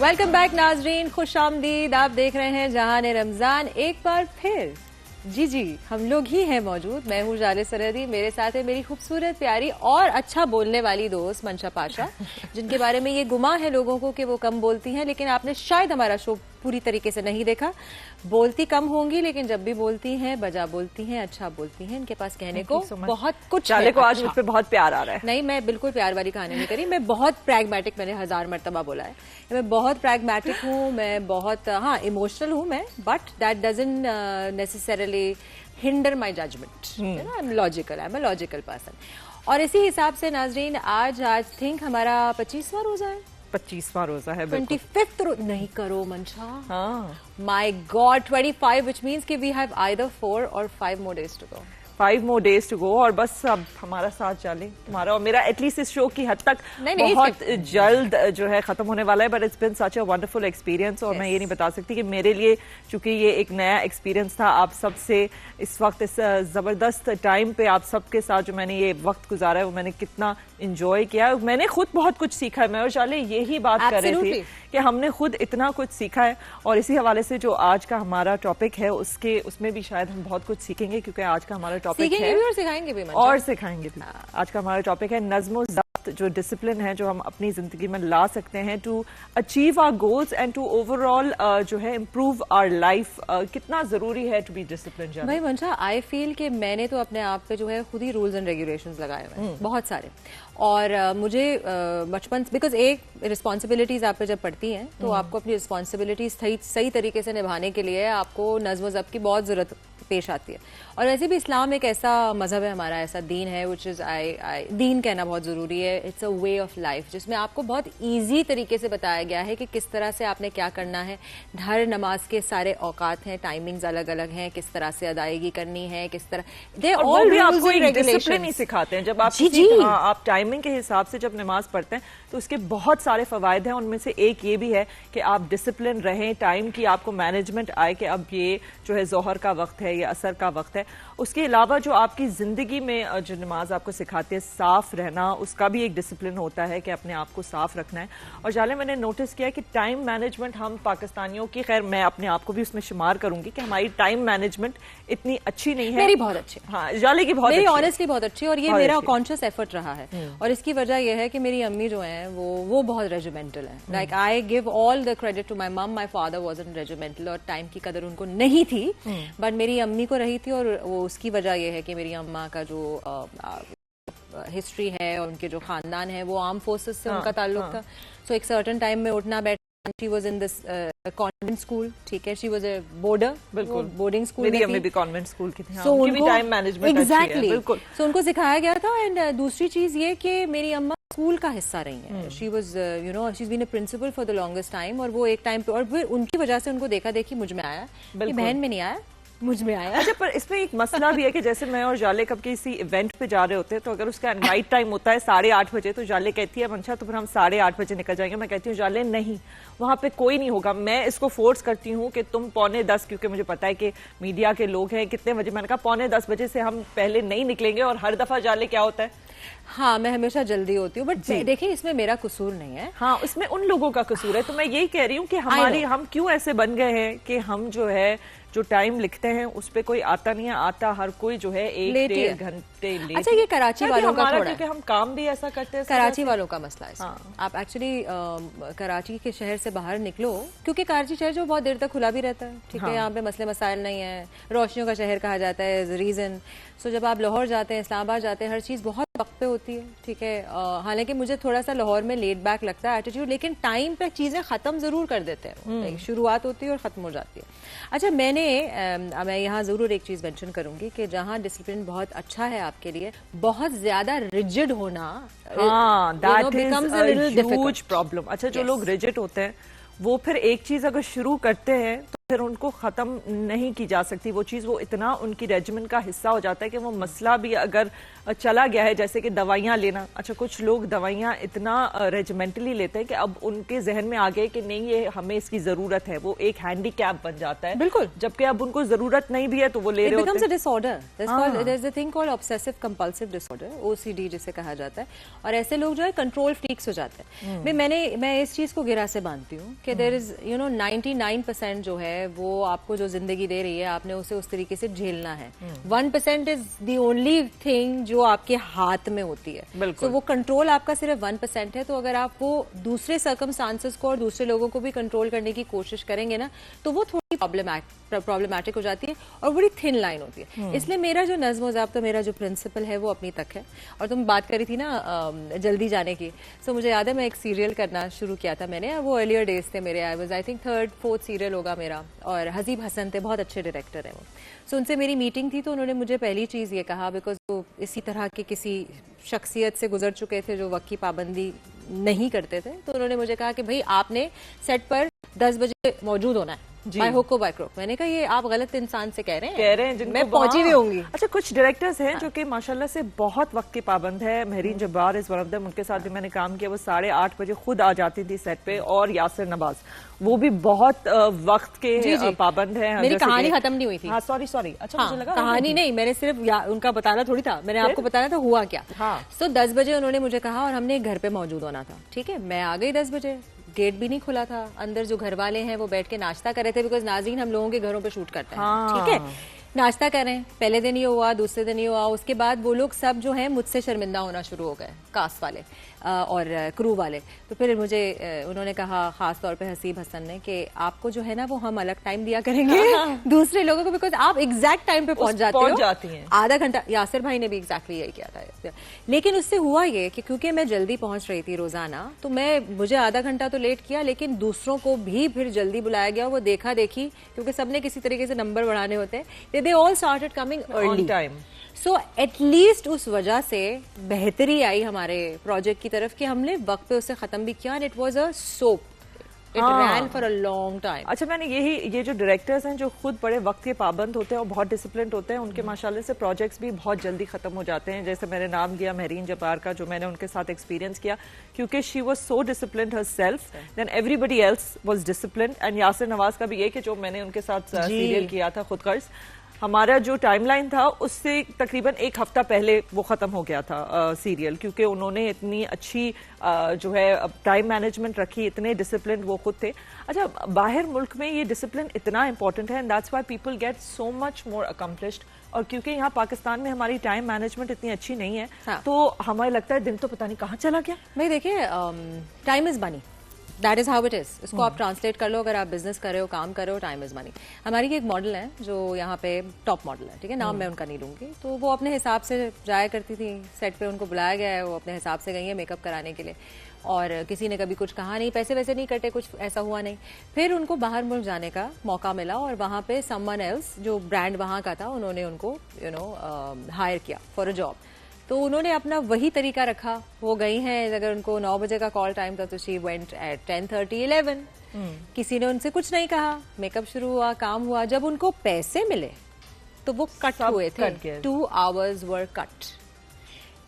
Welcome back नाजरीन, खुश आमदीद। आप देख रहे हैं जहान रमजान एक बार फिर। जी हम लोग ही हैं मौजूद। मैं हूँ जाले सरहदी, मेरे साथ है मेरी खूबसूरत प्यारी और अच्छा बोलने वाली दोस्त मंशा पाशा, जिनके बारे में ये गुमा है लोगों को कि वो कम बोलती हैं, लेकिन आपने शायद हमारा शो पूरी तरीके से नहीं देखा। बोलती कम होंगी लेकिन जब भी बोलती हैं बजा बोलती हैं, अच्छा बोलती हैं। इनके पास कहने को बहुत कुछ जाले है। को आज मुझ पे बहुत प्यार आ रहा है। नहीं, मैं बिल्कुल प्यार वाली कहानी नहीं करी। मैं बहुत प्रैग्मेटिक, मैंने 1000 मरतबा बोला है, मैं बहुत प्रैग्मेटिक हूँ, मैं बहुत इमोशनल हूँ मैं, but that doesn't necessarily hinder my judgement. I am logical, I am a logical person. और इसी हिसाब से नाजरीन आज थिंक हमारा 25वां रोजा है। 25वां रोजा है। 25th नहीं करो मंशा। हाँ, माई गॉड, 25 विच मीन्स कि we have either 4 or 5 more days to go। 5 more days to go। और बस अब हमारा साथ जाले, तुम्हारा और मेरा एटलीस्ट इस शो की हद तक बहुत जल्द जो है खत्म होने वाला है। But it's been such a wonderful experience. और मैं ये नहीं बता सकती कि मेरे लिए चूंकि ये एक नया एक्सपीरियंस था, आप सबसे इस वक्त इस जबरदस्त टाइम पे आप सबके साथ जो मैंने ये वक्त गुजारा है वो मैंने कितना इंजॉय किया। मैंने खुद बहुत कुछ सीखा है। मैं और जाले यही बात कर रहे थे कि हमने खुद इतना कुछ सीखा है। और इसी हवाले से जो आज का हमारा टॉपिक है उसमें भी शायद हम बहुत कुछ सीखेंगे, क्योंकि आज का हमारा टॉपिक है और सिखाएंगे भी और सिखाएंगे भी। आज का हमारा टॉपिक है नज़्म ज़ब्त, जो डिसिप्लिन है जो हम अपनी जिंदगी में ला सकते हैं to achieve our goals and to overall जो है इम्प्रूव आवर लाइफ। कितना जरूरी है टू बी डिसिप्लिन। भाई मंशा, आई फील कि मैंने तो अपने आप पे जो है खुद ही रूल्स एंड रेगुलेशंस लगाए हुए हैं बहुत सारे। और मुझे बचपन बिकॉज एक रिस्पॉन्सिबिलिटीज आप पे जब पड़ती हैं तो आपको अपनी रिस्पॉन्सिबिलिटीज सही तरीके से निभाने के लिए आपको नज़्म ज़ब्त की बहुत जरूरत पेश आती है। और वैसे भी इस्लाम एक ऐसा मजहब है, हमारा ऐसा दीन है विच इज दीन कहना बहुत जरूरी है। It's a way of life जिसमें आपको बहुत ईजी तरीके से बताया गया है कि किस तरह से आपने क्या करना है। हर नमाज के सारे औकात हैं, टाइमिंग्स अलग अलग हैं, किस तरह से अदायगी करनी है, किस तरह दे ऑल आपको एक डिसिप्लिन ही सिखाते हैं। जब आप टाइमिंग के हिसाब से जब नमाज पढ़ते हैं तो उसके बहुत सारे फवायद हैं। उनमें से एक ये भी है कि आप डिसिप्लिन रहें, टाइम की आपको मैनेजमेंट आए कि अब ये जो है जोहर का वक्त है, असर का वक्त है। उसके अलावा जो आपकी जिंदगी में जो नमाज आपको सिखाती है साफ रहना, उसका भी एक डिसिप्लिन होता है कि अपने आप को साफ रखना है। और जाले मैंने नोटिस किया कि टाइम मैनेजमेंट हम पाकिस्तानियों की, खैर मैं अपने आप को भी उसमें शुमार करूंगी कि हमारी टाइम मैनेजमेंट इतनी अच्छी नहीं है। मेरी बहुत अच्छी, हाँ, जाले की बहुत, मेरी ऑनेस्टली बहुत अच्छी। और ये मेरा कॉन्शियस एफर्ट रहा है। और इसकी वजह यह है कि मेरी अम्मी जो है वो बहुत रेजिमेंटल है। Like I give all the credit to my mum. My father wasn't regimental और टाइम की कदर उनको नहीं थी, बट मेरी अम्मी को रही थी। और वो उसकी वजह यह है कि मेरी अम्मा का जो हिस्ट्री है और उनके जो खानदान है वो आर्म फोर्सेस से उनका ताल्लुक था। सो एक सर्टन टाइम में उठना बैठना। She was in this convent school, ठीक है, शी वॉज ए बोर्डर, बिल्कुल बोर्डिंग स्कूल। मेरी अम्मी भी कॉन्वेंट स्कूल की थी। सो उनकी टाइम मैनेजमेंट एग्जैक्टली, सो उनको सिखाया गया था। एंड दूसरी चीज ये कि मेरी अम्मा स्कूल का हिस्सा रही है। She was she been a principal for the longest time. और वो एक टाइम पे, और फिर उनकी वजह से उनको देखा देखी मुझ में आया, बहन में नहीं आया, मुझ में आया। अच्छा, पर इसमें एक मसला भी है कि जैसे मैं और जाले कब किसी इवेंट पे जा रहे होते हैं तो अगर उसका नाइट टाइम होता है 8:30 बजे, तो जाले कहती है मंशा तो फिर हम 8:30 बजे निकल जाएंगे। मैं कहती हूँ जाले नहीं, वहां पे कोई नहीं होगा। मैं इसको फोर्स करती हूँ कि तुम 9:45, क्योंकि मुझे पता है कि मीडिया के लोग हैं, कितने बजे, मैंने कहा 9:45 बजे से हम पहले नहीं निकलेंगे। और हर दफा जाले क्या होता है, हाँ मैं हमेशा जल्दी होती हूँ, बट देखिए इसमें मेरा कसूर नहीं है। हाँ, उसमें उन लोगों का कसूर है। तो मैं यही कह रही हूँ कि हम क्यों ऐसे बन गए हैं कि हम जो है जो टाइम लिखते हैं उस पे कोई आता नहीं है, आता हर कोई जो है 1-1.5 घंटे लेट। अच्छा, ये कराची वालों का थोड़ा, क्योंकि हम काम भी ऐसा करते हैं, कराची वालों का मसला है। हाँ। आप एक्चुअली कराची के शहर से बाहर निकलो, क्योंकि कराची शहर जो बहुत देर तक खुला भी रहता है, ठीक है, यहाँ पे मसले मसाइल नहीं है, रोशनियों का शहर कहा जाता है रीजन। सो जब आप लाहौर जाते हैं, इस्लामाबाद जाते हैं, हर चीज़ बहुत वक्त पे होती है, ठीक है। हालांकि मुझे थोड़ा सा लाहौर में लेट बैक लगता है एटीट्यूड, लेकिन टाइम पे चीज़ें ख़त्म ज़रूर कर देते हैं। शुरुआत होती है और ख़त्म हो जाती है। अच्छा, मैं यहाँ ज़रूर एक चीज़ मेंशन करूंगी कि जहाँ डिसिप्लिन बहुत अच्छा है आपके लिए, बहुत ज़्यादा रिजिड होना ह्यूज प्रॉब्लम। अच्छा, जो लोग रिजिड होते हैं वो फिर एक चीज़ अगर शुरू करते हैं तो फिर उनको ख़त्म नहीं की जा सकती वो चीज़, वो इतना उनकी रेजिमेंट का हिस्सा हो जाता है कि वो मसला भी अगर चला गया है, जैसे कि दवाइयाँ लेना। अच्छा, कुछ लोग दवाइयाँ इतना रेजिमेंटली लेते हैं कि अब उनके जहन में आ गए कि नहीं ये हमें इसकी ज़रूरत है, वो एक हैंडीकैप बन जाता है। बिल्कुल, जबकि अब उनको ज़रूरत नहीं भी है तो वो ले रहे होते हैं। Disorder, there is a thing called obsessive compulsive disorder, OCD जिसे कहा जाता है। और ऐसे लोग जो है कंट्रोल फ्रीक्स हो जाते हैं। मैं इस चीज को गिरा से बांधती हूँ कि देयर इज 99% जो है वो आपको जो जिंदगी दे रही है आपने उसे उस तरीके से झेलना है। 1% इज द ओनली थिंग जो आपके हाथ में होती है। तो वो कंट्रोल आपका सिर्फ 1% है। तो अगर आप वो दूसरे सर्कमस्टांसेस को और दूसरे लोगों को भी कंट्रोल करने की कोशिश करेंगे ना, तो वो थोड़ी प्रॉब्लमैटिक हो जाती है और बड़ी थिन लाइन होती है। इसलिए मेरा जो नज़्म ज़ाब्ता, मेरा जो प्रिंसिपल है वो अपनी तक है। और तुम बात करी थी ना जल्दी जाने की, सो मुझे याद है मैं एक सीरियल करना शुरू किया था मैंने, वो अर्लियर डेज थे मेरे, I think 3rd 4th serial होगा मेरा, और हसीब हसन थे, बहुत अच्छे डायरेक्टर है वो। सो उनसे मेरी मीटिंग थी तो उन्होंने मुझे पहली चीज़ ये कहा, बिकॉज वो इसी तरह के किसी शख्सियत से गुजर चुके थे जो वक्त की पाबंदी नहीं करते थे, तो उन्होंने मुझे कहा कि भाई आपने सेट पर 10 बजे मौजूद होना है, बाय हुक बाय क्रुक। मैंने कहा ये आप गलत इंसान से कह रहे हैं मैं पहुंची भी होंगी। अच्छा, कुछ डायरेक्टर्स हैं जो कि माशाल्लाह से बहुत वक्त के पाबंद है। Mehreen Jabbar is one of them, उनके साथ भी मैंने काम किया। वो 8:30 बजे खुद आ जाती थी सेट पे। और यासिर नवाज, वो भी बहुत वक्त के पाबंद है। मेरी कहानी खत्म नहीं हुई थी। हाँ, सॉरी। अच्छा, मुझे लगा कहानी नहीं, मैंने सिर्फ उनका बताना थोड़ी था, मैंने आपको बताना था हुआ क्या। तो 10 बजे उन्होंने मुझे कहा और हमने घर पे मौजूद होना था। ठीक है, मैं आ गई 10 बजे, गेट भी नहीं खुला था, अंदर जो घर वाले हैं वो बैठ के नाश्ता कर रहे थे, बिकॉज नाज़रीन हम लोगों के घरों पे शूट करते हैं। ठीक है, नाश्ता कर रहे हैं। पहले दिन ये हुआ, दूसरे दिन ये हुआ, उसके बाद वो लोग सब जो है मुझसे शर्मिंदा होना शुरू हो गए, कास्ट वाले और क्रू वाले। तो फिर मुझे उन्होंने कहा, खास तौर पे हसीब हसन ने, कि आपको जो है ना वो हम अलग टाइम दिया करेंगे दूसरे लोगों को, बिकॉज आप एग्जैक्ट टाइम पे पहुंच जाती हैं। आधा घंटा, यासिर भाई ने भी एग्जैक्टली यही किया था। लेकिन उससे हुआ ये कि क्योंकि मैं जल्दी पहुंच रही थी रोजाना, तो मुझे आधा घंटा तो लेट किया, लेकिन दूसरों को भी फिर जल्दी बुलाया गया। वो देखा देखी, क्योंकि सबने किसी तरीके से नंबर बढ़ाने होते हैं, they all started coming early time. So at least उस वजह से बेहतरी आई हमारे प्रोजेक्ट की तरफ कि हमने वक्त पे उसे खत्म भी किया। And it was a soap, it rain for a long time. अच्छा, मैंने ये जो डायरेक्टर्स हैं जो खुद बड़े वक्त के पाबंद होते हैं और बहुत डिसिप्लिन होते हैं, उनके माशाल्लाह से प्रोजेक्ट्स भी बहुत जल्दी खत्म हो जाते हैं। जैसे मैंने नाम लिया महरीन जब्बार का, जो मैंने उनके साथ एक्सपीरियंस किया, क्योंकि she was so disciplined herself, then everybody else was disciplined. And Yasir Nawaz का भी ये कि जो मैंने उनके साथ सीरियल किया था खुदगर्ज, हमारा जो टाइमलाइन था उससे तकरीबन 1 हफ्ता पहले वो ख़त्म हो गया था सीरियल, क्योंकि उन्होंने इतनी अच्छी जो है टाइम मैनेजमेंट रखी, इतने डिसिप्लिन वो खुद थे। अच्छा, बाहर मुल्क में ये डिसिप्लिन इतना इंपॉर्टेंट है, and that's why people get so much more accomplished. और क्योंकि यहाँ पाकिस्तान में हमारी टाइम मैनेजमेंट इतनी अच्छी नहीं है, तो हमें लगता है दिन तो पता नहीं कहाँ चला गया। भाई देखिए, time is money, that is how it is. इसको आप ट्रांसलेट कर लो, अगर आप बिजनेस कर रहे हो, काम कर रहे हो, टाइम इज मनी। हमारी एक मॉडल है जो यहाँ पे टॉप मॉडल है, ठीक है, नाम मैं उनका नहीं लूंगी, तो वो अपने हिसाब से जाया करती थी सेट पे, उनको बुलाया गया है, वो अपने हिसाब से गई है मेकअप कराने के लिए, और किसी ने कभी कुछ कहा नहीं, पैसे वैसे नहीं कटे, कुछ ऐसा हुआ नहीं। फिर उनको बाहर मुल्क जाने का मौका मिला और वहाँ पे समवन एल्स जो ब्रांड वहाँ का था, उन्होंने उनको हायर किया फॉर अ जॉब। तो उन्होंने अपना वही तरीका रखा, वो गई हैं, अगर उनको 9 बजे का कॉल टाइम था तो शी वेंट एट 10:30 11। किसी ने उनसे कुछ नहीं कहा, मेकअप शुरू हुआ, काम हुआ। जब उनको पैसे मिले तो वो कट हुए थे, 2 hours वर कट,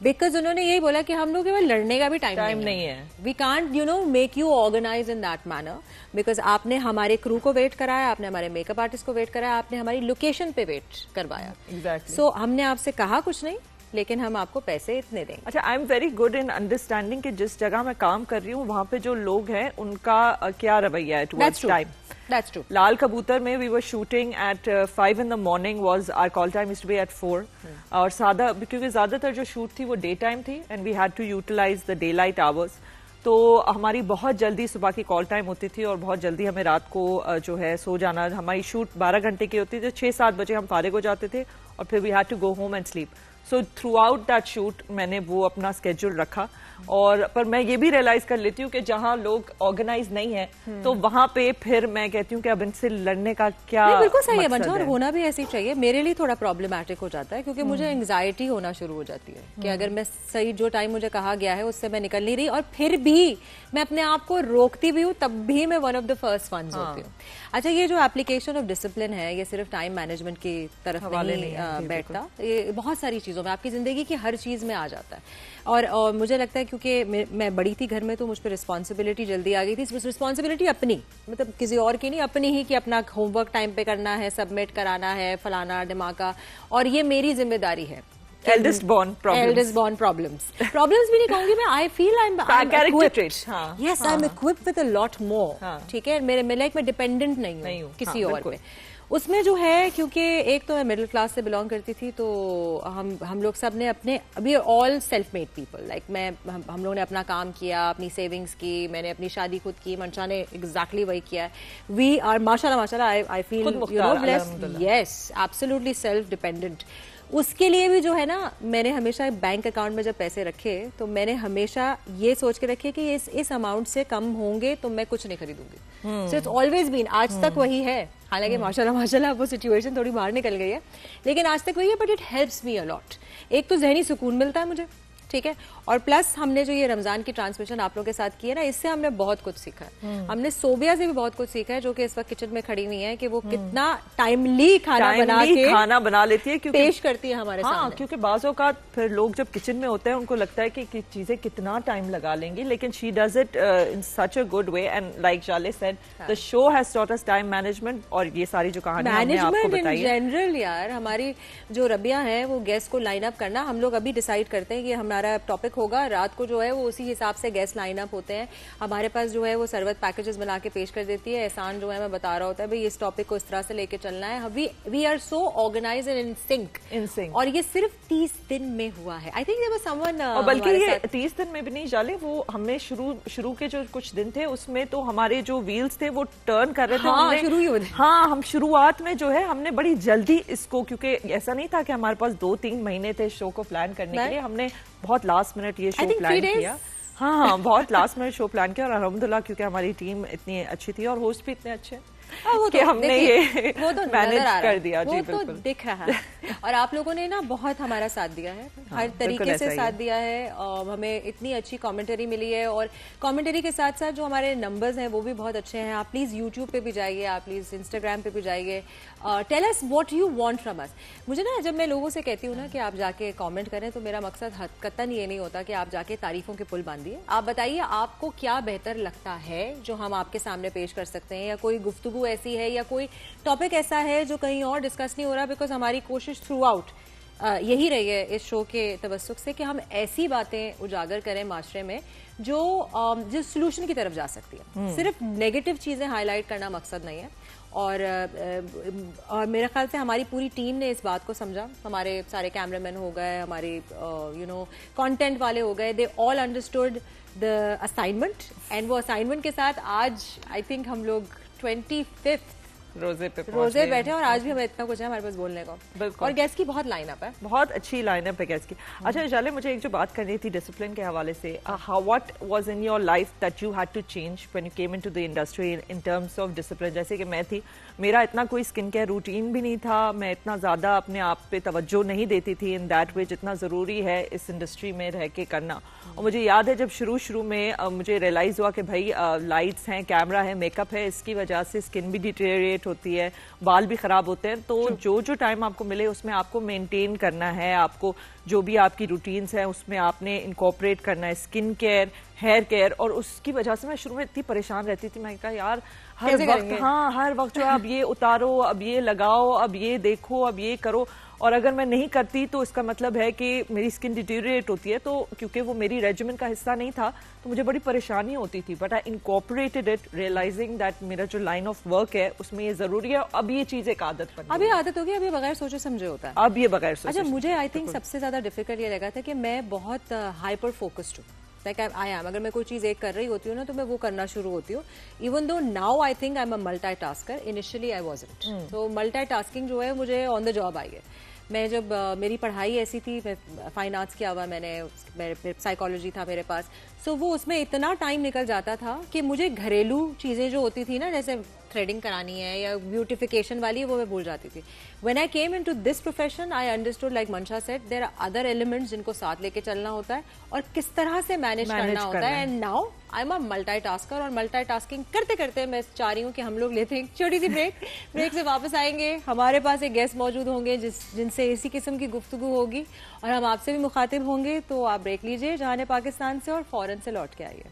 बिकॉज उन्होंने यही बोला कि हम लोग केवल लड़ने का भी टाइम नहीं है, we can't make you organise in that manner, because आपने हमारे क्रू को वेट कराया, आपने हमारे मेकअप आर्टिस्ट को वेट कराया, आपने हमारी लोकेशन पे वेट करवाया। सो हमने आपसे कहा कुछ नहीं, लेकिन हम आपको पैसे इतने देंगे। अच्छा, I am very good in understanding कि जिस जगह मैं काम कर रही हूँ वहाँ पे जो लोग हैं उनका क्या रवैया है टुवर्ड्स टाइम। That's true. लाल कबूतर में we were shooting at 5 in the morning, was our call time used to be at 4. और सादा, क्योंकि ज्यादातर जो शूट थी वो डे टाइम थी and we had to utilize the daylight hours. तो हमारी बहुत जल्दी सुबह की कॉल टाइम होती थी और बहुत जल्दी हमें रात को जो है सो जाना। हमारी शूट 12 घंटे की होती थी, 6-7 बजे हम फारिग हो जाते थे और फिर we had to go home and sleep. So throughout that shoot मैंने वो अपना स्केड्यूल रखा। और पर मैं ये भी रियलाइज कर लेती हूँ कि जहाँ लोग ऑर्गेनाइज नहीं है तो वहां पे फिर मैं कहती हूँ कि अब इनसे लड़ने का क्या बिल्कुल सही है मंजू, और होना भी ऐसे ही चाहिए। मेरे लिए थोड़ा प्रॉब्लमैटिक हो जाता है क्योंकि मुझे एंग्जाइटी होना शुरू हो जाती है कि अगर मैं सही जो टाइम मुझे कहा गया है उससे मैं निकल नहीं रही, और फिर भी मैं अपने आप को रोकती भी हूँ, तब भी मैं one of the first ones होती हूँ। अच्छा, ये जो एप्लीकेशन ऑफ डिसिप्लिन है ये सिर्फ टाइम मैनेजमेंट की तरफ नहीं बैठता, ये बहुत सारी चीजों में आपकी जिंदगी की हर चीज में आ जाता है। और मुझे लगता है क्योंकि मैं बड़ी थी घर में तो मुझ पर रिस्पॉन्सिबिलिटी जल्दी आ गई थी। रिस्पॉन्सिबिलिटी अपनी, मतलब किसी और की नहीं, अपनी ही, कि अपना होमवर्क टाइम पे करना है, सबमिट कराना है, फलाना ढिमाका, और ये मेरी जिम्मेदारी है। एल्डेस्ट बॉर्न प्रॉब्लम्स भी नहीं कहूंगी मैं, I feel I am equipped with a lot more. ठीक है, मेरे लाइक मैं डिपेंडेंट नहीं हूँ किसी और पे। उसमें जो है, क्योंकि एक तो मैं मिडिल क्लास से बिलोंग करती थी, तो हम लोग सब ने अपने, अभी all self made people, like हम लोगों ने अपना काम किया, अपनी सेविंग्स की, मैंने अपनी शादी खुद की, मंशा ने एग्जैक्टली वही किया है। वी आर माशाल्लाह I feel you know blessed, yes absolutely self dependent. उसके लिए भी जो है ना, मैंने हमेशा बैंक अकाउंट में जब पैसे रखे तो मैंने हमेशा ये सोच के रखे कि इस अमाउंट से कम होंगे तो मैं कुछ नहीं खरीदूंगी। सो इट्स ऑलवेज बीन, आज तक वही है। हालांकि माशाल्लाह वो सिचुएशन थोड़ी बाहर निकल गई है, लेकिन आज तक वही है। But it helps me a lot. एक तो ज़हनी सुकून मिलता है मुझे, ठीक है, और प्लस हमने जो ये रमजान की ट्रांसमिशन आप लोगों के साथ की है ना, इससे हमने बहुत कुछ सीखा है। हमने सोबिया से भी बहुत कुछ सीखा है, जो कि इस वक्त किचन में खड़ी हुई है, कि वो कितना टाइमली खाना बना लेती है, क्योंकि पेश करती है हमारे सामने। क्योंकि बाज़ औक़ात फिर लोग जब किचन में होते हैं उनको लगता है कि चीजें कितना टाइम लगा लेंगी, लेकिन she does it in such a good way. And like जाले said, the show has taught us time management, और ये सारी जो कहानी हमने आपको बताई है जनरल, यार हमारी जो रबिया है वो गेस्ट को लाइन अप करना, हम लोग अभी डिसाइड करते हैं कि हमारा टॉपिक होगा, रात को जो है वो उसी हिसाब से गेस्ट लाइन अप होते हैं। हमारे पास जो है वो सरबत पैकेजेस बना के पेश कर देती है। एहसान जो है मैं बता रहा होता है, भाई इस टॉपिक को इस तरह से लेके चलना है। We are so organised and in sync. और ये सिर्फ 30 दिन में हुआ है। I think there was someone, बल्कि ये 30 दिन में भी नहीं जाले, वो हमें शुरू के जो कुछ दिन थे उसमें तो हमारे जो व्हील्स थे वो टर्न कर रहे थे। हम शुरुआत में जो है हमने बड़ी जल्दी इसको, क्योंकि ऐसा नहीं था कि हमारे पास 2-3 महीने थे शो को प्लान करने के लिए, हमने बहुत लास्ट मिनट ये शो प्लान किया। हाँ, बहुत लास्ट मिनट शो प्लान किया, और अल्हम्दुलिल्लाह क्योंकि हमारी टीम इतनी अच्छी थी और होस्ट भी इतने अच्छे कि हमने ये मैनेज कर दिया। जी बिल्कुल, तो दिख रहा है। और आप लोगों ने ना बहुत हमारा साथ दिया है, हर तरीके से साथ दिया है। हमें इतनी अच्छी कमेंटरी मिली है, और कमेंटरी के साथ साथ जो हमारे नंबर्स हैं वो भी बहुत अच्छे हैं। आप प्लीज यूट्यूब पे भी जाइए, आप प्लीज इंस्टाग्राम पे भी जाइए। Tell us what you want from us. मुझे ना, जब मैं लोगों से कहती हूँ ना कि आप जाके कमेंट करें, तो मेरा मकसद कतन ये नहीं होता कि आप जाके तारीफों के पुल बांधिए। आप बताइए आपको क्या बेहतर लगता है जो हम आपके सामने पेश कर सकते हैं, या कोई गुफ्तगू ऐसी है, या कोई टॉपिक ऐसा है जो कहीं और डिस्कस नहीं हो रहा। बिकॉज हमारी कोशिश थ्रू आउट यही रही है इस शो के तवस्सुक से, कि हम ऐसी बातें उजागर करें माशरे में जो सोल्यूशन की तरफ जा सकती है। सिर्फ नेगेटिव चीजें हाईलाइट करना मकसद नहीं है। और मेरे ख्याल से हमारी पूरी टीम ने इस बात को समझा। हमारे सारे कैमरामैन हो गए, हमारे कंटेंट वाले हो गए, they all understood the assignment. And वो असाइनमेंट के साथ आज आई थिंक हम लोग 25th रोजे बैठे, और आज भी हमें इतना कुछ है हमारे पास बोलने को। और गेस्ट की बहुत लाइनअप है, बहुत अच्छी लाइनअप है गेस्ट की। अच्छा जाले, मुझे एक जो बात करनी थी डिसिप्लिन के हवाले से, what was in your life that you had to change when you came into the industry in terms of discipline. जैसे कि मैं थी, मेरा इतना कोई स्किन केयर रूटीन भी नहीं था, मैं इतना ज्यादा अपने आप पे तवज्जो नहीं देती थी इन दैट वे जितना जरूरी है इस इंडस्ट्री में रह के करना। और मुझे याद है जब शुरू में मुझे रियलाइज हुआ कि भाई लाइट्स हैं, कैमरा है, मेकअप है, इसकी वजह से स्किन भी डिटेरिएट होती है, बाल भी खराब होते हैं। तो जो टाइम आपको मिले उसमें आपको मेंटेन करना है, आपको जो भी आपकी रूटीन्स हैं उसमें आपने इनकॉर्पोरेट करना है, स्किन केयर, हेयर केयर। और उसकी वजह से मैं शुरू में इतनी परेशान रहती थी, मैं कहा यार हर वक्त जो है अब ये उतारो, अब ये लगाओ, अब ये देखो, अब ये करो। और अगर मैं नहीं करती तो इसका मतलब है कि मेरी स्किन डिटेरिएट होती है। तो क्योंकि वो मेरी रेजिमेंट का हिस्सा नहीं था तो मुझे बड़ी परेशानी होती थी। But I incorporated it, realising that मेरा जो लाइन ऑफ वर्क है उसमें ये जरूरी है। अब ये चीज एक आदत बन गई, अभी आदत होगी, अभी बगैर सोचे समझे होता है, अब ये बगैर सोचे। अच्छा, मुझे आई थिंक सबसे ज्यादा डिफिकल्ट ये लगा था कि मैं बहुत हाइपर फोकस्ड हूँ। लाइक आई एम, अगर मैं कोई चीज एक कर रही होती हूँ ना तो मैं वो करना शुरू होती हूँ। Even though now I think I am a multitasker, initially I wasn't. तो मल्टीटास्किंग जो है मुझे ऑन द जॉब आई है। मैं जब मेरी पढ़ाई ऐसी थी, मैं फाइन आर्ट्स किया हुआ मैंने साइकोलॉजी था मेरे पास, सो वो उसमें इतना टाइम निकल जाता था कि मुझे घरेलू चीज़ें जो होती थी ना, जैसे थ्रेडिंग करानी है या ब्यूटिफिकेशन वाली, वो मैं भूल जाती थी. When I came into this profession I understood, like Mansha said, there are other elements जिनको साथ लेके चलना होता है और किस तरह से मैनेज करना होता है. And now I am a multitasker, और मल्टीटास्किंग करते करते मैं चाह रही हूँ कि हम लोग लेते हैं एक छोटी सी ब्रेक से वापस आएंगे. हमारे पास एक गेस्ट मौजूद होंगे जिनसे इसी किस्म की गुफ्तगू होगी और हम आपसे भी मुखातिब होंगे. तो आप ब्रेक लीजिए जहां पाकिस्तान से और फौरन से लौट के आइए.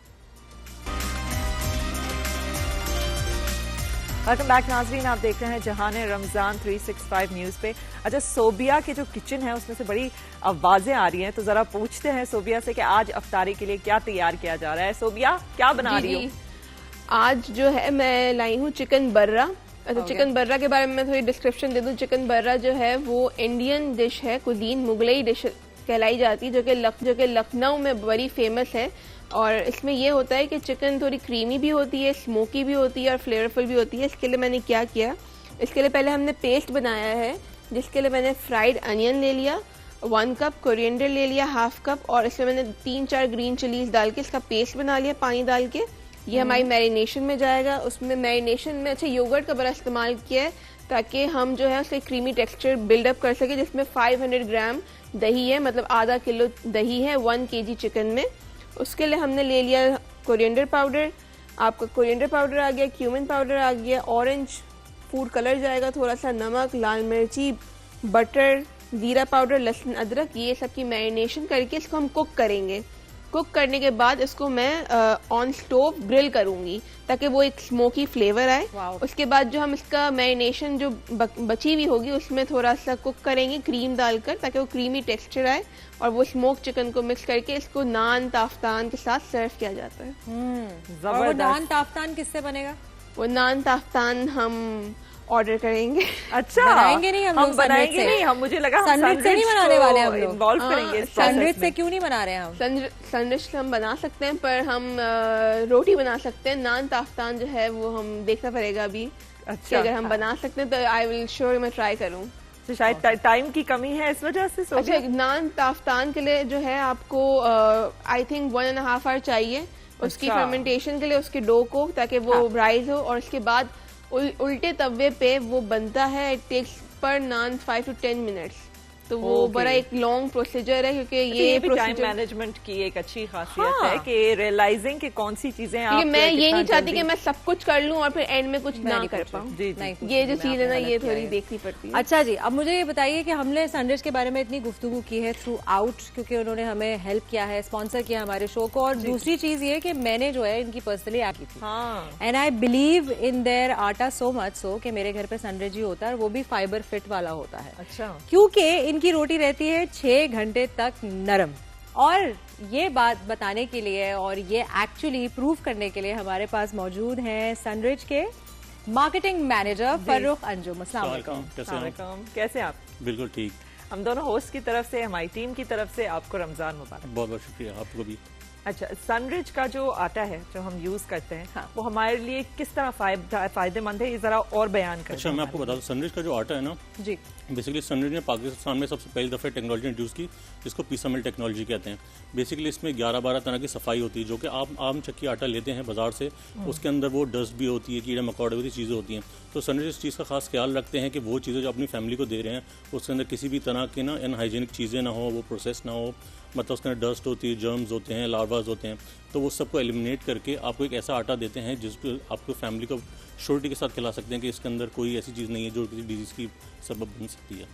वेलकम बैक नाजरीन, आप देख रहे हैं जहान रमजान 365 न्यूज पे. अच्छा, सोबिया के जो किचन है उसमें से बड़ी आवाजें आ रही हैं, तो जरा पूछते हैं सोबिया से कि आज अफ्तारी के लिए क्या तैयार किया जा रहा है. सोबिया, क्या बना रही हो? आज जो है मैं लाई हूँ चिकन बर्रा. अच्छा, चिकन बर्रा के बारे में मैं थोड़ी डिस्क्रिप्शन दे दूं. चिकन बर्रा जो है वो इंडियन डिश है, कुजीन मुगलई डिश कहलाई जाती है, जो कि लखनऊ में बड़ी फेमस है. और इसमें ये होता है कि चिकन थोड़ी क्रीमी भी होती है, स्मोकी भी होती है और फ्लेवरफुल भी होती है. इसके लिए मैंने क्या किया, इसके लिए पहले हमने पेस्ट बनाया है, जिसके लिए मैंने फ्राइड अनियन ले लिया, 1 कप कोरिएंडर ले लिया, हाफ कप, और इसमें मैंने 3-4 ग्रीन चिलीज डाल के इसका पेस्ट बना लिया पानी डाल के. ये हमारी मैरिनेशन में जाएगा. उसमें मैरिनेशन में अच्छा योगर्ट का बड़ा इस्तेमाल किया है ताकि हम जो है उसका क्रीमी टेक्सचर बिल्डअप कर सके, जिसमें 500 ग्राम दही है, मतलब आधा किलो दही है 1 kg चिकन में. उसके लिए हमने ले लिया कोरिएंडर पाउडर. आपका कोरिएंडर पाउडर आ गया, क्यूमिन पाउडर आ गया, ऑरेंज फूड कलर जाएगा, थोड़ा सा नमक, लाल मिर्ची, बटर, जीरा पाउडर, लहसुन, अदरक, ये सब की मैरिनेशन करके इसको हम कुक करेंगे. कुक करने के बाद इसको मैं ऑन स्टोव ग्रिल करूंगी ताकि वो एक स्मोकी फ्लेवर आए. उसके बाद जो हम इसका मैरिनेशन जो बची हुई होगी उसमें थोड़ा सा कुक करेंगे क्रीम डालकर, ताकि वो क्रीमी टेक्सचर आए, और वो स्मोक चिकन को मिक्स करके इसको नान ताफ्तान के साथ सर्व किया जाता है. और वो नान ताफ्तान किससे बनेगा? वो नान ताफ्तान हम ऑर्डर करेंगे. अच्छा, बनाएंगे नहीं हम बनाएंगे नहीं हम, मुझे लगा सैंडविच से नहीं बनाने वाले हम लोग. इन्वॉल्व करेंगे. सैंडविच से क्यों नहीं बना रहे हैं हम? सैंडविच हम बना सकते हैं, पर हम रोटी बना सकते हैं. नान ताफ्तान जो है वो हम देखना पड़ेगा अभी. अच्छा, अगर हम बना सकते हैं तो आई विल श्योर मैं ट्राई करूँ. तो शायद टाइम की कमी है इस वजह से. अच्छा, नान ताफ्तान के लिए जो है आपको आई थिंक 1.5 आवर चाहिए उसकी फर्मेंटेशन के लिए, उसके डो को, ताकि वो राइज हो. और उसके बाद उल्टे तवे पे वो बनता है. इट टेक्स पर नान 5 to 10 मिनट्स. तो वो बड़ा एक लॉन्ग प्रोसीजर है, क्योंकि ये टाइम मैनेजमेंट की एक अच्छी खासियत है कि रियलाइजिंग कि कौन सी चीजें आप. मैं ये नहीं चाहती कि मैं सब कुछ कर लूं और फिर एंड में कुछ ना कर पाऊं. ये जो चीज है ना, ये थोड़ी देखनी पड़ती है. अच्छा जी, अब मुझे ये बताइए कि हमने सैंडविच के बारे में इतनी गुफ्तगू की है थ्रू आउट, क्योंकि उन्होंने हमें हेल्प किया है, स्पॉन्सर किया हमारे शो को. और दूसरी चीज ये कि मैंने जो है इनकी पर्सनली ऐप की थी, and I believe in their आटा सो मच सो कि मेरे घर पे सैंडविच ही होता है, और वो भी फाइबर फिट वाला होता है. अच्छा, क्योंकि इनकी रोटी रहती है 6 घंटे तक नरम. और ये बात बताने के लिए और ये एक्चुअली प्रूव करने के लिए हमारे पास मौजूद हैं सनरिच के मार्केटिंग मैनेजर फर्रुख अंजुम. अस्सलाम वालेकुम. कैसे आप? बिल्कुल ठीक. हम दोनों होस्ट की तरफ से, हमारी टीम की तरफ से आपको रमजान मुबारक. बहुत बहुत शुक्रिया आपको भी. अच्छा, सनरिच का जो आटा है जो हम यूज करते हैं, वो हमारे लिए किस तरह फायदेमंद है, ये जरा और बयान करें. अच्छा, मैं आपको बता दूं, सनरिच का जो आटा है ना जी, बेसिकली सनरिच ने पाकिस्तान में सबसे पहली दफे टेक्नोलॉजी इंट्रोड्यूस की, जिसको पीसा मिल टेक्नोलॉजी कहते हैं. बेसिकली इसमें 11-12 तरह की सफाई होती है, जो कि आप आम चक्की आटा लेते हैं बाजार से, उसके अंदर वो डस्ट भी होती है, कीड़े मकोड़े वाली चीज़ें होती हैं. तो सनरिच इस चीज़ का खास ख्याल रखते हैं कि वो चीज़ें जो अपनी फैमिली को दे रहे हैं उसके अंदर किसी भी तरह की ना अनहाइजीनिक चीज़ें ना हो, वो प्रोसेस ना हो, मतलब उसके अंदर डस्ट होती है, जर्म्स होते हैं, लार्वाज होते हैं. तो वो सबको एलिमिनेट करके आपको एक ऐसा आटा देते हैं जिसको आपको फैमिली को श्योरिटी के साथ खिला सकते हैं कि इसके अंदर कोई ऐसी चीज़ नहीं है जो किसी डिजीज़ की सबब बन सकती है.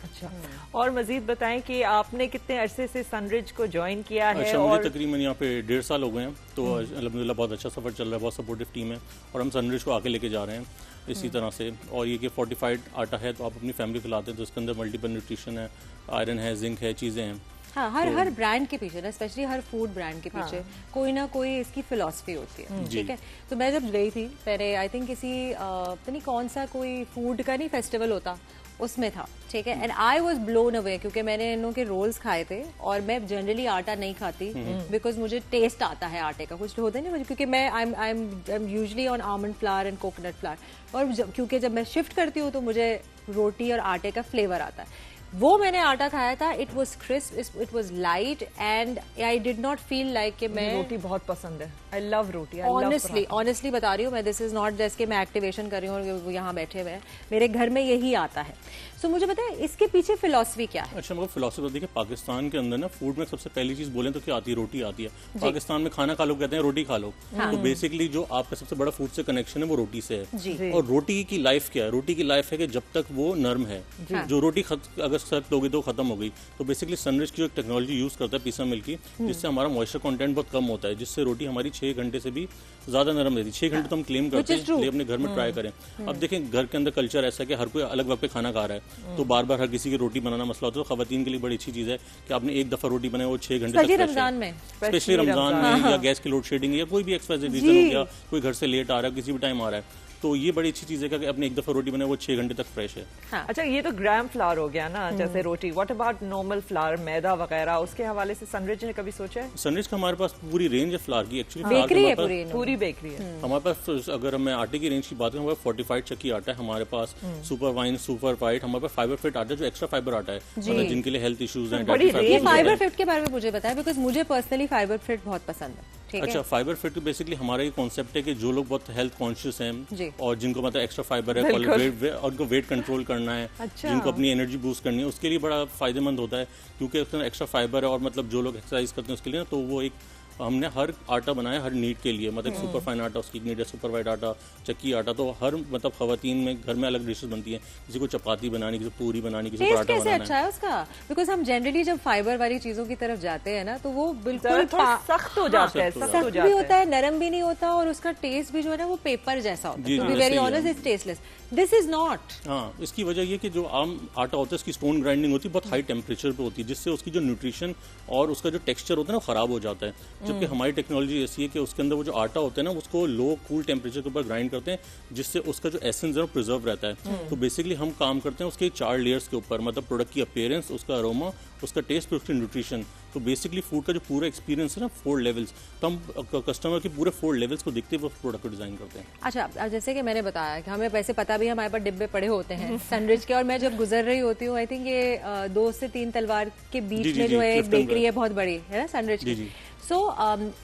अच्छा, और मजीद बताएं कि आपने कितने अरसे से सनरिच को ज्वाइन किया है? अच्छा, मुझे तकरीबन यहाँ पे 1.5 साल हो गए हैं. तो अल्हम्दुलिल्लाह बहुत अच्छा सफ़र चल रहा है, बहुत सपोर्टिव टीम है, और हम सनरिच को आगे लेके जा रहे हैं इसी तरह से. और ये कि फोर्टिफाइड आटा है, तो आप अपनी फैमिली को लाते हैं तो इसके अंदर मल्टीपल न्यूट्रिशन है, आयरन है, जिंक है, चीज़ें हैं. हाँ, हर ब्रांड के पीछे ना, स्पेशली हर फूड ब्रांड के पीछे कोई ना कोई इसकी फिलॉसफी होती है. ठीक है, तो मैं जब गई थी पहले, आई थिंक किसी पता नहीं कौन सा कोई फूड का नहीं फेस्टिवल होता, उसमें था. ठीक है, and I was blown away, क्योंकि मैंने इन लोगों के रोल्स खाए थे, और मैं जनरली आटा नहीं खाती बिकॉज मुझे टेस्ट आता है आटे का, कुछ होता है ना, क्योंकि मैं I am usually on almond flower and coconut flower. और क्योंकि जब मैं शिफ्ट करती हूँ तो मुझे रोटी और आटे का फ्लेवर आता है. वो मैंने आटा खाया था, it was crisp, it was light and I did not feel like कि मैं रोटी बहुत पसंद है, आई लव रोटी, ऑनेस्टली बता रही हूँ मैं, दिस इज नॉट जस्ट कि मैं एक्टिवेशन कर रही हूँ और यहाँ बैठे हुए हैं, मेरे घर में यही आता है। सो मुझे बताए इसके पीछे फिलॉसफी क्या है? अच्छा, मगर फिलॉसफी देखिए, पाकिस्तान के अंदर ना फूड में सबसे पहली चीज बोले तो क्या आती है? रोटी आती है। पाकिस्तान में खाना खा लो कहते हैं, रोटी खा लो। तो बेसिकली जो आपका सबसे बड़ा फूड से कनेक्शन है वो रोटी से है। और रोटी की लाइफ क्या है? रोटी की लाइफ है कि जब तक वो नर्म है, जो रोटी अगर सख्त होगी तो खत्म हो गई। तो बेसिकली सनरिच की जो टेक्नोलॉजी यूज करता है पीसा मिल की, जिससे हमारा मॉइस्चर कंटेंट बहुत कम होता है, जिससे रोटी हमारी 6 घंटे से भी ज्यादा नरम रहती है। 6 घंटे तो हम क्लेम करते हैं, इसलिए अपने घर में ट्राई करें। अब देखें, घर के अंदर कल्चर ऐसा है कि हर कोई अलग वक्त पे खाना खा रहा है, तो बार बार हर किसी की रोटी बनाना मसला होता है। तो खवातीन के लिए बड़ी अच्छी चीज है कि आपने एक दफा रोटी बनाई, वो 6 घंटे तक, रमजान में, स्पेशली रमजान में, या गैस की लोड शेडिंग या कोई भी एक्सपायरी रीजन हो गया, कोई घर से लेट आ रहा है, किसी भी टाइम आ रहा है, तो ये बड़ी अच्छी चीज है कि अपने एक दफा रोटी बनाए वो 6 घंटे तक फ्रेश है। हाँ। अच्छा, ये तो ग्राम फ्लावर हो गया ना, जैसे रोटी। व्हाट अबाउट नॉर्मल फ्लावर, मैदा वगैरह, उसके हवाले से सनरिच ने कभी सोचा है? सनरिच का हमारे पास पूरी रेंज है फ्लावर की, एक्चुअली बेकरी है, पूरी बेकरी है हमारे पास। अगर मैं आटे की रेंज की बात करूँ, हमारे फोर्टिफाइड चक्की आटा है हमारे पास, सुपर वाइन, सुपर फाइट, हमारे पास फाइबर फिट आटा है, जो एक्स्ट्रा फाइबर आटा है, मतलब जिनके लिए हेल्थ इश्यूज हैं। फाइबर फिट के बारे में मुझे बताया, बिकॉज मुझे पर्सनली फाइबर फिट बहुत पसंद है। अच्छा, फाइबर फिट बेसिकली हमारा ये कॉन्सेप्ट है कि जो लोग बहुत हेल्थ कॉन्शियस हैं और जिनको मतलब एक्स्ट्रा फाइबर है, और उनको वेट कंट्रोल करना है, जिनको अपनी एनर्जी बूस्ट करनी है, उसके लिए बड़ा फायदेमंद होता है, क्योंकि एक्स्ट्रा फाइबर है। और मतलब जो लोग एक्सरसाइज करते हैं उसके लिए ना, तो वो एक हमने हर आटा बनाया हर नीड के लिए, मतलब सुपर फाइन आटा उसकी नीड है, सुपर वाइट आटा, चक्की आटा, तो हर मतलब खवातीन में घर में अलग डिशेस बनती हैं, किसी को चपाती बनानी, किसी को पूरी बनानी, किसी को पराठा बनाना है। अच्छा है उसका, बिकॉज हम जनरली जब फाइबर वाली चीजों की तरफ जाते हैं ना, तो वो बिल्कुल सख्त हो जाता है, सख्त भी होता है, नरम भी नहीं होता, और उसका टेस्ट भी जो है ना वो पेपर जैसा होता है। To be very honest, it's tasteless. This is not. हाँ, इसकी वजह ये कि जो आम आटा होता है उसकी स्टोन ग्राइंडिंग होती है, बहुत हाई टेम्परेचर पे होती है, जिससे उसकी जो न्यूट्रिशन और उसका जो टेक्सचर होता है ना वो खराब हो जाता है। जबकि हमारी टेक्नोलॉजी ऐसी है कि उसके अंदर वो जो आटा होता है ना, उसको लो कूल टेम्परेचर के ऊपर ग्राइंड करते हैं, जिससे उसका जो एसेंस है वो प्रिजर्व रहता है। तो बेसिकली हम काम करते हैं उसके 4 लेयर्स के ऊपर, मतलब प्रोडक्ट की अपीयरेंस, उसका अरोमा, उसका टेस्ट, उसकी न्यूट्रिशन। तो बेसिकली फूड का जो पूरा एक्सपीरियंस है ना, 4 लेवल्स, तो हम कस्टमर के पूरे 4 लेवल्स को देखते हुए प्रोडक्ट को डिजाइन करते हैं। अच्छा, जैसे कि मैंने बताया कि हमें वैसे पता भी, हमारे पास डिब्बे पड़े होते हैं सनरिच के, और मैं जब गुजर रही होती हूँ, आई थिंक ये 2 से 3 तलवार के बीच में जो है एक बेकरी है बहुत बड़ी, है ना सनरिच की। सो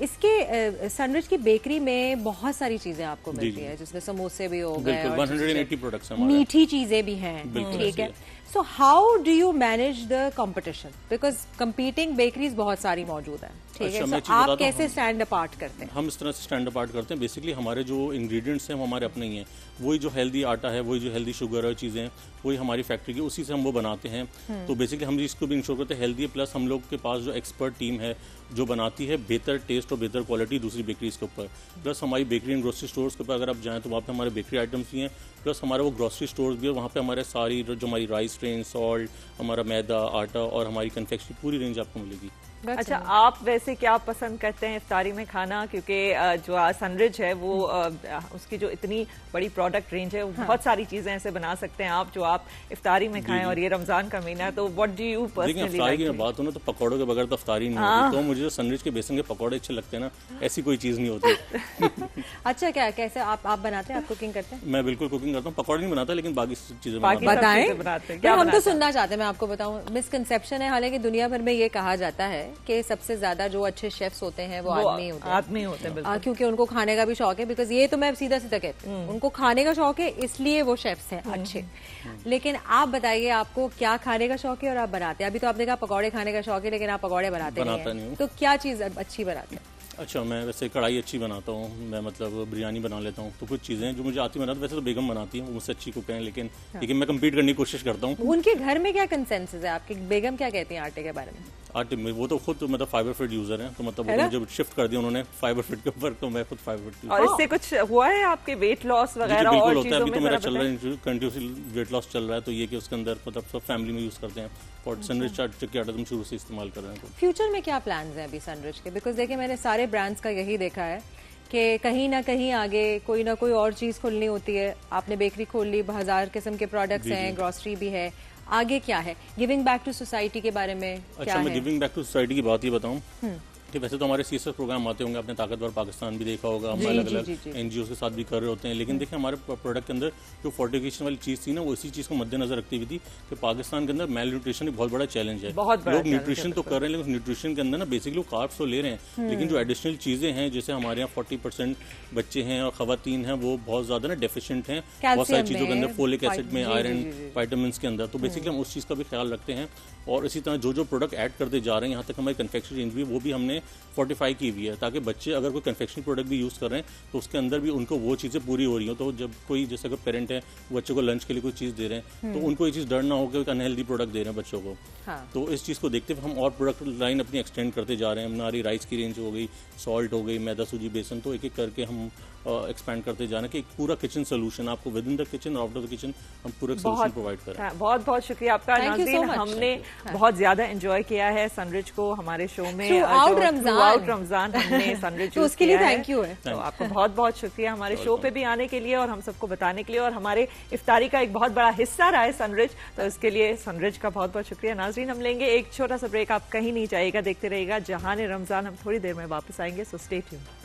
इसके सनरिच की बेकरी में बहुत सारी चीजें आपको मिलती है, जिसमें समोसे भी हो गए, 180 प्रोडक्ट्स हैं, मीठी चीजें भी हैं, ठीक है। So how do you manage the competition, because competing bakeries बहुत सारी मौजूद है, ठीक है। So आप कैसे स्टैंड अपार्ट करते हैं? हम इस तरह से स्टैंड अपार्ट करते हैं, बेसिकली हमारे जो इंग्रेडिएंट्स हैं वो हमारे अपने ही हैं, वही जो हेल्दी आटा है, वही जो हेल्दी शुगर है, चीज़ें वही हमारी फैक्ट्री की, उसी से हम वो बनाते हैं। तो बेसिकली हम इसको भी इंश्योर करते हैं हेल्दी, प्लस हम लोग के पास जो एक्सपर्ट टीम है जो बनाती है बेहतर टेस्ट और बेहतर क्वालिटी दूसरी बेकरीज के ऊपर। प्लस हमारी बेकरी एंड ग्रोसरी स्टोर्स के ऊपर अगर आप जाएँ तो वहाँ पे हमारे बेकरी आइटम्स भी हैं, प्लस हमारे वो ग्रोसरी स्टोर्स भी है, वहाँ पे हमारे सारी जो हमारी राइस ट्रेन, सॉल्ट, हमारा मैदा, आटा और हमारी कन्फेक्शनरी पूरी रेंज आपको मिलेगी। अच्छा, आप वैसे क्या पसंद करते हैं इफ्तारी में खाना? क्योंकि जो सनरिच है वो उसकी जो इतनी बड़ी प्रोडक्ट रेंज है, बहुत सारी चीजें ऐसे बना सकते हैं आप जो आप इफ्तारी में खाएं, और ये रमजान का महीना है, तो व्हाट डू यू पर्सनली? इफ्तारी की बात हो ना, तो पकौड़ों के बगैर तो इफ्तारी नहीं होती। तो मुझे जो सनरिच के बेसन के पकौड़े अच्छे लगते हैं ना, ऐसी कोई चीज नहीं होती। अच्छा, क्या कैसे आप बनाते हैं, आप कुकिंग करते हैं? मैं बिल्कुल कुकिंग करता हूँ, पकौड़े नहीं बनाता, लेकिन बाकी चीजें बताएं। हम तो सुनना चाहते हैं, मैं आपको बताऊं, मिसकंसेप्शन है, हालांकि दुनिया भर में ये कहा जाता है कि सबसे ज्यादा जो अच्छे शेफ्स होते हैं वो आदमी होते हैं, क्योंकि उनको खाने का भी शौक है। बिकॉज ये तो मैं सीधा सीधा कहती हूँ, उनको खाने का शौक है, इसलिए वो शेफ्स हैं अच्छे। लेकिन आप बताइए, आपको क्या खाने का शौक है और आप बनाते हैं? अभी तो आपने कहा पकौड़े खाने का शौक है, लेकिन आप पकौड़े बनाते नहीं, तो क्या चीज अच्छी बनाते हैं? अच्छा, मैं वैसे कढ़ाई अच्छी बनाता हूँ, मैं मतलब बिरयानी बना लेता हूँ, तो कुछ चीज़ें जो मुझे आती बनाता हूँ। वैसे तो बेगम बनाती है, वो मुझसे अच्छी कुक है, लेकिन मैं कम्पीट करने की कोशिश करता हूँ। उनके घर में क्या कंसेंसस है? आपकी बेगम क्या कहती है आटे के बारे में? आटे में वो तो खुद मतलब फाइबर फिट यूजर हैं, तो मतलब जब शिफ्ट कर दिया उन्होंने फाइबर फिट के ऊपर, तो मैं खुद फाइबर फिट। और इससे कुछ हुआ है आपके वेट लॉस वगैरह? बिल्कुल होता है, अभी तो मेरा चल रहा है, कंटिन्यूसली वेट लॉस चल रहा है, तो ये कि उसके अंदर मतलब सब फैमिली में यूज करते हैं, और सनरिच चक्की आटा तुम शुरू से इस्तेमाल कर रहे हैं। फ्यूचर में क्या प्लान्स हैं अभी सनरिच के? बिकॉज देखिए, मैंने सारे ब्रांड्स का यही देखा है कि कहीं ना कहीं आगे कोई ना कोई और चीज खोलनी होती है। आपने बेकरी खोल ली, 1000 किस्म के प्रोडक्ट्स हैं, ग्रोसरी भी है, आगे क्या है? गिविंग बैक टू सोसाइटी के बारे में क्या है? मैं गिविंग बैक टू सोसाइटी की बात ही बताऊं, कि वैसे तो हमारे CSR प्रोग्राम आते होंगे, आपने ताकतवर पाकिस्तान भी देखा होगा, हम अलग अलग NGO के साथ भी कर रहे होते हैं, लेकिन देखिए हमारे प्रोडक्ट के अंदर जो फोर्टिफिकेशन वाली चीज़ थी ना, वो इसी चीज़ को मद्देनजर रखती हुई थी कि पाकिस्तान के अंदर मेल न्यूट्रिशन एक बहुत बड़ा चैलेंज है। लोग न्यूट्रिशन तो कर रहे हैं, लेकिन न्यूट्रिशन के अंदर ना बेसिकली लोग कार्ब्स तो ले रहे हैं, लेकिन जो एडिशनल चीज़ें हैं, जैसे हमारे यहाँ 40% बच्चे हैं और खवातीन हैं, वो बहुत ज़्यादा ना डेफिशिएंट हैं बहुत सारी चीज़ों के अंदर, फोलिक एसिड में, आयरन, विटामिन के अंदर, तो बेसिकली हम उस चीज़ का भी ख्याल रखते हैं। और इसी तरह जो जो प्रोडक्ट ऐड करते जा रहे हैं, यहाँ तक हमारी कन्फेक्शनरी रेंज भी वो भी हमने फोर्टिफाई की हुई है, ताकि बच्चे अगर कोई कन्फेक्शनरी प्रोडक्ट भी यूज़ कर रहे हैं तो उसके अंदर भी उनको वो चीज़ें पूरी हो रही हो। तो जब कोई जैसे अगर पेरेंट है बच्चों को लंच के लिए कोई चीज़ दे रहे हैं, तो उनको ये चीज़ डर ना हो कि अनहेल्दी प्रोडक्ट दे रहे हैं बच्चों को। तो इस चीज़ को देखते हुए हम और प्रोडक्ट लाइन अपनी एक्सटेंड करते जा रहे हैं। हमारी राइस की रेंज हो गई, सॉल्ट हो गई, मैदा, सूजी, बेसन, तो एक एक करके हम एक्सपैंड करते जाना कि एक पूरा किचन सोल्यूशन आपको विद इन द किचन और आउट ऑफ द किचन हम पूरा सोल्यूशन प्रोवाइड करें। बहुत बहुत शुक्रिया आपका नाज़रीन, हमने बहुत ज्यादा एंजॉय किया है सनरिच को हमारे शो में थ्रूआउट रमजान हमने सनरिच तो उसके लिए थैंक यू है। तो आपको बहुत बहुत शुक्रिया हमारे शो पे भी आने के लिए और हम सबको बताने के लिए, और हमारे इफ्तारी का एक बहुत बड़ा हिस्सा रहा है सनरिच, तो इसके लिए सनरिच का बहुत बहुत शुक्रिया। नाज़रीन, हम लेंगे एक छोटा सा ब्रेक, आप कहीं नहीं जाइएगा, देखते रहिएगा जहान रमजान, हम थोड़ी देर में वापस आएंगे, so stay tuned.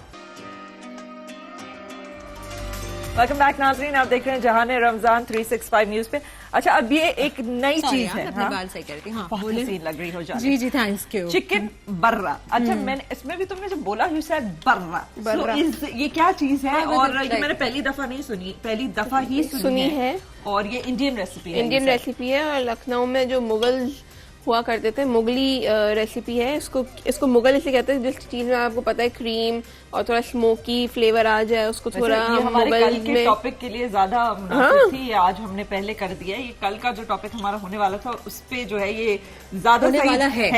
Welcome back नाज़रीन, आप देख रहे हैं जहान रमजान 365 न्यूज पे। अच्छा, अब ये एक नई चीज है, बहुत हसीन लग रही हो जाती है। जी थैंक्स यू। चिकन बर्रा। अच्छा, मैंने इसमें भी तुमने जब बोला यू सेड बर्रा, ये क्या चीज है? और ये मैंने पहली दफा नहीं सुनी, पहली दफा ही सुनी है। और ये इंडियन रेसिपी है और लखनऊ में जो मुगल हुआ करते थे, मुगली रेसिपी है। इसको मुगल इसलिए कहते हैं जिस चीज में आपको पता है क्रीम और थोड़ा स्मोकी फ्लेवर आ जाए, उसको थोड़ा मुगल कल के टॉपिक के लिए ज्यादा मुनासिब थी। आज हमने पहले कर दिया, ये कल का जो टॉपिक हमारा होने वाला था उस पे जो है ये ज्यादा होने वाला है।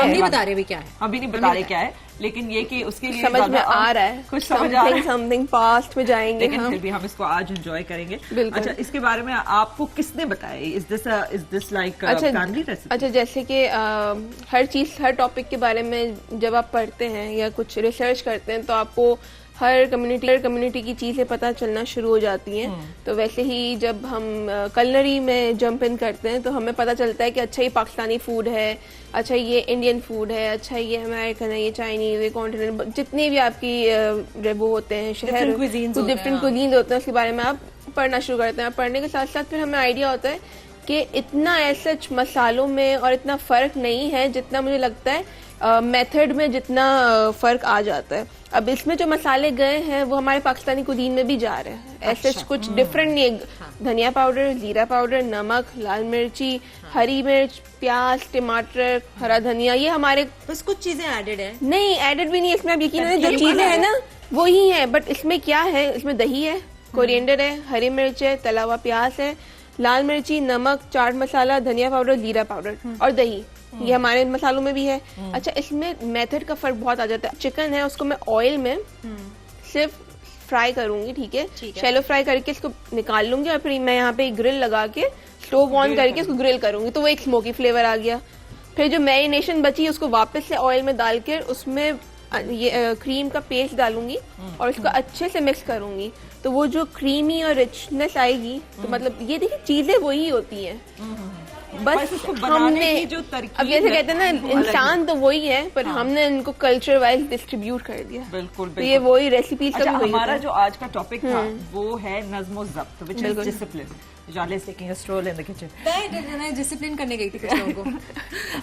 हम नहीं बता रहे भी क्या है, अभी नहीं बता रहे क्या है, लेकिन ये कि उसके लिए समझ में आ रहा है, कुछ समझ आ रहा है, समथिंग पास्ट में जाएंगे, लेकिन फिर भी हम इसको आज एंजॉय करेंगे। अच्छा, इसके बारे में आपको किसने बताया? Is this like family recipe? अच्छा, जैसे कि हर टॉपिक के बारे में जब आप पढ़ते हैं या कुछ रिसर्च करते हैं तो आपको हर कम्युनिटी की चीजें पता चलना शुरू हो जाती हैं। तो वैसे ही जब हम कलनरी में जंप इन करते हैं तो हमें पता चलता है कि अच्छा ये पाकिस्तानी फूड है, अच्छा ये इंडियन फूड है, अच्छा ये अमेरिकन है, ये चाइनीज, ये कॉन्टिनेंट, जितने भी आपकी वो होते हैं शहर, डिफरेंट कुजीन होते हैं, उसके बारे में आप पढ़ना शुरू करते हैं। पढ़ने के साथ साथ फिर हमें आइडिया होता है कि इतना ऐसा मसालों में और इतना फर्क नहीं है जितना मुझे लगता है मेथड में जितना फर्क आ जाता है। अब इसमें जो मसाले गए हैं वो हमारे पाकिस्तानी कुजीन में भी जा रहे हैं। ऐसे कुछ डिफरेंट नहीं है। धनिया पाउडर, जीरा पाउडर, नमक, लाल मिर्ची, हरी मिर्च, प्याज, टमाटर, हरा धनिया, ये हमारे बस कुछ चीजें एडेड है। नहीं, एडेड भी नहीं, इसमें आप यकीन है जो चीजें है ना वो ही है, बट इसमें क्या है, इसमें दही है, कोरिएंडर है, हरी मिर्च है, तला हुआ प्याज है, लाल मिर्ची, नमक, चाट मसाला, धनिया पाउडर, जीरा पाउडर और दही, ये हमारे मसालों में भी है। अच्छा, इसमें मेथड का फर्क बहुत आ जाता है। चिकन है उसको मैं ऑयल में सिर्फ फ्राई करूंगी, ठीक है, शैलो फ्राई करके इसको निकाल लूंगी और फिर मैं यहाँ पे ग्रिल लगा के स्टोव ऑन करके इसको ग्रिल करूंगी, तो वो एक स्मोकी फ्लेवर आ गया। फिर जो मैरिनेशन बची उसको वापस से ऑयल में डाल के उसमें ये क्रीम का पेस्ट डालूंगी और इसको अच्छे से मिक्स करूंगी, तो वो जो क्रीमी और रिचनेस आएगी। तो मतलब ये देखिए चीजें वही होती हैं, बस हमने जो अब जैसे कहते हैं ना इंसान तो वही है, पर हमने इनको कल्चर वाइज डिस्ट्रीब्यूट कर दिया। बिल्कुल, तो ये वही रेसिपीज का भी हमारा जो आज का टॉपिक था वो है नज़्म व ज़ब्त, which is discipline. Jolly taking a stroll in the kitchen. मैं डिसिप्लिन करने गई थी कुछ लोगों को।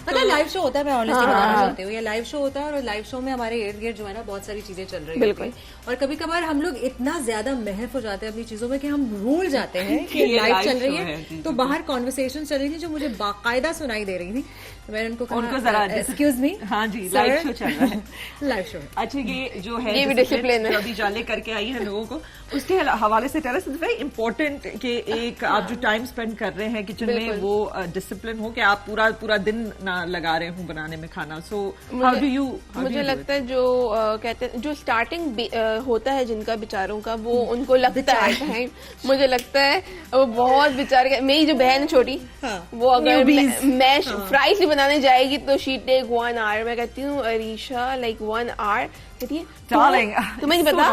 पता है लाइव शो होता है, मैं ऑनेस्टली बताना चाहती हूँ, ये लाइव शो होता है और लाइव शो में हमारे इर्द गिर्द जो है ना बहुत सारी चीजें चल रही होती हैं और कभी कभार हम लोग इतना ज्यादा महफ हो जाते हैं अपनी चीजों में कि हम भूल जाते हैं कि लाइव चल रही है। तो बाहर कॉन्वर्सेशन चल रही थी जो मुझे बाकायदा सुनाई दे रही थी, तो मैंने उनको कहा एक्सक्यूज मी, हाँ जी लाइव शो चल रहा है, लाइव शो। अच्छा, ये जो है ये भी डिसिप्लिन है, अभी जाले करके आई है लोगों को, उसके हवाले से tell us it's very important कि एक आप जो टाइम स्पेंड कर रहे हैं किचन में वो डिसिप्लिन हो कि आप पूरा दिन ना लगा रहे हो बनाने में खाना। So how do you? मुझे लगता है जो कहते हैं जो स्टार्टिंग होता है जिनका बेचारों का, वो उनको लगता है मुझे लगता है वो बहुत बेचारे। मेरी जो बहन है छोटी, वो अगर मैश फ्राइज भी बनाने जाएगी तो शी टेक 1 आवर। मैं कहती हूँ अरीशा लाइक 1 आवर, कहती है तुम्हें नहीं पता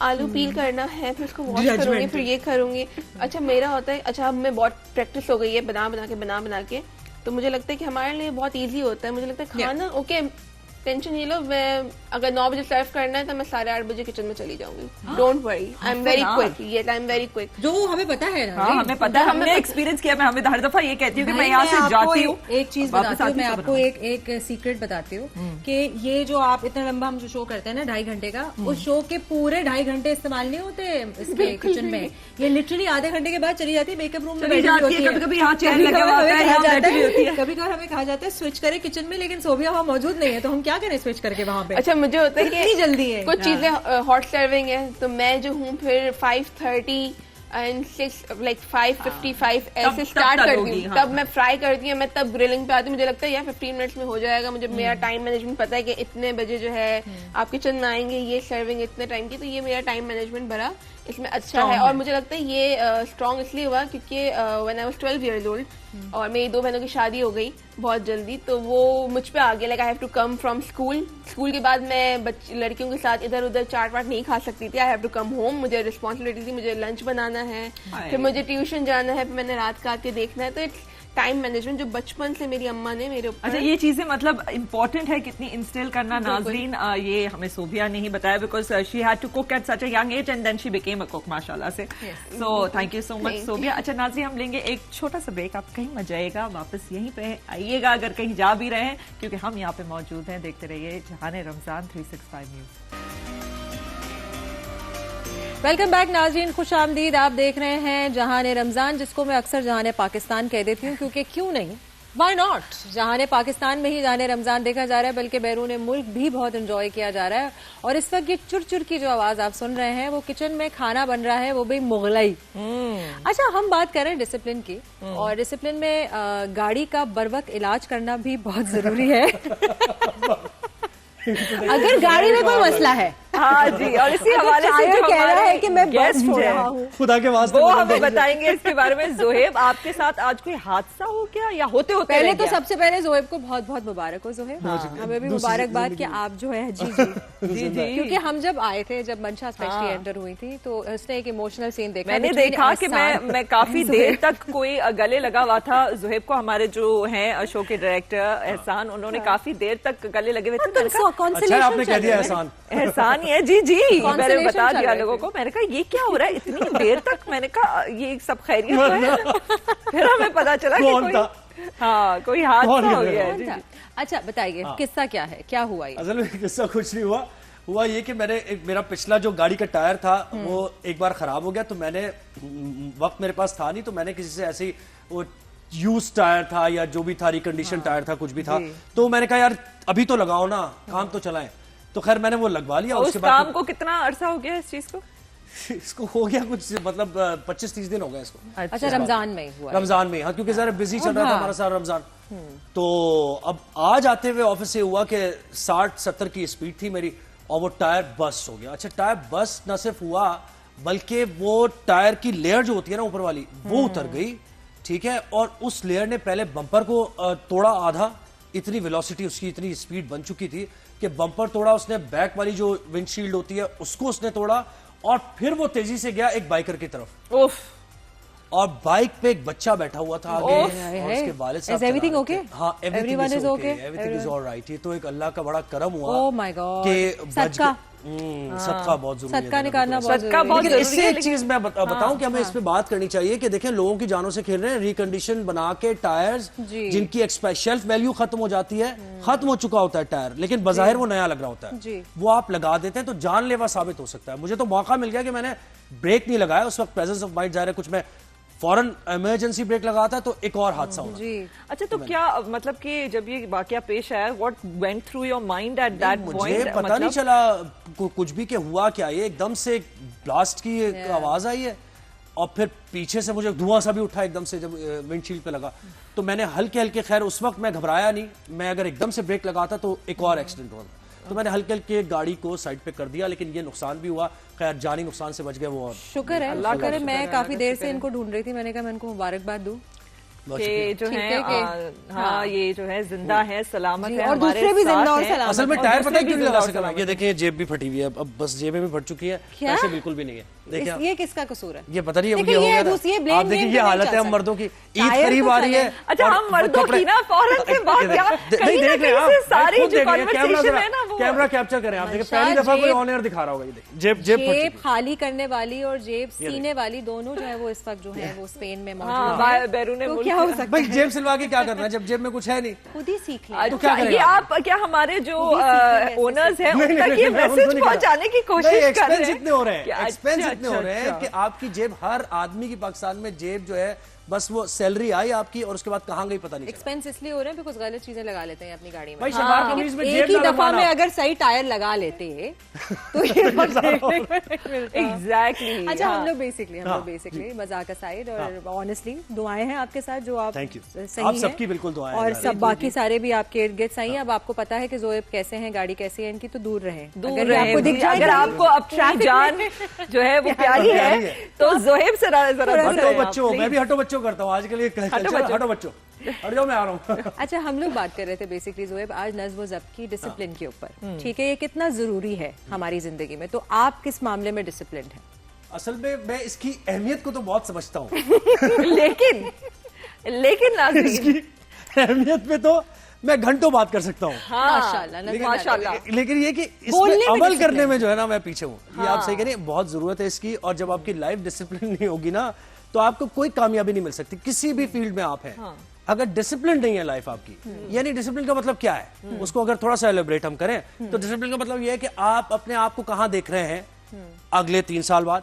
आलू पील करना है, फिर उसको वॉश करूंगी, फिर ये करूंगी। अच्छा, मेरा होता है, अच्छा अब मैं बहुत प्रैक्टिस हो गई है बना बना के, तो मुझे लगता है कि हमारे लिए बहुत इजी होता है। मुझे लगता है खाना ओके टेंशन ये लो, मैं अगर 9 बजे सर्व करना है तो मैं 8:30 बजे किचन में चली जाऊंगी। Don't worry, I am very quick. ये आई एम वेरी क्विक, जो हमें पता है ना। हाँ, हमें पता है, हमने एक्सपीरियंस किया। मैं हमें हर दफा ये कहती हूँ कि मैं यहाँ से जाती हूँ। एक चीज बताती हूँ मैं आपको, एक सीक्रेट बताती हूँ कि ये जो आप इतना लंबा हम जो शो करते हैं ना 2.5 घंटे का, उस शो के पूरे 2.5 घंटे इस्तेमाल नहीं होते इसके किचन में। ये लिटरली आधे घंटे के बाद चली जाती है, मेकअप रूम में बैठी होती है, कभी यहाँ चेयर लगा हुआ होता है, कभी कभार हमें कहा जाता है स्विच करें किचन में, लेकिन सोबिया वहाँ मौजूद नहीं है, तो हम क्या करें स्विच करके वहाँ पे। अच्छा, मुझे होता है कि जल्दी है कुछ चीजें हॉट सर्विंग है, तो मैं जो हूँ फिर 5:30 एंड 5:55 ऐसे स्टार्ट करती हूँ। तब मैं फ्राई करती हूँ, मैं तब ग्रिलिंग पे आती हूँ। मुझे लगता है यार 15 मिनट्स में हो जाएगा। मुझे मेरा टाइम मैनेजमेंट पता है कि इतने बजे जो है आप किचन में आएंगे, ये सर्विंग इतने टाइम की, तो ये मेरा टाइम मैनेजमेंट भरा इसमें अच्छा है। और मुझे लगता है ये स्ट्रॉन्ग इसलिए हुआ क्योंकि when I was 12 years old और मेरी 2 बहनों की शादी हो गई बहुत जल्दी, तो वो मुझ पे आ गया। Like I have to come from school के बाद मैं लड़कियों के साथ इधर उधर चाट वाट नहीं खा सकती थी। I have to come home, मुझे रिस्पॉन्सिबिलिटी थी, मुझे लंच बनाना है, फिर मुझे ट्यूशन जाना है, फिर मैंने रात का आके देखना है। तो इट्स टाइम मैनेजमेंट जो बचपन से मेरी अम्मा ने मेरे ऊपर। अच्छा, ये चीजें मतलब इम्पोर्टेंट है कितनी इंस्टिल करना नाजरीन। ये हमें सोबिया ने ही बताया because she had to cook at such a young age and then she became a cook माशाल्लाह से। So thank you so much Sobia. अच्छा नाजरीन, हम लेंगे एक छोटा सा ब्रेक। आप कहीं मत जाइएगा, वापस यहीं पे आइएगा अगर कहीं जा भी रहे हैं, क्योंकि हम यहाँ पे मौजूद हैं। देखते रहिए जहाने रमजान 365 न्यूज। वेलकम बैक नाज़रीन, खुश आमदीद। आप देख रहे हैं जहाने रमजान, जिसको मैं अक्सर जहाने पाकिस्तान कह देती हूँ, क्योंकि क्यों नहीं, वाई नॉट। जहाने पाकिस्तान में ही जहाने रमजान देखा जा रहा है, बल्कि बैरून मुल्क भी बहुत एंजॉय किया जा रहा है। और इस वक्त ये चुर की जो आवाज आप सुन रहे हैं, वो किचन में खाना बन रहा है, वो भी मुगलई। अच्छा, हम बात कर रहे हैं डिसिप्लिन की, और डिसिप्लिन में गाड़ी का बर वक्त इलाज करना भी बहुत जरूरी है। अगर गाड़ी में कोई मसला है, हाँ जी, और इसी हवाले से जो कह रहा है कि मैं गेस्ट हो रहा हूँ, खुदा के वास्ते वो हमें बताएंगे इसके बारे में। जोहेब, आपके साथ आज कोई हादसा हो क्या, या होते पहले तो सबसे पहले जोहेब को बहुत बहुत मुबारक हो। जोहेब, हमें भी मुबारकबाद कि आप जो है जी क्योंकि हम जब आए थे, जब मंशा स्पेशली एंटर हुई थी, तो उसने एक इमोशनल सीन देखा। मैंने देखा कि मैं काफी देर तक कोई गले लगा हुआ था जोहेब को। हमारे जो हैं शो के डायरेक्टर एहसान, उन्होंने काफी देर तक गले लगे हुए थे। आपने कह दिया एहसान ही है जी मैंने बता दिया लोगों को। मैंने कहा ये क्या हो रहा है इतनी देर तक, मैंने कहा ये सब खैरियत तो है। फिर हमें पता चला कि कोई हादसा हो गया है। अच्छा बताइए, किस्सा क्या है, क्या हुआ? असल में किस्सा कुछ नहीं हुआ ये कि मेरा पिछला जो गाड़ी का टायर था वो एक बार खराब हो गया, तो मैंने वक्त मेरे पास था नहीं, तो मैंने किसी से ऐसे वो यूज टायर था या जो भी था, रिकंडीशन टायर था, कुछ भी था, तो मैंने कहा यार अभी तो लगाओ ना, काम तो चलाएं। तो खैर मैंने वो लगवा लिया। उसके बाद काम को कितना अरसा हो गया इस चीज को? इसको हो गया कुछ मतलब 25-30 दिन हो गए इसको। अच्छा, रमजान में हुआ? रमजान में, हाँ, क्योंकि जरा बिजी चल रहा था हमारा सारा रमजान। तो अब आज आते हुए ऑफिस से हुआ कि 60-70 की स्पीड थी मेरी, और वो टायर बस्ट हो गया। अच्छा, टायर बस्ट न सिर्फ हुआ, बल्कि वो टायर की लेयर जो होती है ना ऊपर वाली, वो उतर गई, ठीक है। और उस लेयर ने पहले बम्पर को तोड़ा आधा, इतनी वेलोसिटी उसकी, इतनी स्पीड बन चुकी थी कि बम्पर तोड़ा उसने, बैक वाली जो विंडशील्ड होती है उसको उसने तोड़ा, और फिर वो तेजी से गया एक बाइकर की तरफ। उफ। और बाइक पे एक बच्चा बैठा हुआ था आगे, और उसके वालिद साहब। Everything okay? हाँ, everything is okay, everything is alright. ये तो एक अल्लाह का बड़ा करम हुआ। ओह माय गॉड, सदका बहुत जरूरी है, सदका निकालना बहुत जरूरी है। लेकिन इससे एक चीज मैं बताऊं कि हमें इस पे बात करनी चाहिए कि देखें, लोगों की जानों से खेल रहे हैं, रिकंडीशन बना के टायर्स जिनकी शेल्फ वैल्यू खत्म हो जाती है, खत्म हो चुका होता है टायर, लेकिन बजाहिर वो नया लग रहा होता है, वो आप लगा देते हैं तो जानलेवा साबित हो सकता है। मुझे तो मौका मिल गया कि मैंने ब्रेक नहीं लगाया उस वक्त, प्रेजेंस ऑफ माइंड जाहिर है, कुछ मैं फौरन इमरजेंसी ब्रेक लगा था, तो एक और हादसा होना। अच्छा, तो क्या मतलब कि जब ये वाकया पेश आया, what went through your mind at that point? मुझे पता नहीं चला कुछ भी कि हुआ क्या। ये एकदम से ब्लास्ट की आवाज आई है, और फिर पीछे से मुझे धुआं सा भी उठा एकदम से जब विंडशील्ड पे लगा, तो मैंने हल्के हल्के, खैर उस वक्त मैं घबराया नहीं, मैं अगर एकदम से ब्रेक लगाता तो एक और एक्सीडेंट होता, तो मैंने हल्के हल्के गाड़ी को साइड पे कर दिया, लेकिन ये नुकसान भी हुआ, खैर जानी नुकसान से बच गए वो। और शुक्र है, शुक्र है। मैं काफी देर से इनको ढूंढ रही थी, मैंने कहा मैं इनको मुबारकबाद दूं कि जो है हाँ ये जो है जिंदा है, सलामत है, और दूसरे भी जिंदा और सलामत। असल में टायर पता है क्यों नहीं लगा सका? ये देखिए जेब भी फटी हुई है, अब बस जेबें भी फट चुकी है, पैसे बिल्कुल भी नहीं है। देखिए ये किसका कसूर है? ये पता नहीं अब ये हो गया। आप देखिए ये हालत है हम मर्दों की, ईद करीब आ रही है। अच्छा हम मर्दों की ना फौरन से बात नहीं देख रहे हैं सारी जो कन्वर्सेशन है ना वो कैमरा कैप्चर करें आप। देखिए पहली दफा कोई ऑन एयर दिखा रहा होगा। ये जेब खाली करने वाली और जेब सीने वाली दोनों जो है वो इस वक्त जो है वो स्पेन में मौजूद है। बैरून मुल्क क्या हो सकता है भाई जेब सिलवा के क्या करना है जब जेब में कुछ है नहीं? खुद ही सीख ले। तो क्या ये आप क्या हमारे जो ओनर्स हैं उन तक ये मैसेज पहुंचाने की कोशिश कर रहे हैं? एक्सपेंस इतने हो रहे हैं, एक्सपेंस इतने हो रहे हैं कि आपकी जेब, हर आदमी की पाकिस्तान में जेब जो है बस वो सैलरी आई आपकी और उसके बाद कहाँ गई पता नहीं। एक्सपेंस इसलिए हो रहे हैं बिकॉज़ गलत चीजें लगा लेते हैं अपनी गाड़ी में। भाई शलवार कमीज में एक ही दफा में अगर सही टायर लगा लेते तो ये एग्जैक्टली। अच्छा हम लोग बेसिकली मजाक असाइड और ऑनेस्टली दुआएं हैं आपके साथ जो आप सही आप सबकी बिल्कुल दुआएं और सब बाकी सारे भी आपके इर्द गिर्द सही हैं। अब आपको पता है कि ज़ोएब कैसे हैं, गाड़ी कैसी है इनकी, तो दूर रहें। आपको दिख जाए, अगर आपको अपनी जान जो है वो प्यारी है तो ज़ोएब से जरा हटो बच्चों, मैं भी हटो बच्चों करता हूँ आजकल। ये हटो बच्चों हट जाओ, मैं आ रहा हूँ। अच्छा हम लोग बात कर रहे थे बेसिकली ज़ोएब आज नज़्म व ज़ब्त की डिसिप्लिन के ऊपर, ठीक है, ये कितना जरूरी है हमारी जिंदगी में, तो आप किस मामले में डिसिप्लिन है? असल में मैं इसकी अहमियत को तो बहुत समझता हूँ लेकिन इसकी अहमियत पे तो मैं घंटों बात कर सकता हूँ। माशाल्लाह। लेकिन ये कि इसमें अमल करने में जो है ना मैं पीछे हूँ। ये आप सही कह रहे हैं, बहुत जरूरत है इसकी। और जब आपकी लाइफ डिसिप्लिन नहीं होगी ना तो आपको कोई कामयाबी नहीं मिल सकती किसी भी फील्ड में आप हैं। अगर डिसिप्लिन नहीं है लाइफ आपकी, यानी डिसिप्लिन का मतलब क्या है उसको अगर थोड़ा सा एलिब्रेट हम करें तो डिसिप्लिन का मतलब ये है कि आप अपने आप को कहाँ देख रहे हैं अगले 3 साल बाद,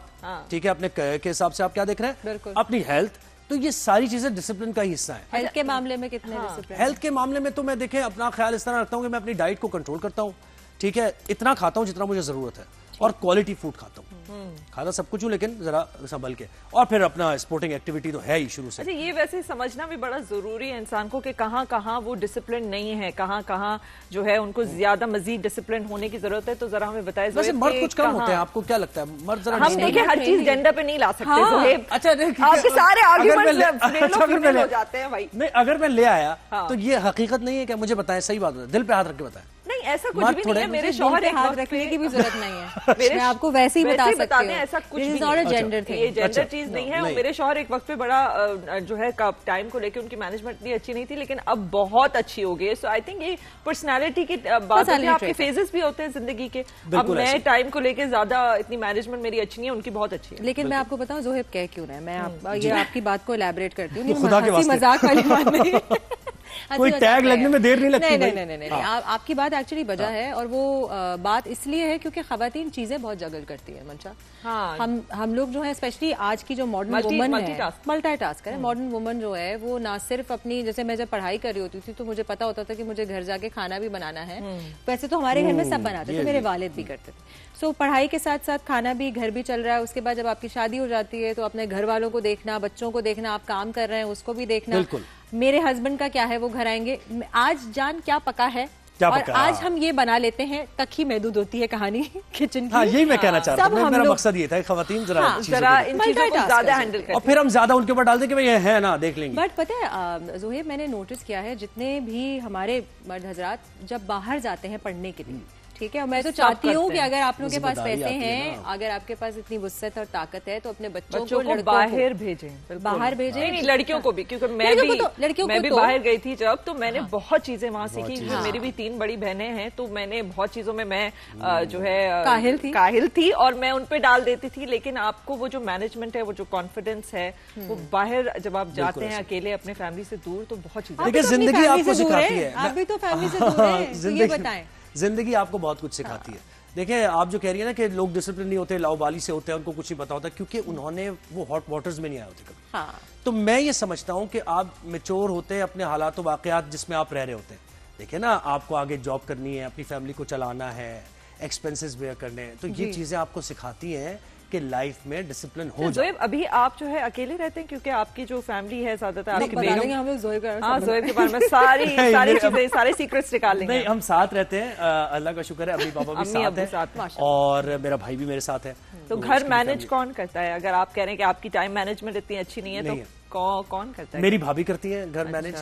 ठीक है, अपने करियर के हिसाब से आप क्या देख रहे हैं, अपनी हेल्थ, तो ये सारी चीजें डिसिप्लिन का ही हिस्सा है। हेल्थ के मामले में कितने डिसिप्लिन? हेल्थ के मामले में तो मैं देखें अपना ख्याल इस तरह रखता हूँ कि मैं अपनी डाइट को कंट्रोल करता हूँ, ठीक है, इतना खाता हूँ जितना मुझे जरूरत है और क्वालिटी फूड खाता हूँ। खाता सब कुछ हूँ लेकिन जरा संभल के, और फिर अपना स्पोर्टिंग एक्टिविटी तो है ही शुरू से। अच्छा ये वैसे समझना भी बड़ा जरूरी है इंसान को कि कहाँ कहाँ वो डिसिप्लिन नहीं है, कहाँ कहाँ जो है उनको ज्यादा मजीद डिसिप्लिन होने की जरूरत है। तो जरा हमें बताएं वैसे मर्द कुछ कम होते हैं, आपको क्या लगता है? मर्द जरा हम देखिए हर चीज जेंडर पे नहीं ला सकते। अच्छा आपके सारे आर्गुमेंट्स हो जाते हैं भाई। नहीं अगर मैं ले आया तो ये हकीकत नहीं है क्या? मुझे बताएं, सही बात है, दिल पे हाथ रख के बताएं। नहीं ऐसा कुछ भी नहीं है, मेरे शौहर एक हाथ रखने की भी जरूरत नहीं है, मैं आपको वैसे ही बता सकती हूँ, ऐसा कुछ भी नहीं, जेंडर ये जेंडर चीज नहीं है। और मेरे शौहर एक वक्त पे बड़ा जो है टाइम को लेकर उनकी मैनेजमेंट इतनी अच्छी नहीं थी लेकिन अब बहुत अच्छी हो गई। सो आई थिंक ये पर्सनालिटी की बात है, आपके फेजेस भी होते हैं जिंदगी के। अब मैं टाइम को लेकर ज्यादा इतनी मैनेजमेंट मेरी अच्छी नहीं है, उनकी बहुत अच्छी है। लेकिन मैं आपको बताऊं ज़ोएब कह क्यों रहा है, मैं ये आपकी बात को एलैबोरेट करती हूँ, मजाक वाली बात नहीं, कोई टैग लगने में देर नहीं लगती। नहीं, आपकी बात एक्चुअली वजह है और वो बात इसलिए है क्योंकि खवातीन चीजें बहुत जगल करती है मंशा। हम लोग जो है स्पेशली आज की जो मॉडर्न वुमन है, मल्टीटास्कर है, मॉडर्न वुमन जो है वो ना सिर्फ अपनी, जैसे मैं जब पढ़ाई कर रही होती थी तो मुझे पता होता था कि मुझे घर जाके खाना भी बनाना है। वैसे तो हमारे घर में सब बनाते थे, मेरे वालिद भी करते थे। सो पढ़ाई के साथ साथ खाना भी, घर भी चल रहा है। उसके बाद जब आपकी शादी हो जाती है तो अपने घर वालों को देखना, बच्चों को देखना, आप काम कर रहे हैं उसको भी देखना। मेरे हस्बैंड का क्या है, वो घर आएंगे, आज जान क्या पका है, और आज हम ये बना लेते हैं, तक ही महदूद होती है कहानी किचन की। हाँ, यही मैं कहना चाह रहा था, मेरा मकसद ये था खवातीन जरा इन चीजों को ज्यादा हैंडल करें और फिर हम ज्यादा उनके ऊपर डाल दें कि भाई ये है ना, देख लेंगे। बट पता है ज़ोएब, मैंने नोटिस किया है जितने भी हमारे मर्द हजरात जब बाहर जाते हैं पढ़ने के लिए, ठीक है, मैं तो चाहती हूँ कि अगर आप लोगों के पास पैसे हैं, अगर आपके पास इतनी वुसअत और ताकत है तो अपने बच्चों को बाहर भेजें। नहीं लड़कियों को भी, क्योंकि मैं भी बाहर गई थी जब, तो मैंने बहुत चीजें वहां सीखी। मेरी भी 3 बड़ी बहनें हैं तो मैंने बहुत चीजों में मैं जो है काहिल थी और मैं उन पे डाल देती थी। लेकिन आपको वो जो मैनेजमेंट है, वो जो कॉन्फिडेंस है, वो बाहर जब आप जाते हैं अकेले अपने फैमिली से दूर तो बहुत चीजें। जिंदगी आपको सिखाती है, आप भी तो फैमिली से दूर हैं, ये बताएं। जिंदगी आपको बहुत कुछ सिखाती है। देखिए आप जो कह रही है ना कि लोग डिसिप्लिन नहीं होते, लाओबाली से होते हैं, उनको कुछ नहीं पता होता क्योंकि उन्होंने वो हॉट वाटर्स में नहीं आए होते कभी। तो मैं ये समझता हूँ कि आप मैच्योर होते हैं अपने हालात और वाकयात जिसमें आप रह रहे होते हैं। देखिए ना, आपको आगे जॉब करनी है, अपनी फैमिली को चलाना है, एक्सपेंसेस बेयर करने हैं, तो ये चीजें आपको सिखाती हैं कि लाइफ में डिसिप्लिन हो जाए। जोएब, अभी आप जो है अकेले रहते हैं क्योंकि आपकी जो फैमिली है ज्यादातर आपकी बता देंगे हम लोग जोएब का। हाँ, जोएब के बारे में सारी चीजें, सारे सीक्रेट्स निकाल लेंगे। नहीं, हम साथ रहते हैं, अल्लाह का शुक्र है, अम्मी पापा भी साथ है और मेरा भाई भी मेरे साथ है। तो घर मैनेज कौन करता है? अगर आप कह रहे हैं कि आपकी टाइम मैनेजमेंट इतनी अच्छी नहीं है तो कौन करता है? मेरी भाभी करती है घर मैनेज।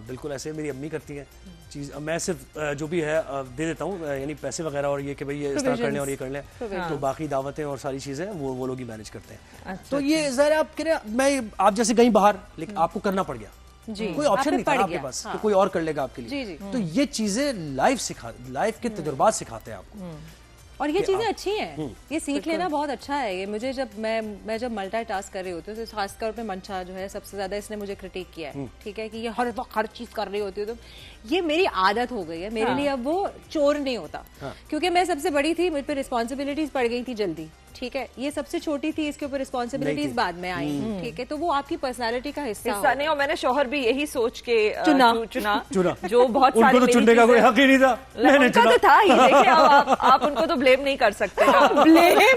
बिल्कुल ऐसे मेरी अम्मी करती है चीज, मैं सिर्फ जो भी है दे देता हूँ, यानी पैसे वगैरह और ये कि भाई ये इस तरह कर लें और ये कर लें, तो बाकी दावतें और सारी चीजें वो लोग ही मैनेज करते हैं। तो ये ज़रा आप कह रहे मैं आप जैसे कहीं बाहर, लेकिन आपको करना पड़ गया, कोई ऑप्शन नहीं था आपके पास कि कोई और कर लेगा आपके लिए। तो ये चीजें लाइफ के तजुर्बात सिखाते हैं आपको, और ये चीजें अच्छी हैं, ये सीख लेना बहुत अच्छा है। ये मुझे जब मैं जब मल्टीटास्क कर रही होती हूँ, तो खासतौर पे मंशा जो है सबसे ज्यादा इसने मुझे क्रिटिक किया है, ठीक है, कि ये हर वक्त हर चीज कर रही होती है। तो ये मेरी आदत हो गई है, मेरे लिए अब वो चोर नहीं होता, क्योंकि मैं सबसे बड़ी थी, मुझ पर रिस्पॉन्सिबिलिटीज पड़ गई थी जल्दी, ठीक है, ये सबसे छोटी थी, इसके ऊपर रिस्पॉन्सिबिलिटीज बाद में आई, ठीक है, तो वो आपकी पर्सनालिटी का हिस्सा नहीं। और मैंने शौहर भी यही सोच के चुना जो बहुत सारी उनको तो चुनने का कोई हक ही नहीं था, मैंने चुना। तो था ही, देखिए आप उनको तो ब्लेम नहीं कर सकते। ब्लेम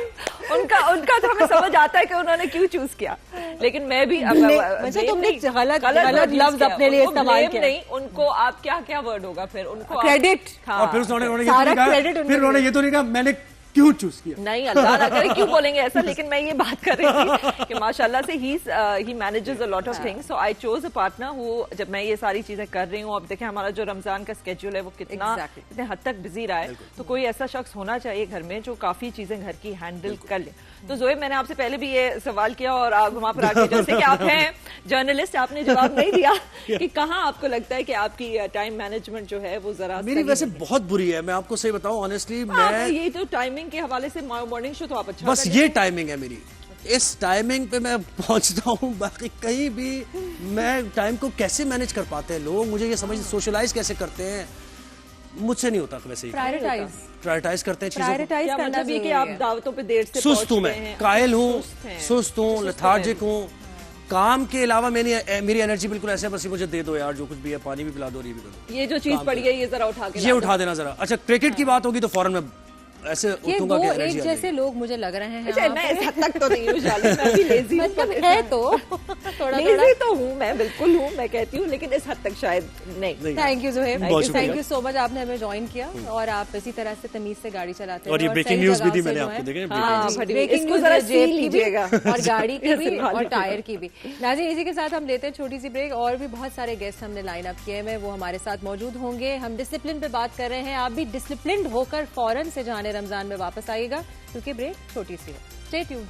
उनका तो हमें समझ आता है कि उन्होंने क्यों चूज किया, लेकिन मैं भी तुमने गलत लफ्ज अपने लिए इस्तेमाल किया। नहीं, उनको आप क्या वर्ड होगा फिर उनको क्रेडिट, और फिर उन्होंने ये तो नहीं कहा मैंने क्यों चूज किया। नहीं, अल्लाह ना करे क्यों बोलेंगे ऐसा, लेकिन मैं ये बात कर रही थी कि माशाल्लाह से he manages a lot of things, so I chose a partner who, जब मैं ये सारी चीजें कर रही हूँ, अब देखें हमारा जो रमजान का स्केड्यूल है वो कितने हद तक बिजी रहा है, तो कोई ऐसा शख्स होना चाहिए घर में जो काफी चीजें घर की हैंडल कर ले। तो जोएब, मैंने आपसे पहले भी ये सवाल किया और आप घुमा फिरा के, जैसे कि आप हैं जर्नलिस्ट, आपने जवाब नहीं दिया कि कहाँ आपको लगता है कि आपकी टाइम मैनेजमेंट जो है वो जरा मेरी वैसे बहुत बुरी है, मैं आपको सही बताऊं ऑनेस्टली। मैं ये तो टाइमिंग के हवाले से मॉर्निंग शो तो आप अच्छा, बस ये टाइमिंग है मेरी, इस टाइमिंग पे मैं पहुंचता हूँ, बाकी कहीं भी मैं टाइम को कैसे मैनेज कर पाते हैं लोग, मुझे ये समझ, सोशलाइज कैसे करते हैं, मुझसे नहीं होता। वैसे ही प्रायोरिटाइज करते हैं चीजों को। क्या मतलब ये कि आप दावतों पे देर से सुस्त हूँ, मैं कायल हूँ, सुस्त हूँ, लेथार्जिक हूँ, काम के अलावा मेरी एनर्जी बिल्कुल ऐसे, बस मुझे दे दो यार, जो कुछ भी है, पानी भी पिला दो, ये भी दो, ये जो चीज पड़ी है ये जरा उठा देना जरा। अच्छा, क्रिकेट की बात होगी तो फौरन मैं ऐसे उठूंगा कि एनर्जी एक जैसे लोग मुझे लग रहे हैं। अच्छा, मैं इस हद तक तो नहीं हूँ, मैं भी लेजी है, तो लेजी तो हूँ मैं, बिल्कुल हूँ, मैं कहती हूँ, लेकिन इस हद तक शायद नहीं। Thank you Zoheb, thank you so much, आपने हमें ज्वाइन किया और आप इसी तरह से तमीज से गाड़ी चलाते हैं। और ये ब्रेकिंग न्यूज भी दी मैंने आपको, देखें ब्रेकिंग न्यूज जरा जेब की भी और गाड़ी की भी और टायर की भी। नाज़रीन, इसी के साथ हम लेते हैं छोटी सी ब्रेक, और भी बहुत सारे गेस्ट हमने लाइन अप किए हैं, वो हमारे साथ मौजूद होंगे। हम डिसिप्लिन पे बात कर रहे हैं, आप भी डिसिप्लिन्ड होकर फौरन से जाने रमजान में वापस आएगा, क्योंकि ब्रेक छोटी सी है। Stay tuned.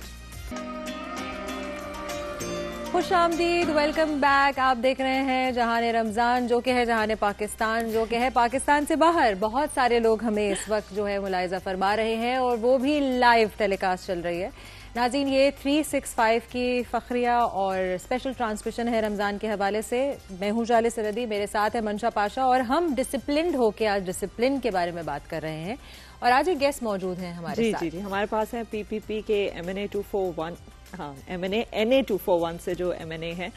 खुश आमदीद, वेलकम बैक। आप देख रहे हैं जहाने रमजान, जो कि है जहाने पाकिस्तान, जो कि है पाकिस्तान से बाहर। बहुत सारे लोग हमें इस वक्त जो है मुलाहिजा फरमा रहे हैं, और वो भी लाइव टेलीकास्ट चल रही है। नाज़रीन, ये 365 की फखरिया और स्पेशल ट्रांसमिशन है रमजान के हवाले से। मैं हूं जाले सरदी, मेरे साथ है मंशा पाशा, और हम डिसिप्लिन्ड होके आज डिसिप्लिन के बारे में बात कर रहे हैं। और आज एक गेस्ट मौजूद हैं हमारे साथ। जी, हमारे पास है PPP के MNA 241, हाँ NA 241 से जो MNA है,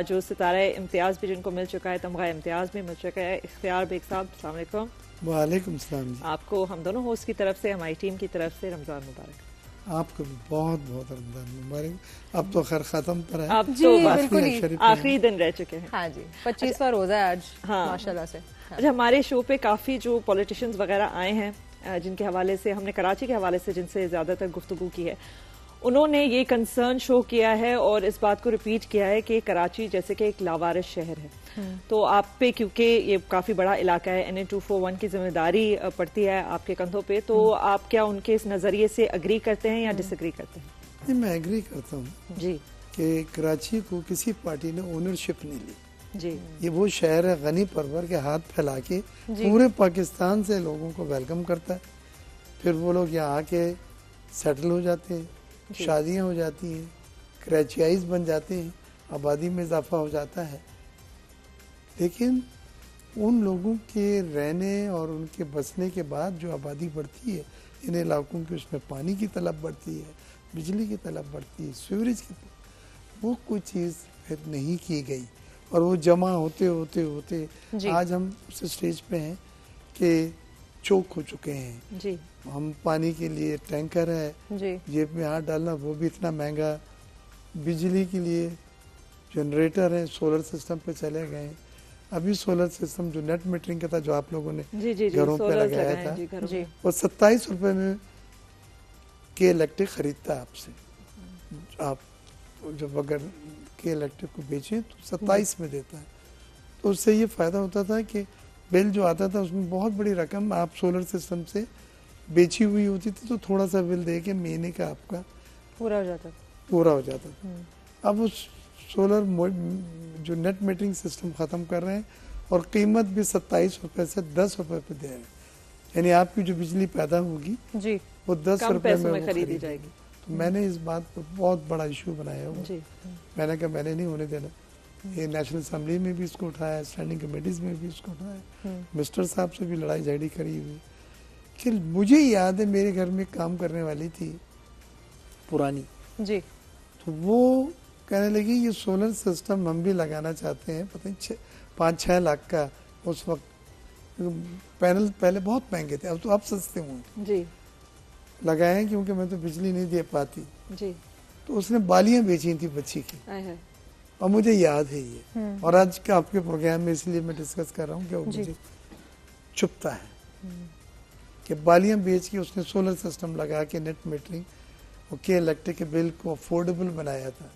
जो सितारा इम्तियाज भी जिनको मिल चुका है, तमगा इम्तियाज भी मिल चुका है। इख्तियार बेग साहब, अस्सलाम वालेकुम। वालेकुम सलाम। आपको हम दोनों होस्ट की तरफ से, हमारी टीम की तरफ से रमजान मुबारक। आपको भी बहुत बहुत रमजान मुबारक। अब तो खैर खत्म पर है, अब तो आखिरी दिन रह चुके हैं। हाँ जी, 25वां रोजा है आज, हाँ माशाल्लाह से। अच्छा, हमारे शो पे काफी जो पॉलिटिशियंस वगैरह आए हैं, जिनके हवाले से हमने कराची के हवाले से जिनसे ज्यादातर गुफ्तगू की है, उन्होंने ये कंसर्न शो किया है और इस बात को रिपीट किया है कि कराची जैसे कि एक लावारिस शहर है, तो आप पे, क्योंकि ये काफी बड़ा इलाका है, NA 241 की जिम्मेदारी पड़ती है आपके कंधों पे, तो आप क्या उनके इस नजरिए से अग्री करते हैं या डिसएग्री करते हैं? नहीं, मैं एग्री करता हूँ जी कि कराची को किसी पार्टी ने ओनरशिप नहीं ली जी। ये वो शहर है गनी परवर के हाथ फैला के पूरे पाकिस्तान से लोगों को वेलकम करता है, फिर वो लोग यहाँ आके सेटल हो जाते हैं, शादियाँ हो जाती हैं, कराचियाइज बन जाते हैं, आबादी में इजाफा हो जाता है। लेकिन उन लोगों के रहने और उनके बसने के बाद जो आबादी बढ़ती है इन इलाकों की, उसमें पानी की तलब बढ़ती है, बिजली की तलब बढ़ती है, सीवरेज की, वो कोई चीज़ फिर नहीं की गई, और वो जमा होते होते होते आज हम उस स्टेज पे हैं कि चौक हो चुके हैं जी। हम पानी के लिए टैंकर है, जी जेब में हाथ डालना वो भी इतना महंगा, बिजली के लिए जनरेटर है, सोलर सिस्टम पे चले गए। अभी सोलर सिस्टम जो नेट मीटरिंग का था, जो आप लोगों ने घरों पे लगाया था, वो 27 रुपए में के इलेक्ट्रिक खरीदता है आपसे। आप जब अगर के इलेक्ट्रिक को बेचें तो 27 में देता है। तो उससे ये फायदा होता था कि बिल जो आता था उसमें बहुत बड़ी रकम आप सोलर सिस्टम से बेची हुई होती थी, तो थोड़ा सा बिल दे के महीने का आपका पूरा हो जाता था। अब उस सोलर जो नेट मीटरिंग सिस्टम खत्म कर रहे हैं और कीमत भी 27 रुपए से 10 रुपए पे दे रहे हैं, यानी आपकी जो बिजली पैदा होगी जी वो 10 रुपए में खरीदी जाएगी। तो मैंने इस बात पर बहुत बड़ा इशू बनाया हुआ। मैंने कहा मैंने नहीं होने देना। ये नेशनल असेंबली में भी इसको उठाया, स्टैंडिंग कमेटीज में भी इसको उठाया, मिनिस्टर साहब से भी लड़ाई झगड़ी करी हुई। कि मुझे याद है मेरे घर में काम करने वाली थी पुरानी जी, तो वो कहने लगी ये सोलर सिस्टम हम भी लगाना चाहते हैं, पता नहीं 5-6 लाख का उस वक्त पैनल पहले बहुत महंगे थे, अब तो आप सस्ते हुए जी लगाए, क्योंकि मैं तो बिजली नहीं दे पाती जी। तो उसने बालियां बेची थी बच्ची की, और मुझे याद है ये। और आज का आपके प्रोग्राम में इसलिए मैं डिस्कस कर रहा हूँ कि वो मुझे चुपता है कि बालियां बेच के उसने सोलर सिस्टम लगा के नेट मीटरिंग और के इलेक्ट्रिक के बिल को अफोर्डेबल बनाया था।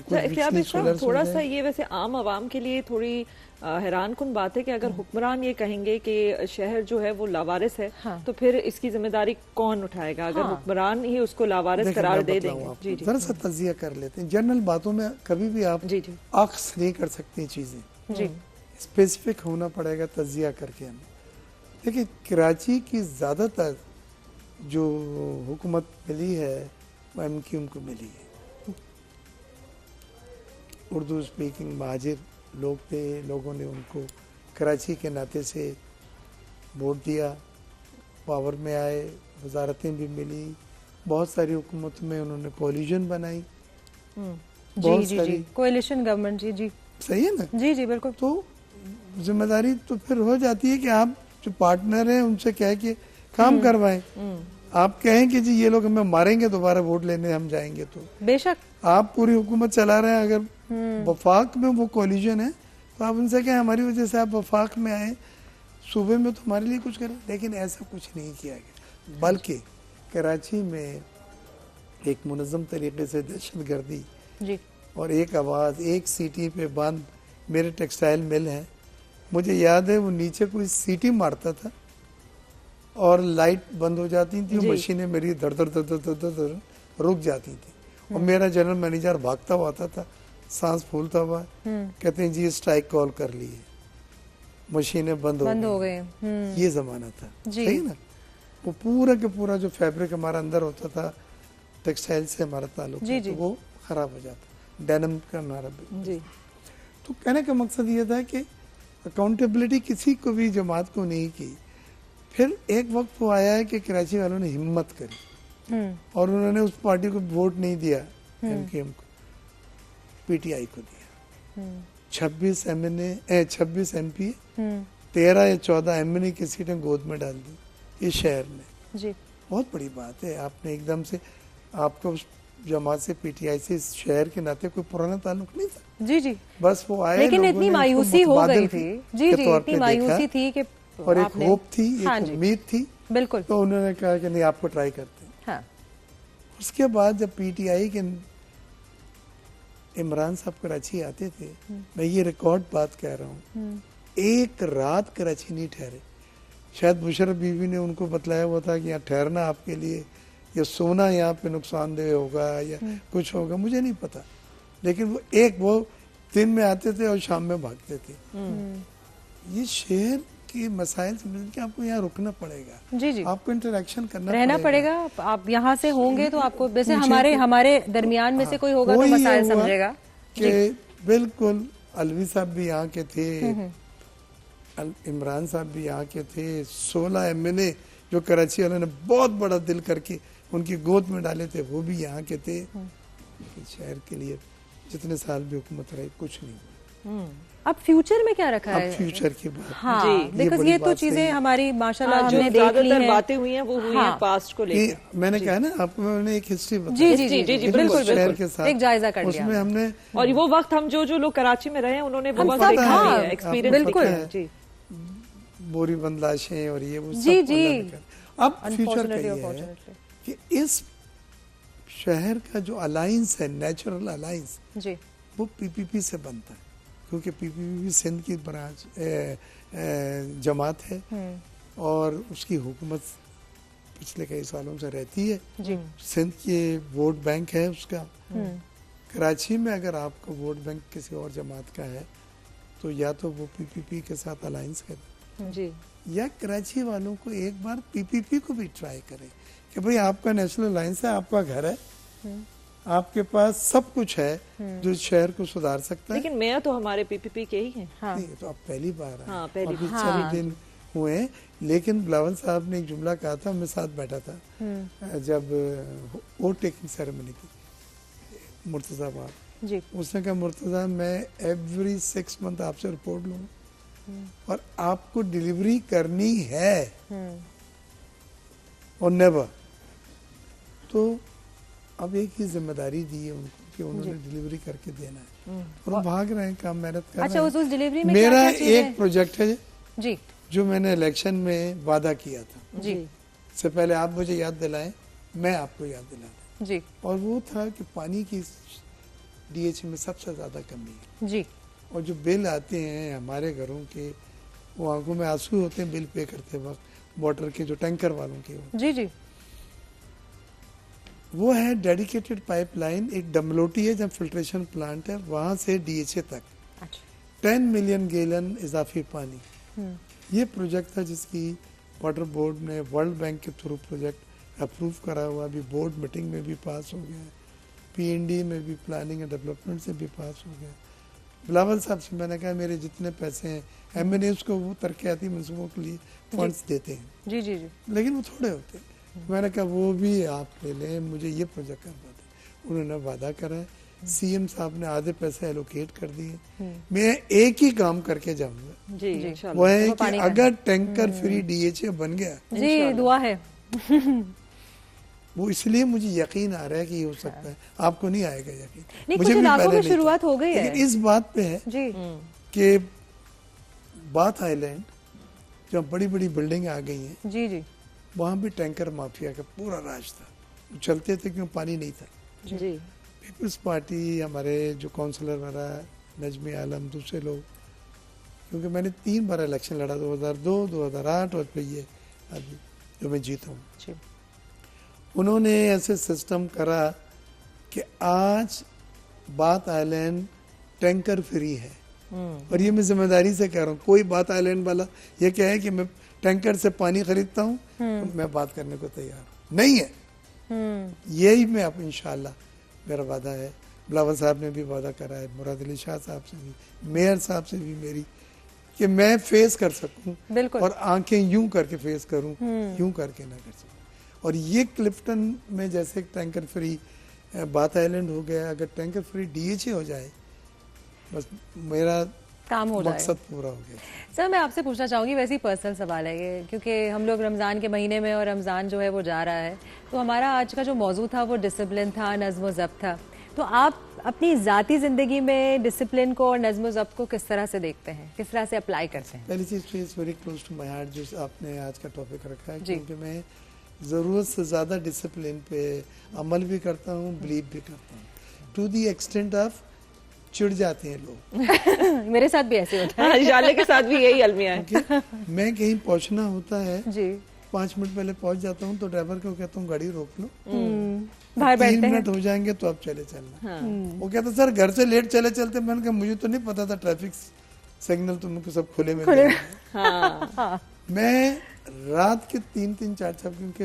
क्या थोड़ा सा ये वैसे आम आवाम के लिए थोड़ी हैरान कुन बात है कि अगर हुक्मरान ये कहेंगे कि शहर जो है वो लावारिस है, हाँ। तो फिर इसकी जिम्मेदारी कौन उठाएगा अगर हाँ। हुक्मरान ही उसको लावारिस करार दे देंगे। जरा सा तजिया कर लेते हैं, जनरल बातों में कभी भी आप अक्स नहीं कर सकती चीजें, स्पेसिफिक होना पड़ेगा तजिया करके। हमें देखिए कराची की ज्यादातर जो हुकूमत मिली है वो MQM को मिली है। उर्दू स्पीकिंग महाजिर लोग थे, लोगों ने उनको कराची के नाते से वोट दिया, पावर में आए, वजारतें भी मिली, बहुत सारी हुकूमत में उन्होंने कोलिशन बनाई, बहुत सारी कोलिशन गवर्नमेंट जी सही है ना जी बिल्कुल। तो जिम्मेदारी तो फिर हो जाती है कि आप जो पार्टनर हैं उनसे कह के काम करवाएं। आप कहें कि जी ये लोग हमें मारेंगे दोबारा वोट लेने हम जाएंगे, तो बेशक आप पूरी हुकूमत चला रहे हैं, अगर वफाक में वो कोलिशन है तो आप उनसे कहें हमारी वजह से आप वफाक में आए, सूबे में तो हमारे लिए कुछ करें। लेकिन ऐसा कुछ नहीं किया गया, बल्कि कराची में एक मुनज़्ज़म तरीके से दहशतगर्दी और एक आवाज़ एक सीटी पे बंद, मेरे टेक्सटाइल मिल है, मुझे याद है वो नीचे कोई सीटी मारता था और लाइट बंद हो जाती थी, मशीनें मेरी धड़ धड़ धड़ धड़ धड़ रुक जाती थी, और मेरा जनरल मैनेजर भागता हुआ आता था, सांस फूलता हुआ, कहते हैं जी स्ट्राइक कॉल कर ली है, मशीनें बंद हो गई। ये जमाना था, सही ना। वो पूरा के पूरा जो फैब्रिक हमारा अंदर होता था, टेक्सटाइल से हमारा ताल्लुक तो वो खराब हो जाता, डेनिम का हमारा। तो कहने का मकसद ये था कि अकाउंटेबिलिटी किसी को भी जमात को नहीं की। फिर एक वक्त वो आया है कि कराची वालों ने हिम्मत करी और उन्होंने उस पार्टी को वोट नहीं दिया, MQM को, PTI को दिया। 26 MP, 13 या 14 MNA की सीटें गोद में डाल दी इस शहर में। बहुत बड़ी बात है। आपने एकदम से, आपको उस जमात से PTI से इस शहर के नाते कोई पुराना ताल्लुक नहीं था जी, बस वो आए, लेकिन इतनी मायूसी हो गई थी जी, इतनी मायूसी थी कि और एक होप थी, एक उम्मीद थी, बिल्कुल। तो उन्होंने कहा कि नहीं आपको ट्राई करते हैं। हाँ। उसके बाद जब PTI के इमरान साहब कराची आते थे, मैं ये रिकॉर्ड बात कह रहा हूँ, एक रात कराची नहीं ठहरे। शायद मुशर्रफ बीवी ने उनको बतलाया हुआ था कि यहाँ ठहरना आपके लिए या सोना यहाँ पे नुकसानदेह होगा या कुछ होगा, मुझे नहीं पता, लेकिन वो दिन में आते थे और शाम में भागते थे। ये शहर के मसाइल समझ के आपको यहाँ रुकना पड़ेगा जी, आपको इंटरेक्शन रहना पड़ेगा। आप यहाँ से होंगे तो आपको, जैसे हमारे दरमियान में से कोई होगा तो मसाइल समझेगा कि बिल्कुल। अलवी साहब भी यहाँ के थे, इमरान साहब भी यहाँ के थे, 16 MNA जो कराची वालों ने बहुत बड़ा दिल करके उनकी गोद में डाले थे, वो भी यहाँ के थे। शहर के लिए जितने साल भी हुकूमत रही कुछ नहीं हुआ। अब फ्यूचर में क्या रखा है? अब फ्यूचर की बात, हाँ, जी, बिकॉज ये तो चीजें हमारी माशाल्लाह हमने देख ली हैं, बातें हुई हैं वो हुई हैं पास्ट को लेकर। मैंने कहा ना आपको, मैंने एक हिस्ट्री बताई। जी जी जी जी बिल्कुल शहर के बिल्कुल, साथ एक जायजा कर लिया उसमें हमने, और वो वक्त हम जो लोग कराची में रहे हैं उन्होंने वो वक्त सब देखा हाँ, है, एक्सपीरियंस बिल्कुल। देखा है। जी बोरीबंद लाशें और ये वो जी, सब जी। अल्लाह ने कर। अब फ्यूचर का Unfortunately, ये है unfortunately। कि इस शहर का जो अलायंस है, नेचुरल अलायंस, जी वो पीपीपी से बनता है, क्योंकि पीपीपी सिंध की ब्रांच जमात है और उसकी हुकूमत पिछले कई सालों से रहती है। जी सिंध के वोट बैंक है उसका। कराची में अगर आपका वोट बैंक किसी और जमात का है तो या तो वो पीपीपी के साथ अलायंस करे, जी या कराची वालों को एक बार पीपीपी को भी ट्राई करें कि भाई आपका नेशनल अलायंस है, आपका घर है, आपके पास सब कुछ है जो शहर को सुधार सकता है। लेकिन मेयर तो हमारे पीपीपी के ही हैं। हाँ नहीं, तो अब पहली बार है, हाँ, पहली अभी 6 दिन हुए हैं। लेकिन बिलावल साहब ने एक जुमला कहा था, मैं साथ बैठा था जब वोट टेकिंग सेरेमनी थी, मुर्तजा बाग, जी उसने कहा मुर्तजा मैं एवरी 6 मंथ आपसे रिपोर्ट लूंगा और आपको डिलीवरी करनी है और नेवर। तो अब एक ही जिम्मेदारी दी है उनको कि उन्होंने डिलीवरी करके देना है और वो भाग रहे हैं, काम मेहनत कर अच्छा, रहे उस डिलीवरी में हैं। मेरा क्या-क्या चीजें? एक प्रोजेक्ट है जी जो मैंने इलेक्शन में वादा किया था, जी इससे पहले आप मुझे याद दिलाएं, मैं आपको याद दिला दूं। जी और वो था कि पानी की डीएच में सबसे ज्यादा कमी है जी और जो बिल आते हैं हमारे घरों के, वो आंखों में आंसू होते हैं बिल पे करते वक्त, वाटर के जो टैंकर वालों के, जी जी वो है डेडिकेटेड पाइपलाइन, एक डमलोटी है जब फिल्ट्रेशन प्लांट है, वहां से डीएचए तक अच्छा 10 मिलियन गैलन इजाफी पानी। ये प्रोजेक्ट था जिसकी वाटर बोर्ड ने वर्ल्ड बैंक के थ्रू प्रोजेक्ट अप्रूव करा हुआ, अभी बोर्ड मीटिंग में भी पास हो गया, पीएनडी में भी, प्लानिंग एंड डेवलपमेंट से भी पास हो गया। बिलावल साहब से मैंने कहा मेरे जितने पैसे हैं एमएनएस को वो तरक्याती मंसूबों के लिए फंड्स देते हैं, जी जी जी लेकिन वो थोड़े होते हैं। मैंने कहा वो भी आप ले लें, मुझे ये प्रोजेक्ट करवा दें। उन्होंने वादा करा है, सीएम साहब ने आधे पैसे एलोकेट कर दिए। मैं एक ही काम करके जाऊंगा, जी वो है कि अगर टैंकर फ्री डीएचए बन गया, जी दुआ है। वो इसलिए मुझे यकीन आ रहा है कि ये हो सकता है, आपको नहीं आएगा यकीन। नहीं, मुझे कुछ भी इलाकों पहले में नहीं शुरुआत था। हो गई है। लेकिन इस बात पे है जी कि बाथ आइलैंड जहाँ बड़ी बड़ी बिल्डिंग आ गई हैं, जी जी वहाँ भी टैंकर माफिया का पूरा राज था, वो चलते थे क्यों पानी नहीं था। जी पीपल्स पार्टी, हमारे जो काउंसलर वगैरह, नजमी आलम, दूसरे लोग, क्योंकि मैंने 3 बार इलेक्शन लड़ा, 2002, 2008 और फिर ये अभी जो मैं जीता हूँ, जी उन्होंने ऐसे सिस्टम करा कि आज बाथ आइलैंड टैंकर फ्री है। और ये मैं जिम्मेदारी से कह रहा हूँ, कोई बाथ आइलैंड वाला ये कहे कि मैं टैंकर से पानी खरीदता हूँ तो मैं बात करने को तैयार हूँ, नहीं है। यही मैं अब इंशाल्लाह, मेरा वादा है, बिलावल साहब ने भी वादा करा है, मुराद अली शाह साहब से भी, मेयर साहब से भी मेरी, कि मैं फेस कर सकूं बिल्कुल। और आंखें यूं करके फेस करूं, यूं करके ना कर सकूं। और ये क्लिफ्टन में जैसे टैंकर फ्री बाथ आइलैंड हो गया, अगर टैंकर फ्री डीएचए हो जाए, बस मेरा काम हो जाएगा, मकसद पूरा हो गया। सर मैं आपसे पूछना चाहूंगी, वैसे ही पर्सनल सवाल है ये, क्योंकि हम लोग रमज़ान के महीने में, और रमज़ान जो है वो जा रहा है, तो हमारा आज का जो मौजू था वो डिसिप्लिन था, नज़्म व ज़ब्त था। तो आप अपनी ज़ाती ज़िंदगी में डिसिप्लिन को और नज़्म व ज़ब्त को किस तरह से देखते हैं, किस तरह से अप्लाई करते हैं? पहली चीज़ तो is very close to my heart जो आपने आज का टॉपिक रखा है, क्योंकि मैं ज़रूरत से ज़्यादा डिसिप्लिन पे अमल भी करता हूँ, बिलीव भी करता हूँ, टू दी एक्सटेंट ऑफ चिढ़ जाते हैं लोग। मेरे साथ भी ऐसे होता हाँ, शाले के साथ भी यही अलमिया है। मैं कहीं पहुंचना होता है, जी 5 मिनट पहले पहुंच जाता हूँ तो ड्राइवर को कहता हूँ गाड़ी रोक लो, बाहर 3 बैठते हैं। मिनट हो जाएंगे तो अब चले चलना। वो कहता सर घर से लेट चले चलते, मैंने कहा मुझे तो नहीं पता था ट्रैफिक सिग्नल तुमको सब खुले में खुले। हाँ। मैं रात के 3-3, 4-4, क्योंकि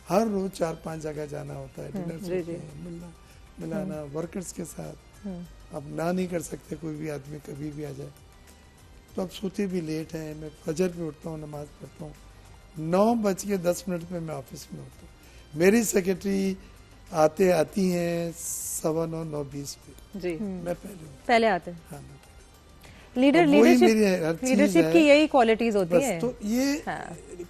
हर रोज 4-5 जगह जाना होता है, डिनर से मिलना मिलाना वर्कर्स के साथ, अब ना नहीं कर सकते, कोई भी आदमी कभी भी आ जाए, तो अब सोते भी लेट हैं। मैं फजर पे उठता हूँ, नमाज पढ़ता हूँ, 9:10 पे मैं ऑफिस में होता हूँ। मेरी सेक्रेटरी आती हैं 9:15 पे, जी मैं पहले पहले आते हैं। हाँ मैं पहले। लीडरशिप की यही क्वालिटीज होती है। तो ये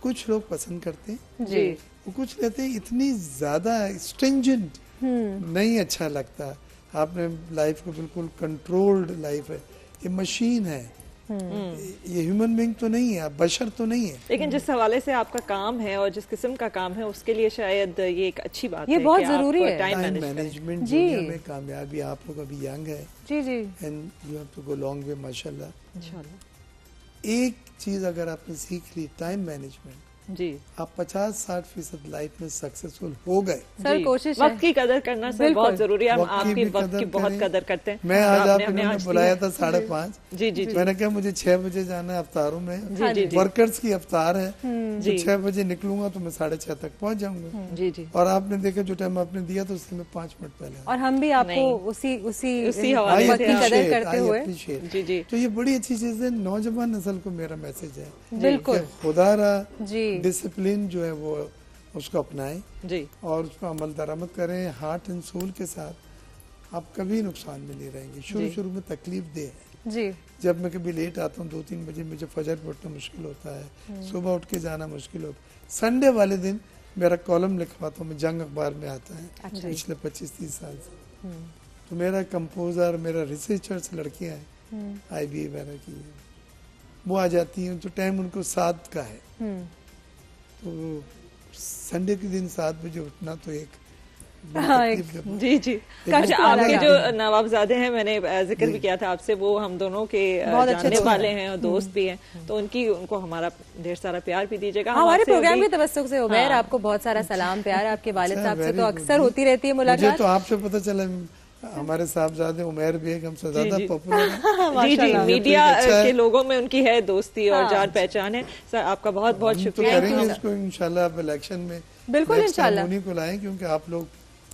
कुछ लोग पसंद करते हैं जी, कुछ कहते हैं इतनी ज्यादा स्ट्रिंजेंट नहीं अच्छा लगता। आपने लाइफ को बिल्कुल कंट्रोल्ड लाइफ है, ये मशीन है, ये ह्यूमन बीइंग तो नहीं है, बशर तो नहीं है। लेकिन जिस हवाले से आपका काम है और जिस किस्म का काम है उसके लिए शायद ये एक अच्छी बात ये है, बहुत कि जरूरी आप है। टाइम मैनेजमेंट दुनिया में कामयाबी, आप लोग अभी यंग है जी जी, and you have to go long way माशाल्लाह। इंशाल्लाह। एक चीज अगर आपने सीख ली, टाइम मैनेजमेंट, जी, आप 50-60% लाइफ में सक्सेसफुल हो गए। सर कोशिश वक्त की कदर करना सर बहुत जरूरी है। हम आपकी वक्त की बहुत कदर करते हैं। मैं आज आपने बुलाया था 5:30। जी जी, मैंने कहा मुझे 6 बजे जाना है अफ्तारों में, वर्कर्स की अफ्तार है, तो 6 बजे निकलूंगा तो मैं 6:30 तक पहुंच जाऊंगा। जी जी, और आपने देखा जो टाइम आपने दिया तो उससे मैं 5 मिनट पहले और हम भी आपको उसी हवाले वक्त की कदर करते हुए। जी जी, तो ये बड़ी अच्छी चीज है। नौजवान नस्ल को मेरा मैसेज है, बिल्कुल खुदा जी, डिसिप्लिन जो है वो उसको अपनाएं जी, और उसको अमल दरामद करें हार्ट एंड सोल के साथ। आप कभी नुकसान में नहीं रहेंगे। शुरू में तकलीफ दे जी, जब मैं कभी लेट आता हूँ 2-3 बजे, मुझे फजर पढ़ना मुश्किल होता है, सुबह उठ के जाना मुश्किल होता है। संडे वाले दिन मेरा कॉलम लिखवाता हूँ मैं, जंग अखबार में आता है पिछले 25-30 साल से। तो मेरा कंपोजर, मेरा रिसर्चर्स लड़कियां हैं IBA वगैरह की, वो आ जाती हैं जो टाइम उनको 7 का है, तो संडे के दिन 7 बजे उठना तो एक जी जी। आपके जो नवाबजादे हैं, मैंने जिक्र भी किया था आपसे, वो हम दोनों के जानने वाले हैं और दोस्त भी हैं, तो उनको हमारा ढेर सारा प्यार भी दीजिएगा। हमारे प्रोग्राम के तवज्जुह से उमैर, आपको बहुत सारा सलाम प्यार। आपके वालिद साहब से तो अक्सर होती रहती है मुलाकात। तो आपसे पता चला हमारे साहबजादे उमैर बेगम से ज्यादा पॉपुलर है। जी जी, मीडिया के लोगों में उनकी है दोस्ती और जान पहचान है। सर आपका बहुत बहुत शुक्रिया। तो करेंगे इसको इंशाल्लाह, आप इलेक्शन में बिल्कुल इंशाल्लाह उन्हीं को लाएं, क्योंकि आप लोग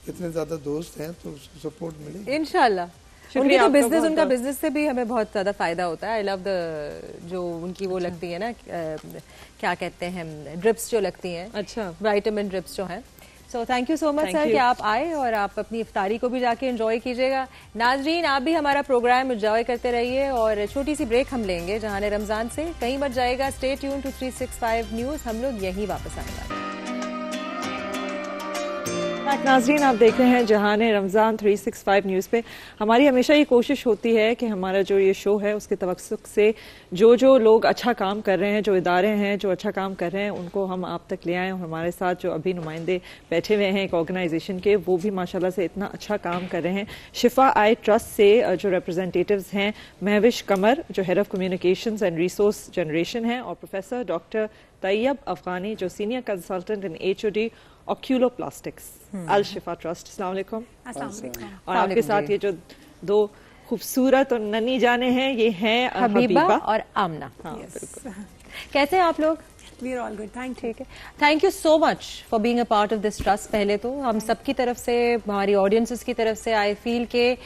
इतने ज्यादा दोस्त हैं तो उसको सपोर्ट मिलेगी इंशाल्लाह। उनकी तो बिजनेस, उनका बिजनेस से भी हमें बहुत ज्यादा फायदा होता है। आई लव द जो उनकी वो लगती है ना, क्या कहते हैं, ड्रिप्स जो लगती हैं, अच्छा, विटामिन ड्रिप्स जो हैं। सो thank you so much sir कि आप आए और आप अपनी इफ्तारी को भी जाके एंजॉय कीजिएगा। नाजरीन, आप भी हमारा प्रोग्राम एंजॉय करते रहिए और छोटी सी ब्रेक हम लेंगे जहां रमजान से कहीं मत जाएगा। स्टे ट्यून टू 365 न्यूज, हम लोग यहीं वापस आएंगे। नाज़रीन, आप देख रहे हैं जहान रमज़ान 365 न्यूज़ पे। हमारी हमेशा ये कोशिश होती है कि हमारा जो ये शो है उसके तवक्कुफ से जो लोग अच्छा काम कर रहे हैं, जो इदारे हैं जो अच्छा काम कर रहे हैं, उनको हम आप तक ले आएँ। और हमारे साथ जो अभी नुमाइंदे बैठे हुए हैं एक ऑर्गेनाइजेशन के, वो भी माशाल्लाह से इतना अच्छा काम कर रहे हैं। शिफा आई ट्रस्ट से जो रिप्रेजेंटेटिव्स हैं, महविश कमर जो head of communications and resource generation है, और प्रोफेसर डॉक्टर तैयब अफगानी जो सीनियर कंसल्टेंट इन HOD ऑक्यूलोप्लास्टिक्स, अल शिफा ट्रस्ट। अस्सलाम वालेकुम। और आपके साथ ये जो दो खूबसूरत और नन्ही जाने हैं, ये हैं हबीबा और आमना। हाँ, बिल्कुल। कैसे हैं आप लोग? We are all good. Thank you. Thank you so much for being a part of this trust. पहले तो हम सबकी तरफ से, हमारी ऑडियंसेस की तरफ से, आई फील के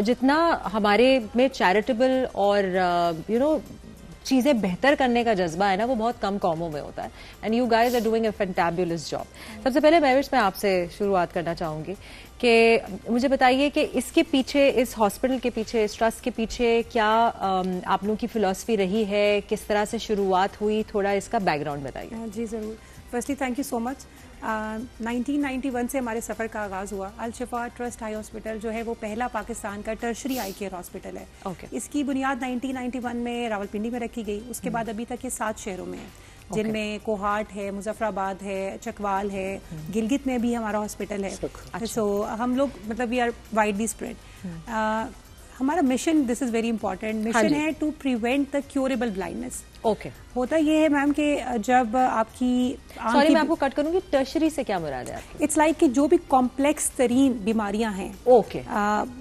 जितना हमारे में चैरिटेबल और चीजें बेहतर करने का जज्बा है ना, वो बहुत कम कौमों में होता है। And you guys are doing a fantabulous job. सबसे पहले महविश, मैं आपसे शुरुआत करना चाहूंगी कि मुझे बताइए कि इसके पीछे, इस हॉस्पिटल के पीछे, इस ट्रस्ट के पीछे क्या आप लोगों की फिलॉसफी रही है, किस तरह से शुरुआत हुई, थोड़ा इसका बैकग्राउंड बताइए। जी ज़रूर। Firstly thank you so much. 1991 से हमारे सफ़र का आगाज़ हुआ। अल शिफा ट्रस्ट आई हॉस्पिटल जो है वो पहला पाकिस्तान का टर्शरी आई केयर हॉस्पिटल है। इसकी बुनियाद 1991 में रावलपिंडी में रखी गई। उसके बाद अभी तक ये 7 शहरों में है, जिनमें कोहाट है, मुजफ्फराबाद है, चकवाल है, गिलगित में भी हमारा हॉस्पिटल है। सो हम लोग मतलब वी आर वाइडली स्प्रेड। हमारा mission, this is very important, mission है to prevent the curable blindness. Okay, होता ये है मैम कि जब आपकी, सॉरी मैं आपको कट करूंगी, टर्शरी से क्या मुराद है आपकी? इट्स लाइक कि जो भी कॉम्प्लेक्स तरीन बीमारियां हैं, ओके,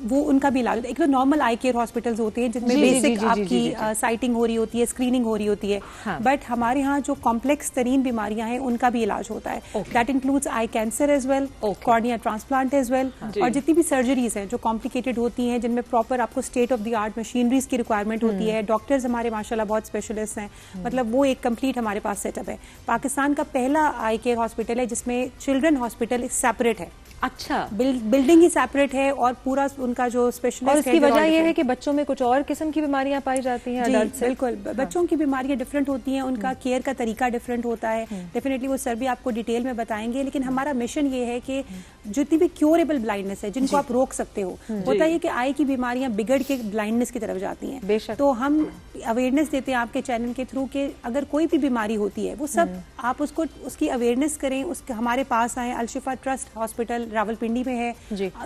वो उनका भी इलाज। एक तो नॉर्मल आई केयर हॉस्पिटल्स होते हैं जिनमें बेसिक आपकी साइटिंग हो रही होती है, स्क्रीनिंग हो रही होती है, बट हमारे यहाँ जो कॉम्प्लेक्स तरीन बीमारियां हैं उनका भी इलाज होता है। That includes eye cancer as well, cornea transplant as well, और जितनी भी सर्जरीज हैं जो कॉम्प्लिकेटेड होती हैं, जिनमें प्रॉपर आपको state of the art machineries की रिक्वायरमेंट होती है। डॉक्टर्स हमारे माशाल्लाह बहुत स्पेशलिस्ट हैं, मतलब वो एक कंप्लीट हमारे पास सेटअप है। पाकिस्तान का पहला आई केयर हॉस्पिटल है जिसमें चिल्ड्रन हॉस्पिटल सेपरेट है, अच्छा, बिल्डिंग ही सेपरेट है और पूरा उनका जो स्पेशलिस्ट है। और इसकी वजह यह है कि बच्चों में कुछ और किस्म की बीमारियां पाई जाती हैं अडल्ट से। बिल्कुल, बच्चों की बीमारियां डिफरेंट होती हैं, उनका केयर का तरीका डिफरेंट होता है। डेफिनेटली वो सर भी आपको डिटेल में बताएंगे, लेकिन हमारा मिशन ये है कि जितनी भी क्योरेबल ब्लाइंडनेस है जिनको आप रोक सकते हो, होता है कि आई की बीमारियां बिगड़ के ब्लाइंडनेस की तरफ जाती हैं। बेशक। तो हम अवेयरनेस देते हैं आपके चैनल के थ्रू कि अगर कोई भी बीमारी होती है वो सब आप उसको उसकी अवेयरनेस करें, उसके हमारे पास आए। अलशिफा ट्रस्ट हॉस्पिटल रावलपिंडी में है,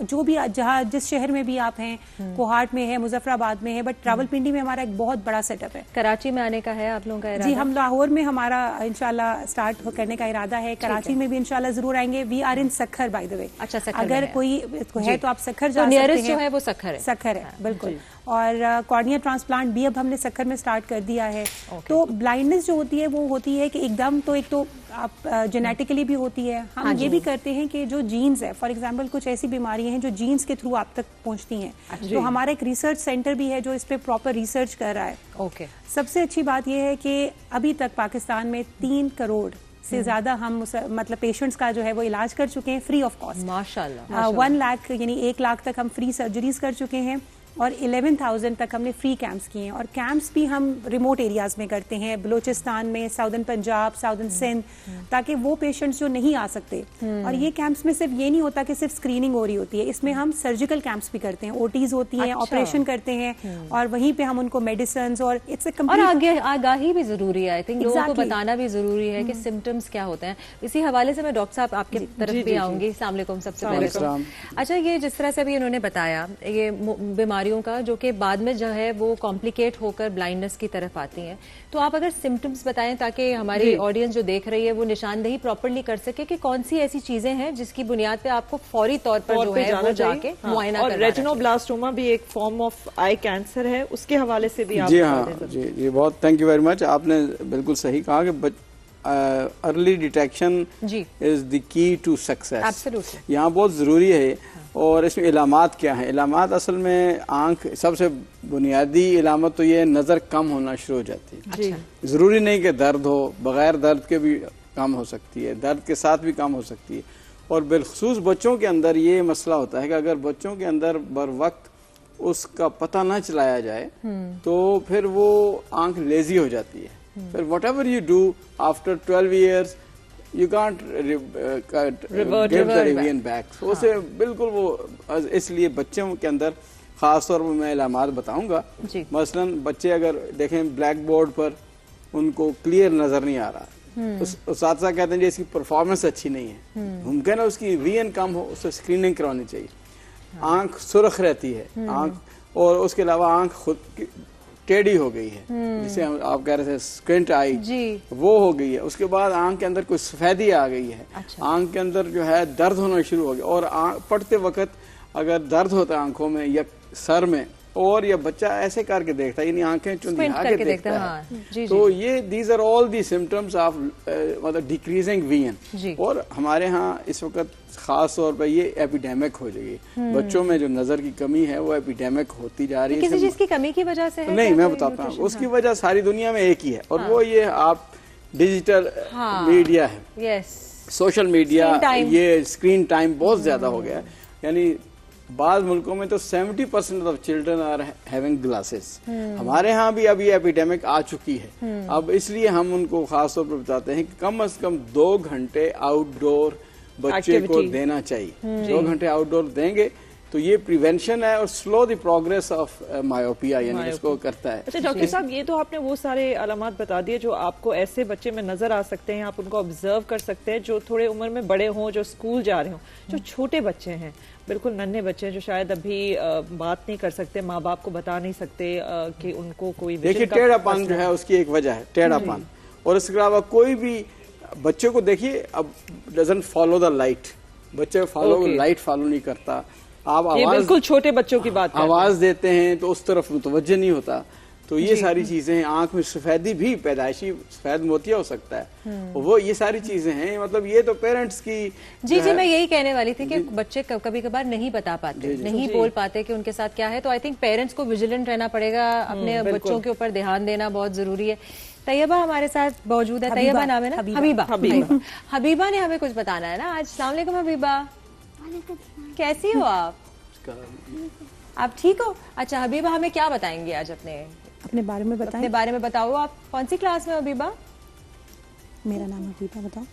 जो भी जहाँ जिस शहर में भी आप हैं, कोहाट में है, मुजफ्फराबाद में है, बट रावलपिंडी में हमारा एक बहुत बड़ा सेटअप है। कराची में आने का है आप लोगों का इरादा? जी, हम लाहौर में हमारा इंशाल्लाह स्टार्ट करने का इरादा है। कराची में भी इंशाल्लाह जरूर आएंगे। We are in Sukkur by the way. अच्छा, अगर कोई है तो आप सखर जा सकते हैं। नियरेस्ट जो है वो सखर है। सखर है, बिल्कुल। और कॉर्निया ट्रांसप्लांट भी अब हमने सखर में स्टार्ट कर दिया है। तो ब्लाइंडनेस जो होती है वो होती है कि एकदम तो एक तो आप जेनेटिकली भी होती है। हम ये भी करते हैं कि जो जीन्स है, फॉर एग्जांपल कुछ ऐसी बीमारियां हैं जो जीन्स के थ्रू आप तक पहुंचती हैं, तो हमारा एक रिसर्च सेंटर भी है जो इस पे प्रॉपर रिसर्च कर रहा है। ओके। सबसे अच्छी बात यह है कि अभी तक पाकिस्तान में 3 करोड़ से ज्यादा हम मतलब पेशेंट्स का जो है वो इलाज कर चुके हैं फ्री ऑफ कॉस्ट। माशाल्लाह। 1 लाख यानी 1 लाख तक हम फ्री सर्जरीज कर चुके हैं और 11,000 तक हमने फ्री कैंप्स किए हैं। और कैंप्स भी हम रिमोट एरियाज में करते हैं, बलूचिस्तान में, साउदर्न पंजाब, साउदर्न सिंध, ताकि वो पेशेंट्स जो नहीं आ सकते। और ये कैंप्स में सिर्फ ये नहीं होता कि सिर्फ स्क्रीनिंग हो रही होती है, इसमें हम सर्जिकल कैंप्स भी करते हैं, ओटीज होती हैं, ऑपरेशन करते हैं, और वहीं पे हम उनको मेडिसिन और इट्स और आगाही भी जरूरी है। आई थिंक लोगों को बताना भी जरूरी है कि सिम्टम्स क्या होते हैं। इसी हवाले से मैं डॉक्टर साहब आपके तरफ भी आऊंगी। अस्सलाम वालेकुम। सबसे पहले अच्छा, ये जिस तरह से अभी इन्होंने बताया ये बीमारी का जो कि बाद में जो है वो कॉम्प्लिकेट होकर ब्लाइंडनेस की तरफ आती हैं, तो आप अगर सिम्टम्स बताएं ताकि हमारी ऑडियंस जो देख रही है वो निशानदेही प्रॉपर्ली कर सके कि कौन सी ऐसी चीजें हैं जिसकी बुनियाद पे आपको फौरी तौर पर जो है वो जाके मुआयना करवाना। और रेटिनोब्लास्टोमा भी एक फॉर्म ऑफ आई कैंसर है, उसके हवाले से भी आप जी हाँ जी बहुत थैंक यू वेरी मच। आपने बिल्कुल सही कहा कि early detection is the key to success. यहाँ बहुत जरूरी है। और इसमें इलामात क्या है? इलामात असल में आंख सबसे बुनियादी इलामत तो ये नज़र कम होना शुरू हो जाती है। अच्छा। ज़रूरी नहीं कि दर्द हो, बगैर दर्द के भी कम हो सकती है, दर्द के साथ भी कम हो सकती है। और बिलखसूस बच्चों के अंदर ये मसला होता है कि अगर बच्चों के अंदर बर वक्त उसका पता ना चलाया जाए तो फिर वो आंख लेजी हो जाती है। फिर what ever you do after 12 years you can't give the revision back। उसे बिल्कुल वो, इसलिए बच्चों के अंदर खास तौर पर मैं इलामात बताऊंगा। मसलन बच्चे अगर देखें ब्लैक बोर्ड पर उनको क्लियर नजर नहीं आ रहा, साथ साथ कहते हैं जी इसकी परफॉर्मेंस अच्छी नहीं है, मुमकिन है उसकी विजन कम हो, उसे स्क्रीनिंग करवानी चाहिए। आंख सुर्ख रहती है आंख, और उसके अलावा आंख खुद टेढ़ी हो गई है, जिसे आप कह रहे थे स्क्विंट आई, वो हो गई है। उसके बाद आंख के अंदर कोई सफेदी आ गई है। अच्छा। आंख के अंदर जो है दर्द होना शुरू हो गया, और पढ़ते वक्त अगर दर्द होता है आंखों में या सर में, और या बच्चा ऐसे करके देखता है, यानी आंखें चुंधिया के देखता है। हाँ। तो ये these are all the symptoms of मतलब डिक्रीजिंग विजन। और हमारे यहाँ इस वक्त खास तौर पर ये एपिडेमिक हो जाएगी। बच्चों में जो नजर की कमी है वो एपिडेमिक होती जा रही है। किसी चीज की कमी की वजह से है? नहीं, मैं बताता हूँ। उसकी वजह सारी दुनिया में एक ही है, और वो ये आप डिजिटल मीडिया है, सोशल मीडिया, ये स्क्रीन टाइम बहुत ज्यादा हो गया है। यानी बाद मुल्कों में तो 70% of children are having glasses. हमारे यहाँ भी अब ये एपिडेमिक आ चुकी है। अब इसलिए हम उनको खास तौर पर बताते हैं कि कम से कम 2 घंटे आउटडोर बच्चे को देना चाहिए। 2 घंटे आउटडोर देंगे तो ये प्रिवेंशन है और slow the progress of myopia यानी इसको करता है। अच्छा डॉक्टर साहब, ये तो आपने वो सारे अलामात बता दिए जो आपको ऐसे बच्चे में नजर आ सकते हैं, आप उनको ऑब्जर्व कर सकते हैं जो थोड़े उम्र में बड़े हों, जो स्कूल जा रहे हों। जो छोटे बच्चे हैं, बिल्कुल नन्हे बच्चे हैं, जो शायद अभी बात नहीं कर सकते, माँ बाप को बता नहीं सकते कि उनको कोई, देखिए टेढ़ापन जो है उसकी एक वजह है टेढ़ापन। और इसके अलावा कोई भी बच्चे को देखिए अब डजंट फॉलो द लाइट, बच्चे लाइट फॉलो नहीं करता। आप आवाज, बिल्कुल छोटे बच्चों की बात आवाज देते हैं तो उस तरफ मुतवज्जह नहीं होता। तो ये सारी चीजें हैं। आंख में सफेदी भी पैदाइशी सफेद मोतिया हो सकता है, वो ये सारी चीजें हैं। मतलब ये तो पेरेंट्स की जी मैं यही कहने वाली थी कि बच्चे कभी कभार नहीं बता पाते, नहीं बोल पाते कि उनके साथ क्या है। तो आई थिंक पेरेंट्स को विजिलेंट रहना पड़ेगा, अपने बच्चों के ऊपर ध्यान देना बहुत जरूरी है। तैयबा हमारे साथ मौजूद है। तैयबा नाम है ना? हबीबा ने हमें कुछ बताना है ना आज। अस्सलाम वालेकुम हबीबा। कैसी हो आप? आप ठीक हो? अच्छा हबीबा, हमें क्या बताएंगे आज अपने बारे में बताएं? अपने बारे में बताओ। आप कौन सी क्लास में हो हबीबा? मेरा नाम हबीबा। बताओ।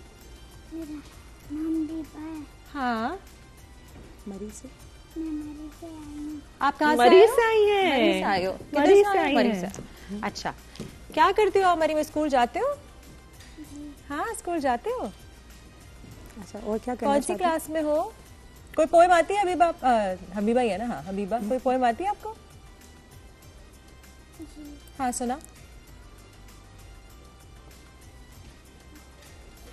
मेरा नाम हबीबा है। हाँ, मरी से। मैं मरी से आई हूँ। आप कहाँ मरी से आई हैं? मरी से आई हो? मरी किधर से आई मरी हैं? से। अच्छा, क्या करते हो आप मरी में? स्कूल जाते हो? हाँ, स्कूल जाते हो। अच्छा, और क्या करना कौन सी क्लास में हो? कोई पोएम आती है हबीबा? हबीबा ही है ना? हाँ हबीबा, कोई पोएम आती है आपको? हाँ सुना।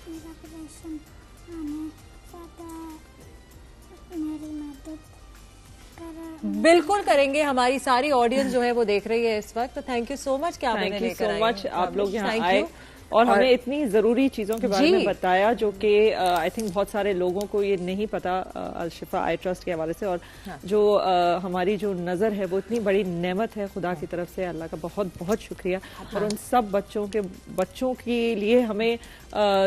मेरा प्रश्न आने चाहता है, मेरी मदद करो। बिल्कुल करेंगे, हमारी सारी ऑडियंस जो है वो देख रही है इस वक्त। तो थैंक यू सो मच कि आप थैंक हमें यू लेकर सो आए मच, हैं। आप लोग यहाँ Thank आए you। और हमें इतनी ज़रूरी चीज़ों के बारे जी। में बताया जो कि आई थिंक बहुत सारे लोगों को ये नहीं पता अल-शिफा आई ट्रस्ट के हवाले से। और जो हमारी जो नज़र है वो इतनी बड़ी नेमत है खुदा की तरफ से। अल्लाह का बहुत बहुत शुक्रिया। और उन सब बच्चों के लिए हमें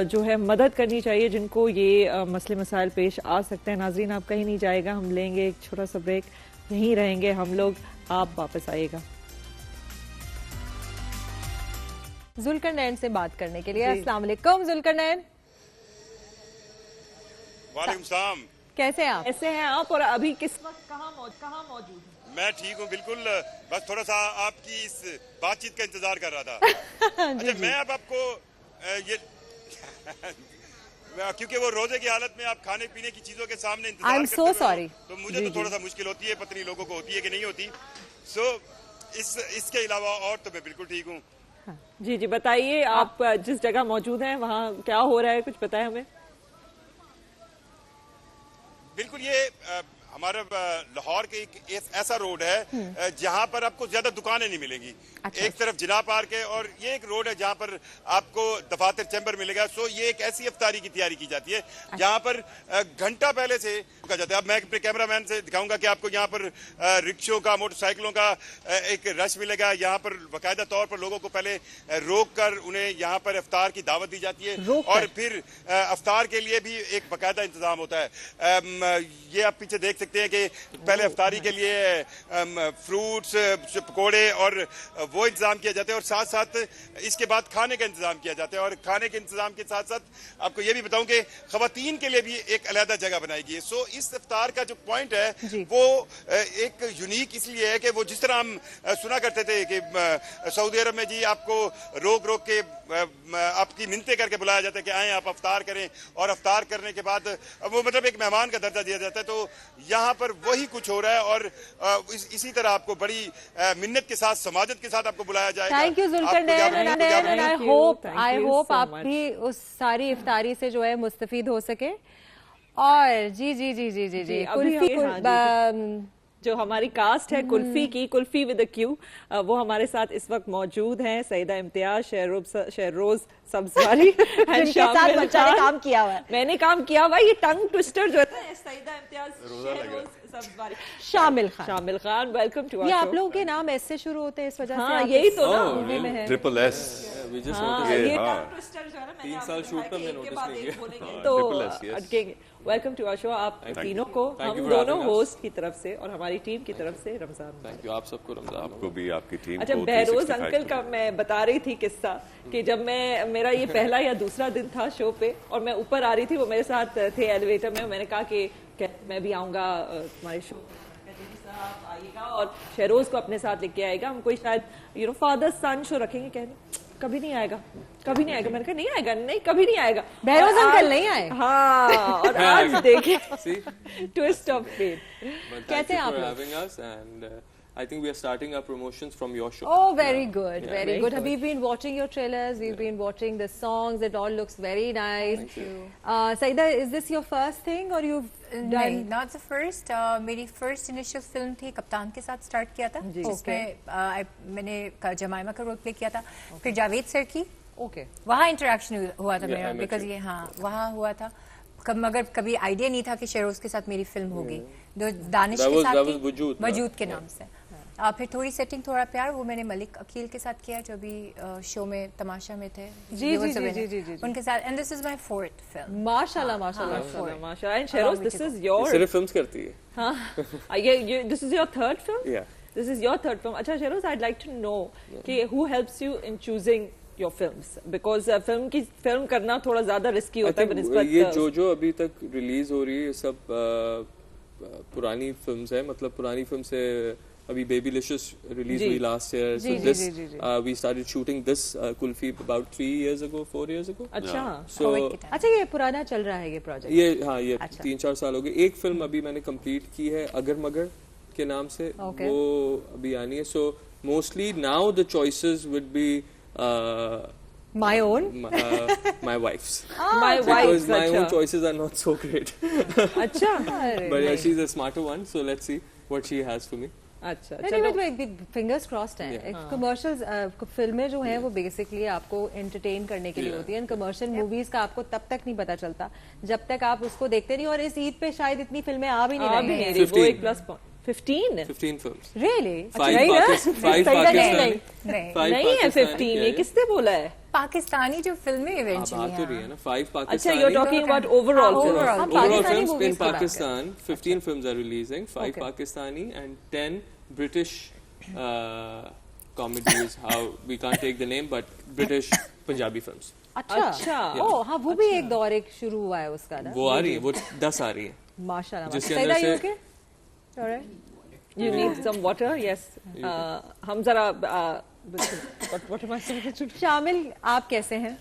जो है मदद करनी चाहिए जिनको ये मसले मसाइल पेश आ सकते हैं। नाजरीन, आप कहीं नहीं जाएगा, हम लेंगे एक छोटा सा ब्रेक, यहीं रहेंगे हम लोग, आप वापस आइएगा। जुल्करनैन से बात करने के लिए। अस्सलाम वालेकुम जुल्करनैन। वालेकुम सलाम। कैसे हैं आप? कैसे हैं आप और अभी किस वक्त कहाँ मौजूद हैं? मैं ठीक हूँ बिल्कुल, बस थोड़ा सा आपकी इस बातचीत का इंतजार कर रहा था। अच्छा, मैं अब आपको ये क्योंकि वो रोजे की हालत में आप खाने पीने की चीजों के सामने इंतजार करते so हो, sorry. तो मुझे तो थोड़ा सा मुश्किल होती है, पत्नी लोगों को होती है कि नहीं होती। सो इसके अलावा और तो मैं बिल्कुल ठीक हूँ। जी जी, बताइए आप जिस जगह मौजूद हैं वहाँ क्या हो रहा है, कुछ बताएं हमें। बिल्कुल, ये हमारा लाहौर के एक ऐसा रोड है जहाँ पर आपको ज्यादा दुकानें नहीं मिलेंगी। अच्छा। एक तरफ जिना पार्क है और ये एक रोड है जहाँ पर आपको दफातर चैम्बर मिलेगा। सो ये एक ऐसी इफ्तारी की तैयारी की जाती है जहाँ पर घंटा पहले से रुका जाता है। अब मैं अपने कैमरामैन से दिखाऊंगा कि आपको यहाँ पर रिक्शों का, मोटरसाइकिलों का एक रश मिलेगा। यहाँ पर बाकायदा तौर पर लोगों को पहले रोक कर उन्हें यहाँ पर इफ्तार की दावत दी जाती है और फिर इफ्तार के लिए भी एक बाकायदा इंतजाम होता है। ये आप पीछे देख सकते हैं कि पहले इफ्तारी के लिए फ्रूट्स, पकौड़े और वो इंतजाम किया जाता है और साथ साथ इसके बाद खाने का इंतजाम किया जाता है। और खाने के इंतजाम के साथ साथ आपको ये भी बताऊं कि खवातीन के लिए भी एक अलहदा जगह बनाई गई है। सो इस इफ्तार का जो पॉइंट है वो एक यूनिक इसलिए है कि वो जिस तरह हम सुना करते थे कि सऊदी अरब में जी आपको रोक रोक के आपकी मिन्नतें करके बुलाया जाता है कि आए आप इफ्तार करें, और इफ्तार करने के बाद वो मतलब एक मेहमान का दर्जा दिया जाता है। तो यहाँ पर वही कुछ हो रहा है और इसी तरह आपको बड़ी मिन्नत के साथ, समाजत के साथ आपको बुलाया जाएगा। Thank you Zulqarnain. I hope आप भी उस सारी इफ्तारी से जो है मुस्तफीद हो सके। और जी जी जी जी जी जी कुल्फी, जो हमारी कास्ट है कुल्फी की, कुल्फी विद अ क्यू, वो हमारे साथ इस वक्त मौजूद हैं। सईदा इम्तियाज, शहरोज सब्जवारी, जिनके साथ बच्चा ने काम किया हुआ है। मैंने काम किया हुआ, ये टंग ट्विस्टर जो है Saeeda Imtiaz, Shehroz Sabzwari, Shamil Khan. Welcome to our show. आप लोगों के नाम एस से शुरू होते हैं, इस वजह से यही तो ना मूवी में है। Triple S. ये टंग ट्विस्टर जो है ना, 3 साल शूट पर मैंने नोटिस नहीं किया तो अटकेंगे। Welcome to our show. आप तीनों को, हम दोनों होस्ट की तरफ से और हमारी टीम की तरफ से रमजान। थैंक यू आप सबको, रमजान आपको भी, आपकी टीम। अच्छा, बहरोज अंकल का मैं बता रही थी किस्सा कि जब मेरा ये पहला या दूसरा दिन था शो पे और मैं ऊपर आ रही थी, वो मेरे साथ थे एलिवेटर में, मैंने कहा कि मैं भी आऊंगा तुम्हारे शो, आप आइएगा और शहरोज को अपने साथ लेके आएगा, हम कोई शायद फादर सन शो रखेंगे। कहने कभी नहीं आएगा, कभी नहीं आएगा। मैंने कहा नहीं आएगा, नहीं कभी नहीं आएगा। बहरोज अंकल नहीं आए। हाँ, और आज देखें ट्विस्ट ऑफ फेट। कैसे आप लोग? I think we are starting our promotions from your show. Oh, very good, very good. Have you been watching your trailers? We've been watching the songs. It all looks very nice. Thank you. Saida, is this your first thing or you've done? Not the first. मेरी first initial film थी, कप्तान के साथ start किया था, जिसमें मैंने जमाइमा का रोल प्ले किया था। फिर जावेद सर की, वहाँ इंटरेक्शन हुआ था मेरा, बिकॉज ये वहाँ हुआ था। मगर कभी आइडिया नहीं था कि शेरोज के साथ मेरी फिल्म होगी। दानिश के साथ वजूद के नाम से। फिर थोड़ी सेटिंग थोड़ा प्यार वो मैंने मलिक अकील के साथ किया जो अभी शो में तमाशा में थे जी उनके साथ and this is my 4th film माशाल्लाह माशाल्लाह and Sheroz this is your सिर्फ फिल्म्स करती है हां ये this is your 3rd film या this is your 3rd film अच्छा Sheroz I would like to know कि who helps you in choosing your films because film करना थोड़ा ज्यादा रिस्की होता है बनिस्बत ये जो अभी तक रिलीज हो रही है सब पुरानी फिल्म्स है मतलब पुरानी फिल्म से अभी बेबीलिशियस रिलीज हुई last year so this we started shooting this Kulfi about 3 years ago 4 years ago अच्छा so अच्छा ये पुराना चल रहा है ये प्रोजेक्ट ये हाँ ये 3-4 साल हो गए एक फिल्म अभी मैंने कंप्लीट की है अगर मगर के नाम से वो अभी आनी है so mostly now the choices would be my own my wife's my wife's because my own choices are not so great अच्छा but yeah she's a smarter one so let's see what she has for me अच्छा नहीं fingers crossed है commercials फिल्में जो हैं वो basically आपको entertain करने के लिए होती हैं कमर्शियल मूवीज का आपको तब तक नहीं पता चलता जब तक आप उसको देखते नहीं और इस ईद पे शायद इतनी फिल्में आ भी नहीं रही हैं वो एक प्लस 15 films really 5 Pakistan नहीं है 15 ये किसने बोला है पाकिस्तानी जो फिल्में इवेंचुअली बात हो रही है ना 5 Pakistani अच्छा you're talking about overall films in Pakistan 15 films are releasing 5 Pakistani and 10 British comedies how we can't take the name but British Punjabi films अच्छा ओ हाँ वो भी एक दौर एक शुरू हुआ है उसका ना वो आ रही है वो 10 आ रही है माशाल्लाह जिसके अंदर से you need some water yes हम जरा what am I saying शामिल आप कैसे हैं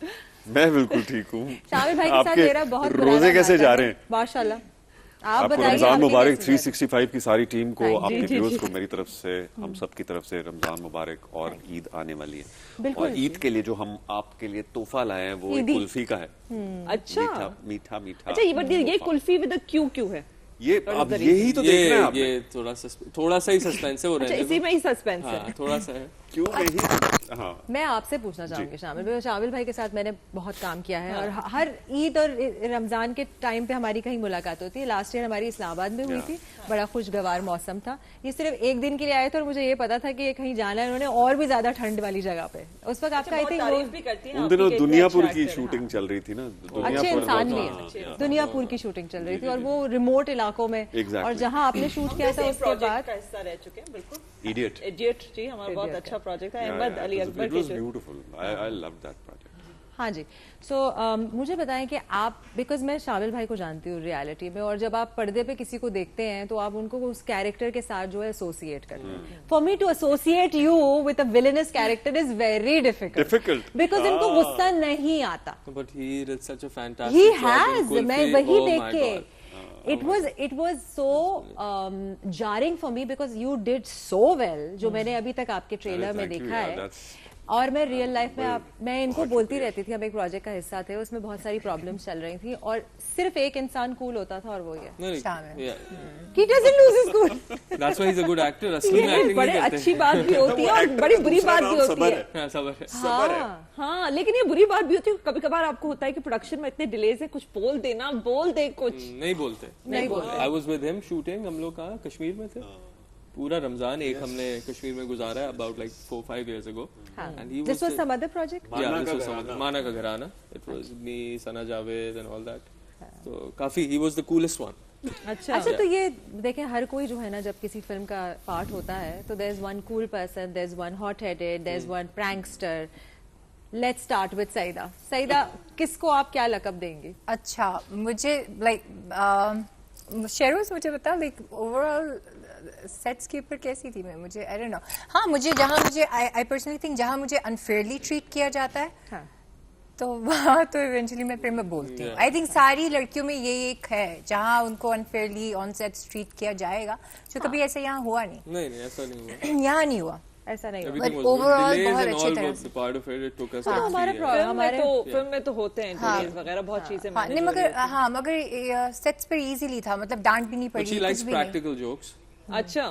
मैं बिल्कुल ठीक हूँ शामिल भाई के साथ मेरा बहुत रोजे कैसे जा रहे हैं माशाल्लाह आप आपको रमजान मुबारक 365 की सारी टीम को आपके व्यूअर्स को मेरी तरफ से हम सब की तरफ से रमजान मुबारक और ईद आने वाली है और ईद के लिए जो हम आपके लिए तोहफा लाए हैं वो कुल्फी का है अच्छा मीठा अच्छा ये कुल्फी विद क्यों है ये अब यही तो देखना है ये थोड़ा सा ही सस्पेंस है हो रहा है इसी में ही सस्पेंस है थोड़ा सा है क्यों नहीं हाँ मैं आपसे पूछना चाहूंगी शामिल भाई के साथ मैंने बहुत काम किया है और हर ईद और रमजान के टाइम पे हमारी कहीं मुलाकात होती है लास्ट ईयर हमारी इस्लामाबाद में हुई थी बड़ा खुशगवार मौसम था ये सिर्फ एक दिन के लिए आए थे और मुझे ये पता था कि ये कहीं जाना है उन्होंने और भी ज्यादा ठंड वाली जगह पे उस वक्त आपका आई थिंक उन दिनों दुनियापुर की शूटिंग चल रही थी ना अच्छे इंसान भी दुनियापुर की शूटिंग चल रही थी और वो रिमोट इलाकों में और जहाँ आपने शूट किया था उसके बाद हिस्सा रह चुके हैं बिल्कुल इडियट जी हमारा बहुत अच्छा प्रोजेक्ट है अहमद अली अकबर के जो beautiful I love that project हाँ जी सो मुझे बताएं कि आप बिकॉज मैं शामिल भाई को जानती हूँ रियलिटी में और जब आप पर्दे पे किसी को देखते हैं तो आप उनको उस कैरेक्टर के साथ जो है एसोसिएट करते हैं for me to associate you with a villainous character is very difficult because इनको गुस्सा नहीं आता but he did such a fantastic he has मैं वही देख के it was so jarring for me because you did so well जो मैंने अभी तक आपके ट्रेलर में देखा है और मैं रियल लाइफ में मैं इनको बोलती रहती थी हम एक प्रोजेक्ट का हिस्सा थे उसमें बहुत सारी प्रॉब्लम्स चल रही थी और सिर्फ एक इंसान कूल होता था और वो ये he doesn't lose his cool that's why he's a good actor असली में एक्टिंग बड़ी अच्छी बात भी होती है और बड़ी बुरी बात भी होती है सबर है हाँ लेकिन ये बुरी बात भी होती है कभी कभार आपको होता है कि प्रोडक्शन में इतने डिलेज है कुछ बोल दे कुछ नहीं बोलते I was with him shooting हम लोग कहाँ कश्मीर में थे पूरा रमजान एक हमने कश्मीर में गुजारा है about like 4-5 years ago and he this was some other project माना का घराना it was me Sana Javed and all that तो काफी he was the coolest one अच्छा तो ये देखें हर कोई जो है ना जब किसी फिल्म का पार्ट होता है तो there is one cool person there is one hot headed there is one prankster let's start with Saeeda किसको आप क्या लकब देंगे अच्छा मुझे लाइक शेरोज मुझे बता लाइक ओवरऑल सेट्स के ऊपर कैसी थी मैं मुझे आई डोंट नो हाँ मुझे जहाँ मुझे आई पर्सनली थिंक जहाँ मुझे अनफेयरली ट्रीट किया जाता है तो वहाँ तो इवेंचुअली मैं बोलती हूँ आई थिंक सारी लड़कियों में ये एक है जहाँ उनको अनफेयरली ऑन सेट्स ट्रीट किया जाएगा जो कभी ऐसा यहाँ हुआ नहीं ऐसा नहीं हुआ यहाँ नहीं हुआ ऐसा नहीं बट ओवरऑल बहुत अच्छी तरह से हमारे फिल्म में तो होते हैं डिलेज वगैरह बहुत चीजें नहीं मगर सेट्स पर इजीली था मतलब डांट भी नहीं पड़ी प्रैक्टिकल जोक्स अच्छा,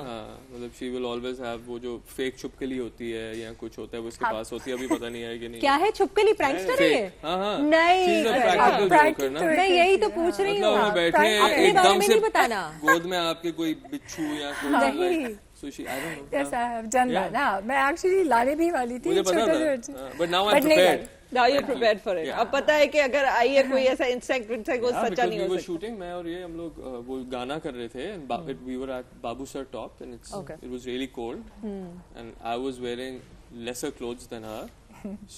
मतलब शी विल ऑलवेज हैव वो जो फेक छुपकली होती है या कुछ होता है वो उसके पास होती है, अभी पता नहीं है कि नहीं। क्या है छुपकली? प्रैंकस्टर है? नहीं, यही तो पूछ रही हूँ। बैठे एकदम से बताना गोद में आपके कोई बिच्छू या कोई sushi, I don't know. Yes, I have done that. हाँ, मैं actually लाने भी वाली थी। मुझे पता था, but now I'm prepared. Now you're prepared for it. अब पता है कि अगर आई है कोई ऐसा इंसेक्ट वो सच्चा नहीं हो सकता। शूटिंग मैं और ये हम लोग वो गाना कर रहे थे, we were at Babu Sir Top and it was really cold and I was wearing lesser clothes than her.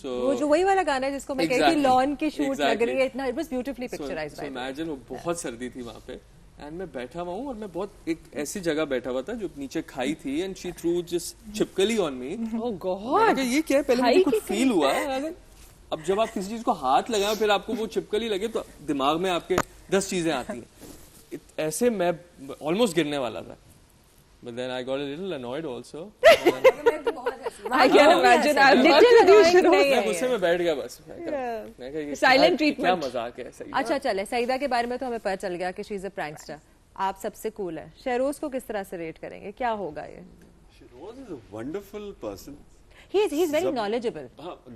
So वो जो वही वाला गाना है जिसको मैं कहती लॉन की शूट लग रही है, इतना it was beautifully picturized. So imagine वो बहुत सर्दी थी वहाँ पे एंड मैं बैठा हुआ हूँ और मैं बहुत एक ऐसी जगह बैठा हुआ था जो नीचे खाई थी एंड शी थ्रू जस्ट छिपकली ऑन मी। ओह गॉड, ये क्या है? पहले मुझे कुछ फील हुआ, अब जब आप किसी चीज को हाथ लगाए फिर आपको वो छिपकली लगे तो दिमाग में आपके 10 चीजें आती हैं। ऐसे मैं ऑलमोस्ट गिरने वाला था, but then I got a little annoyed also. I can imagine. I'm little annoyed. मैं गुस्से में बैठ गया बस। Silent treatment. क्या मजाक है? अच्छा चले, सईदा के बारे में तो हमें पता चल गया कि शी इज अ प्रैंकस्टर। आप सबसे कूल है, शहरोज को किस तरह से रेट करेंगे? क्या होगा ये? Shahroz is a wonderful person. He's very knowledgeable.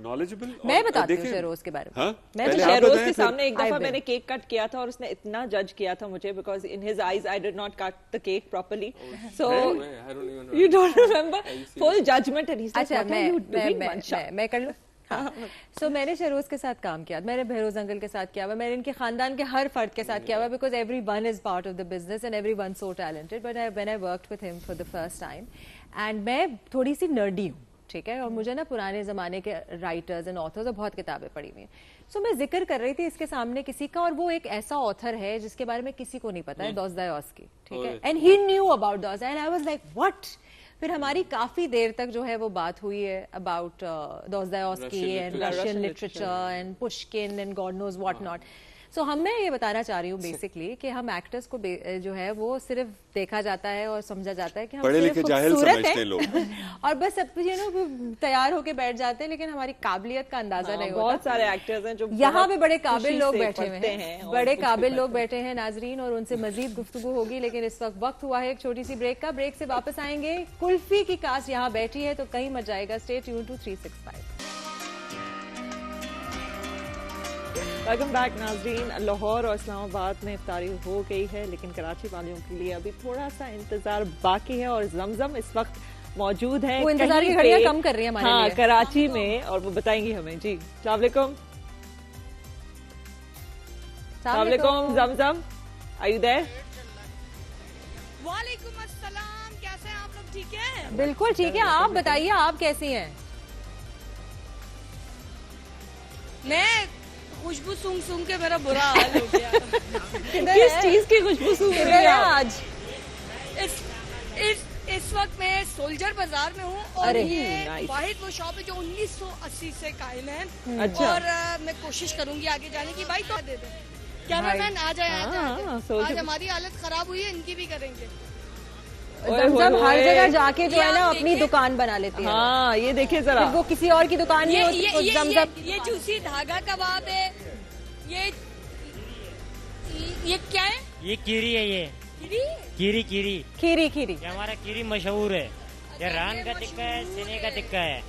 knowledgeable. मैं बताती हूँ शहरोज के बारे में। मैं तो शहरोज के सामने एक दफा मैंने केक कट किया था और उसने इतना जज किया था मुझे because in his eyes I did not cut the cake properly. So you don't remember? Full judgment and he's like, what are you doing, Mansha? मैं कर लूँ? So मैंने शहरोज के साथ काम किया, मैंने बहरोज अंकल के साथ किया हुआ, मैंने इनके खानदान के हर फर्द के साथ किया हुआ because everyone is part of the business and everyone so talented. But when I worked with him for the first time and मैं थोड़ी सी नर्डी हूँ, ठीक है, और मुझे ना पुराने ज़माने के राइटर्स एंड ऑथर्स और बहुत किताबें पढ़ी हुई हैं। सो मैं जिक्र कर रही थी इसके सामने किसी का, और वो एक ऐसा ऑथर है जिसके बारे में किसी को नहीं पता है, दोस्तोयेव्स्की, ठीक है, and he knew about Dostoevsky and I was like what. फिर हमारी काफी देर तक जो है वो बात हुई है about Dostoevsky and Russian literature and Pushkin and God knows what not. So मैं ये बताना चाह रही हूँ बेसिकली कि हम एक्टर्स को जो है वो सिर्फ देखा जाता है और समझा जाता है कि हम पढ़े लिखे जाहिल समझते लोग और बस तैयार होके बैठ जाते हैं, लेकिन हमारी काबिलियत का अंदाजा नहीं होता। बहुत सारे एक्टर्स हैं जो यहाँ पे बड़े काबिल लोग बैठे हुए हैं, बड़े काबिल लोग बैठे हैं नाजरीन, और उनसे मजीद गुफ्तगू होगी। लेकिन इस वक्त हुआ है एक छोटी सी ब्रेक का। ब्रेक से वापस आएंगे। कुल्फी की कास्ट यहाँ बैठी है तो कहीं मच जाएगा। Stay tune to 365। Welcome back नाज़रीन। लाहौर और इस्लामाबाद में इफ्तारी हो गई है, लेकिन कराची वालों के लिए अभी थोड़ा सा इंतजार बाकी है और जमजम इस वक्त मौजूद है। वो इंतजार की घड़ियां कम कर रही है हमारे लिए। कराची में, और वो बताएंगी हमें। जी अस्सलाम वालेकुम। अस्सलाम वालेकुम जमजम, आर यू देयर? वालेकुम अस्सलाम, कैसे हैं आप लोग? ठीक है, बिल्कुल ठीक है। आप बताइए, आप कैसी हैं? मैं खुशबू सूंघ के मेरा बुरा हाल हो गया। किस चीज की खुशबू सूंघ रही है आज? इस वक्त मैं सोल्जर बाजार में हूँ और ये वाहिद वो शॉप है जो 1980 से कायम है। अच्छा। और मैं कोशिश करूंगी आगे जाने की। भाई तो दे दे, कैमरामैन आ जाए। आज हमारी हालत खराब हुई है, इनकी भी करेंगे। जमजम हर जगह जाके जो है ना अपनी दुकान बना लेती है। हाँ, ये देखिए जरा, वो किसी और की दुकान नहीं होती। जमजम ये जूसी धागा कबाब है। ये क्या है? ये कीरी है। ये कीरी कीरी ये हमारा कीरी मशहूर है। ये रान का टिक्का है, सीने का टिक्का है।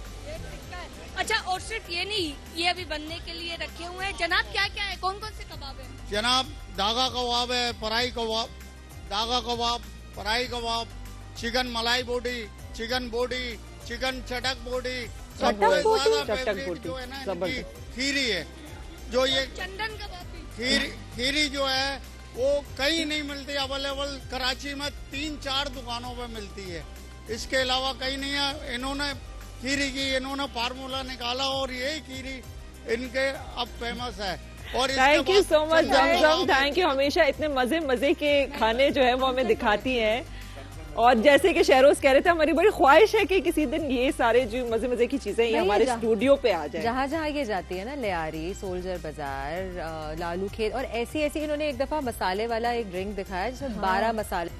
अच्छा, और सिर्फ ये नहीं, ये अभी बनने के लिए रखे हुए हैं। जनाब क्या क्या है, कौन कौन से कबाब है? जनाब धागा कबाब है, पराई कबाब, धागा कबाब, पराई कबाब, चिकन मलाई बोटी, चिकन बोटी, चिकन चटक बोटी, सब जो है ना खीरी है। जो ये चंदन कबाब, खीरी जो है वो कहीं नहीं मिलती, अवेलेबल कराची में 3-4 दुकानों पे मिलती है। इसके अलावा कहीं नहीं है। इन्होंने खीरी की फार्मूला निकाला और यही खीरी इनके अब फेमस है। और thank you so much Zamzam, thank you. हमेशा इतने मजे के खाने जो है वो हमें दिखाती हैं। और जैसे कि शहरोज कह रहे थे, हमारी बड़ी ख्वाहिश है कि किसी दिन ये सारे जो मजे की चीजें ये हमारे स्टूडियो पे आ जाए। जहाँ जहाँ ये जाती है ना, लियारी, सोल्जर बाजार, लालू खेत, और ऐसी इन्होंने एक दफा मसाले वाला एक ड्रिंक दिखाया जिसमें 12 मसाले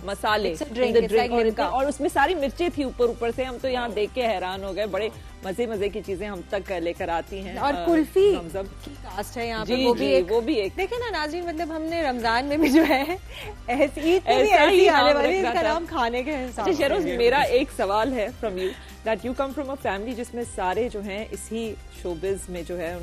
मसाले ड्रिंक, और उसमें सारी मिर्चें थी ऊपर से। हम तो यहाँ देख के हैरान हो गए। बड़े मजे मजे की चीजें हम तक लेकर आती हैं। और कुल्फी की कास्ट है यहाँ पे, वो भी एक देखे ना नाज़रीन, मतलब हमने रमजान में भी जो है ऐसी आने वाली, इसका नाम खाने के हिसाब से। शरोज, मेरा एक सवाल है from you, that you come from a family जिसमें सारे जो हैं इसी शोबिज में जो है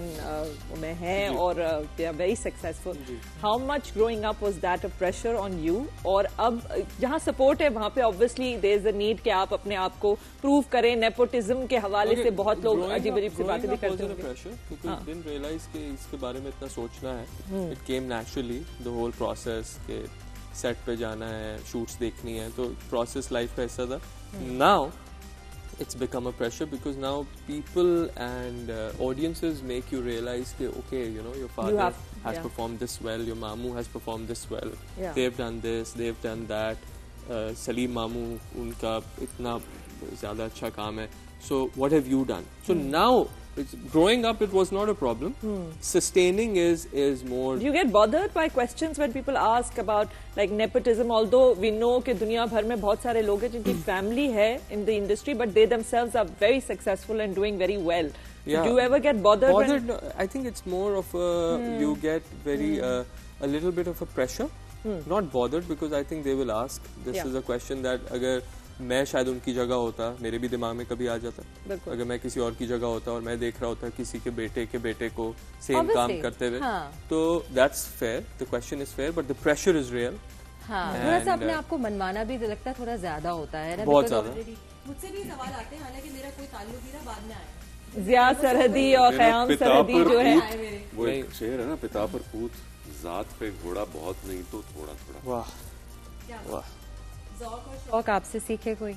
में हैं और they are very successful. How much growing up was that a pressure on you? और अब जहाँ सपोर्ट है वहाँ पे obviously there is a need कि आप अपने आप को प्रूव करें। नेपोटिज्म के हवाले से बहुत लोग अजीब अजीब सी बातें भी करते हैं। प्रेशर क्योंकि डिडंट रियलाइज कि इसके बारे में इतना सोचना है। It came naturally, the whole process के सेट पे जाना है, शूट्स देखनी है, तो प्रोसेस लाइफ का हिस्सा था। Now it's become a pressure because now people and audiences make you realize that okay, you know, your father has performed this well, your mamu has performed this well, they've done this, they've done that, Salim Mamu unka itna zyada acha kaam hai, so what have you done? So now growing up it was not a problem. Sustaining is more. Do you get bothered by questions when people ask about like nepotism? Although we know कि दुनिया भर में बहुत सारे लोग हैं जिनकी family है in the industry, but they themselves are very successful and doing very well. Yeah. Do you ever get bothered? When... I think it's more of a you get very a little bit of a pressure. Not bothered because I think they will ask. This is a question that अगर मैं शायद उनकी जगह होता, मेरे भी दिमाग में कभी आ जाता। अगर मैं किसी और की जगह होता और मैं देख रहा होता किसी के बेटे को सेम काम करते हुए, तो that's fair, the question is fair, but the pressure is real. थोड़ा सा अपने आप को मनवाना भी लगता है, थोड़ा ज्यादा होता है ना, बहुत ज्यादा। मुझसे भी सवाल आते हैं, हालांकि मेरा कोई ताल्लुक ही ना बाद में आया। जिया सरहदी और क़याम सरहदी जो है, वो एक शेर है ना, पिता पर पूत, जात पे घोड़ा, बहुत नहीं तो थोड़ा थोड़ा। वाह वाह, शौक आपसे सीखे कोई।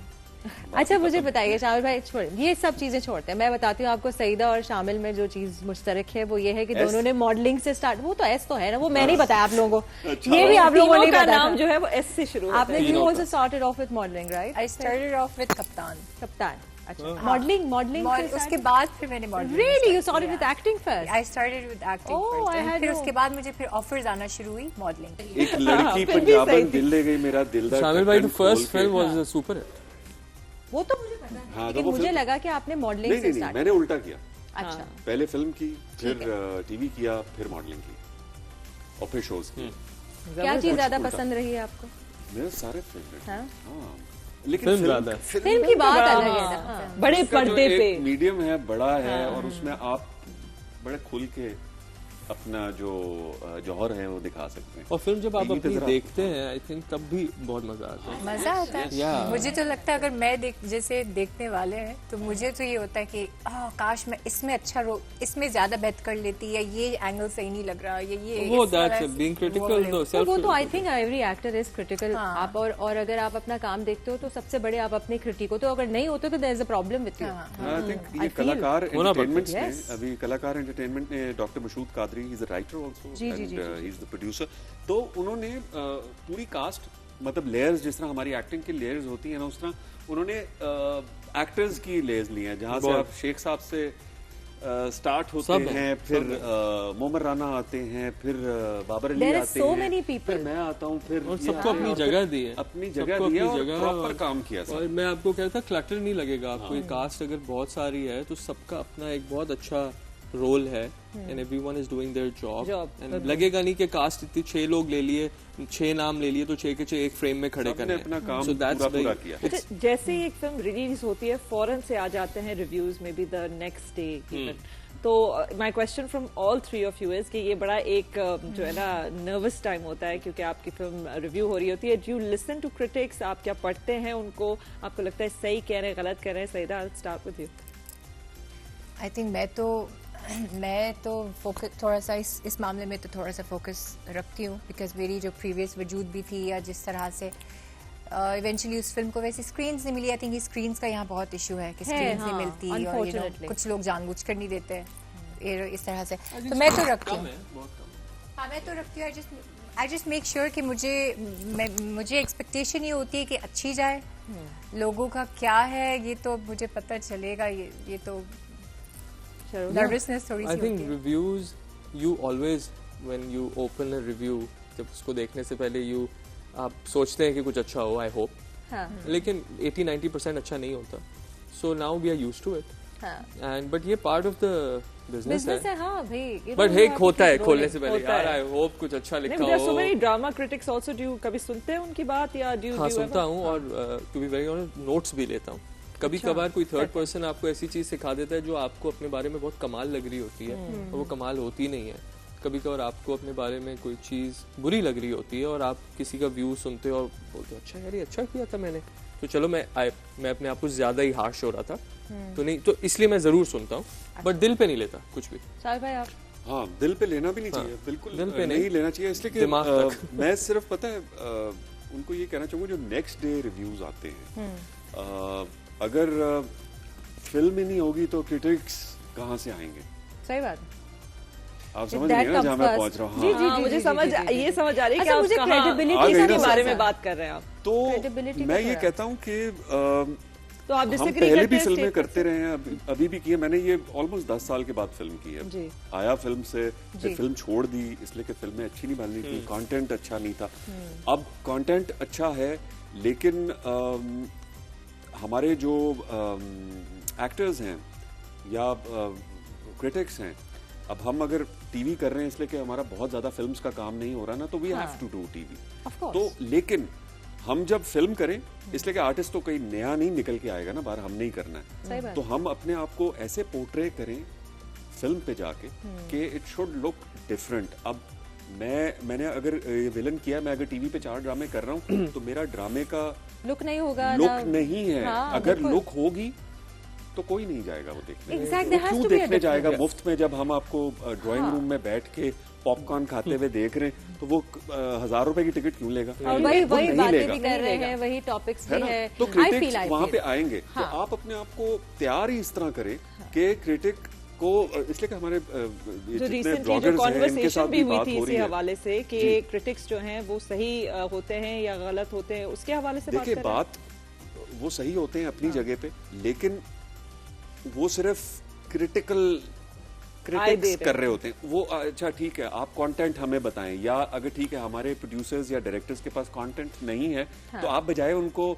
अच्छा मुझे बताइए शामिल भाई, ये सब चीजें छोड़ते हैं, मैं बताती हूँ आपको सईदा और शामिल में जो चीज मुश्तरक है वो ये है कि दोनों ने मॉडलिंग से स्टार्ट, वो तो एस तो है ना, वो मैं नहीं बताया आप लोगों को, ये भी आप लोगों को नाम जो है वो एस से शुरू। आपने you also started off with modelling, right? I started off with कप्तान। अच्छा, मॉडलिंग उसके बाद फिर मैंने modelling. Really, you started with acting first? I started with acting first. फिर उसके बाद मुझे फिर ऑफर्स आना शुरू हुई मॉडलिंग। एक लड़की पंजाबन दिल ले गई मेरा दिलदार। शामिल भाई, first film was a super hit. वो तो मुझे पता है, लेकिन मुझे लगा कि आपने मॉडलिंग से स्टार्ट। मैंने उल्टा किया। अच्छा, पहले फिल्म की, फिर टीवी किया, फिर मॉडलिंग की और फिर शोज की। क्या चीज ज्यादा पसंद रही है आपको? मेरे सारे फेवरेट। हाँ, लेकिन फिल्म की बात अलग है ना, बड़े पर्दे पे मीडियम है, बड़ा है, और उसमें आप बड़े खुल के अपना जो जौहर है वो दिखा सकते हैं। और फिल्म जब आप अपनी देखते हैं, आई थिंक तब भी बहुत मजा आता है। मजा आता है। मुझे तो लगता है अगर मैं जैसे देखने वाले हैं तो मुझे तो ये होता है कि काश मैं इसमें अच्छा इसमें ज्यादा बेहतर कर लेती, या ये एंगल सही नहीं लग रहा, या ये वो दैट्स बीइंग क्रिटिकल। वो तो I think every actor is critical. आप और अगर आप अपना काम देखते हो तो सबसे बड़े आप अपने क्रिटिक हो, तो अगर नहीं होते तो there is a problem with you. I think ये कलाकार एंटरटेनमेंट ने, अभी कलाकार एंटरटेनमेंट ने doctor Mashhood Qadri, he is a writer also and he is the producer, तो उन्होंने पूरी कास्ट, मतलब लेयर्स, जिस तरह हमारी एक्टिंग की लेयर्स होती है ना, उस तरह उन्होंने एक्टर्स की लेयर्स ली हैं, जहां से आप शेख साहब से स्टार्ट होते हैं, फिर मोमर राना आते हैं, फिर बाबर अली आते हैं, फिर मैं आता हूँ, फिर सबको अपनी जगह दी है, अपनी जगह दी है और प्रॉपर काम किया। और मैं आपको कहता क्लटर नहीं लगेगा आपको, कास्ट अगर बहुत सारी है तो सबका अपना एक बहुत अच्छा रोल है, and everyone is doing their job, and लगेगा नहीं कि कास्ट इतनी 6 लोग ले लिए, 6 नाम ले लिए तो 6 के 6 एक फ्रेम में खड़े करने, अपना काम पूरा किया। जैसे ही एक फिल्म रिलीज होती है फौरन से आ जाते हैं रिव्यूज में भी द नेक्स्ट डे इवन। तो my question from all 3 of you is कि ये बड़ा एक जो है ना नर्वस टाइम होता है क्योंकि आपकी फिल्म रिव्यू हो रही होती है। Do you listen to critics? आप क्या पढ़ते हैं उनको? आपको लगता है सही कह रहे हैं, गलत कह रहे हैं? Saeeda, I will start with you. I think मैं तो फोकस थोड़ा सा इस मामले में तो थोड़ा सा फोकस रखती हूँ, बिकॉज मेरी जो प्रीवियस वजूद भी थी, या जिस तरह से इवेंचुअली उस फिल्म को वैसे स्क्रीन्स नहीं मिली। आई थिंक स्क्रीन्स का यहाँ बहुत इशू है कि स्क्रीन्स नहीं मिलती, और कुछ लोग जानबूझकर नहीं देते इस तरह से। तो मैं तो रखती हूँ, हाँ मैं तो रखती हूँ। आई जस्ट मेक श्योर कि मुझे एक्सपेक्टेशन ये होती है कि अच्छी जाए। लोगों का क्या है ये तो मुझे पता चलेगा, ये तो nervousness थोड़ी सी होती है। I think reviews, you always when you open a review, जब उसको देखने से पहले आप सोचते हैं कि कुछ अच्छा हो, I hope, लेकिन 80-90% अच्छा नहीं होता। So now we are used to it. And but ये पार्ट ऑफ द बिजनेस है। हाँ भाई, बट एक होता है खोलने से पहले यार, आई होप कुछ अच्छा लिखा हो। So many drama critics also, do you कभी सुनते हैं उनकी बात या डू हाँ सुनता हूँ, और to be very honest notes भी लेता हूँ। कभी कभार कोई थर्ड पर्सन आपको ऐसी चीज सिखा देता है जो आपको अपने बारे में बहुत कमाल लग रही होती है, और वो कमाल होती नहीं है। कभी कभार आपको अपने बारे में कोई चीज बुरी लग रही होती है और आप किसी का व्यू सुनते हो और बोलते हो अच्छा यार ये अच्छा किया था मैंने, तो चलो मैं अपने आप को ज्यादा ही हार्श हो रहा था, तो नहीं, तो इसलिए मैं जरूर सुनता हूँ, बट दिल पे नहीं लेता कुछ भी। साहिल भाई आप? हाँ, दिल पे लेना भी नहीं चाहिए, बिल्कुल दिल पे नहीं लेना चाहिए, इसलिए कि मैं सिर्फ पता है उनको ये कहना चाहूंगा, जो नेक्स्ट डे रिव्यूज आते हैं, अगर फिल्म ही नहीं होगी तो क्रिटिक्स कहाँ से आएंगे? सही बात। आप समझ रहे हैं ना जहाँ मैं पहुंच रहा हूँ? जी, मुझे समझ आ रही है कि आप क्रेडिबिलिटी के बारे में बात कर रहे हैं आप। तो मैं ये कहता हूँ कि तो आप हम पहले भी फिल्में करते रहे हैं, अभी भी किए। मैंने ये ऑलमोस्ट 10 साल के बाद फिल्म की है। आया फिल्म से, फिल्म छोड़ दी इसलिए कि फिल्में अच्छी नहीं बननी थी, कंटेंट अच्छा नहीं था। अब कंटेंट अच्छा है, लेकिन हमारे जो एक्टर्स हैं या क्रिटिक्स हैं, अब हम अगर टीवी कर रहे हैं इसलिए कि हमारा बहुत ज्यादा फिल्म्स का काम नहीं हो रहा ना, तो we have to do TV. तो लेकिन हम जब फिल्म करें, इसलिए कि आर्टिस्ट तो कोई नया नहीं निकल के आएगा ना बाहर, हमने ही करना है, तो हम अपने आप को ऐसे पोर्ट्रे करें फिल्म पे जाके कि इट शुड लुक डिफरेंट। अब मैंने अगर ये विलन किया, मैं अगर टीवी पे 4 ड्रामे कर रहा हूँ तो मेरा ड्रामे का लुक नहीं होगा, लुक नहीं है। अगर लुक होगी तो कोई नहीं जाएगा वो देखने। क्यों देखने जाएगा मुफ्त में, जब हम आपको ड्राइंग रूम में बैठ के पॉपकॉर्न खाते हुए देख रहे हैं, तो वो 1000 रुपए की टिकट क्यों लेगा? और वही बातें भी कर रहे हैं, वही टॉपिक्स भी है। तो क्रिटिक्स वहाँ पे आएंगे, तो आप अपने आप को तैयार ही इस तरह करें कि क्रिटिक को, इसलिए कि हमारे जितने ब्लॉगर्स हैं इनके साथ भी बात हो रही है हवाले से कि क्रिटिक्स जो हैं वो सही होते हैं या गलत होते हैं, उसके हवाले से देखिए बात वो सही होते हैं अपनी जगह पे, लेकिन वो सिर्फ क्रिटिक्स कर रहे होते हैं। वो अच्छा ठीक है, आप कंटेंट हमें बताएं, या अगर ठीक है हमारे प्रोड्यूसर्स या डायरेक्टर्स के पास कंटेंट नहीं है, तो आप बजाय उनको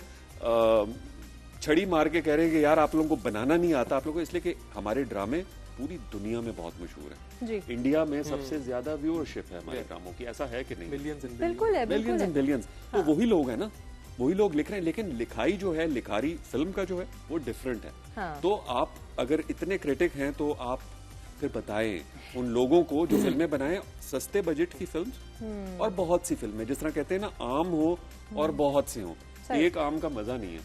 छड़ी मार के कह रहे हैं कि यार आप लोगों को बनाना नहीं आता आप लोगों को, इसलिए कि हमारे ड्रामे पूरी दुनिया में बहुत मशहूर है। इंडिया में सबसे ज्यादा व्यूअरशिप है हमारे ड्रामों की, ऐसा है कि नहीं? Millions and billions. तो वही लोग हैं ना, वही लोग लिख रहे हैं, लेकिन लिखाई जो है, लिखारी फिल्म का जो है वो डिफरेंट है। तो आप अगर इतने क्रिटिक हैं तो आप फिर बताएं उन लोगों को जो फिल्में बनाएं, सस्ते बजट की फिल्म और बहुत सी फिल्में, जिस तरह कहते हैं ना आम हो और बहुत से हो, एक आम का मजा नहीं है,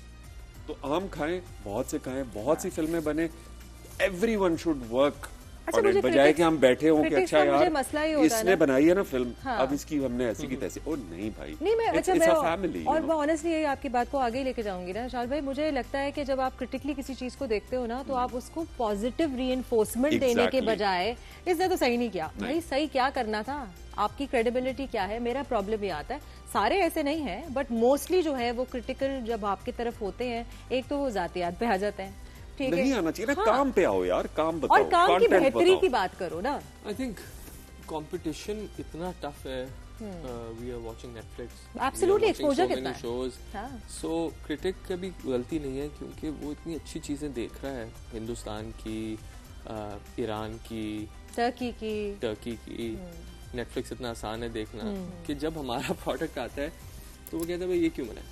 तो आम खाएं, बहुत से खाएं, बहुत सी फिल्में बने, एवरीवन शुड वर्क। और बजाय कि हम बैठे हों कि अच्छा यार इसने बनाई है ना फिल्म, अब इसकी हमने ऐसी की तैसी, ओ नहीं भाई, नहीं मैं अच्छा मैं फैमिली। और मैं ऑनेस्टली आपकी बात को आगे लेके जाऊंगी ना शाल भाई, मुझे लगता है कि जब आप क्रिटिकली किसी चीज को देखते हो ना, तो आप उसको पॉजिटिव रीइंफोर्समेंट देने के बजाय इसने तो सही नहीं किया, भाई सही क्या करना था, आपकी क्रेडिबिलिटी क्या है। मेरा प्रॉब्लम ये आता है, सारे ऐसे नहीं है बट मोस्टली जो है वो क्रिटिकल जब आपकी तरफ होते हैं, एक तो वो जातियात पे आ जाते हैं, नहीं आना चाहिए ना, काम पे आओ यार, काम बताओ, और काम की बेहतरी की बात करो ना। आई थिंक कंपटीशन इतना टफ है, we are watching Netflix, absolutely exposure कितना है, शोज, सो क्रिटिक का भी गलती नहीं है, क्योंकि वो इतनी अच्छी चीजें देख रहा है, हिंदुस्तान की, ईरान की, टर्की की, नेटफ्लिक्स इतना आसान है देखना कि जब हमारा प्रोडक्ट आता है तो वो कहता है भाई ये क्यों बनाया।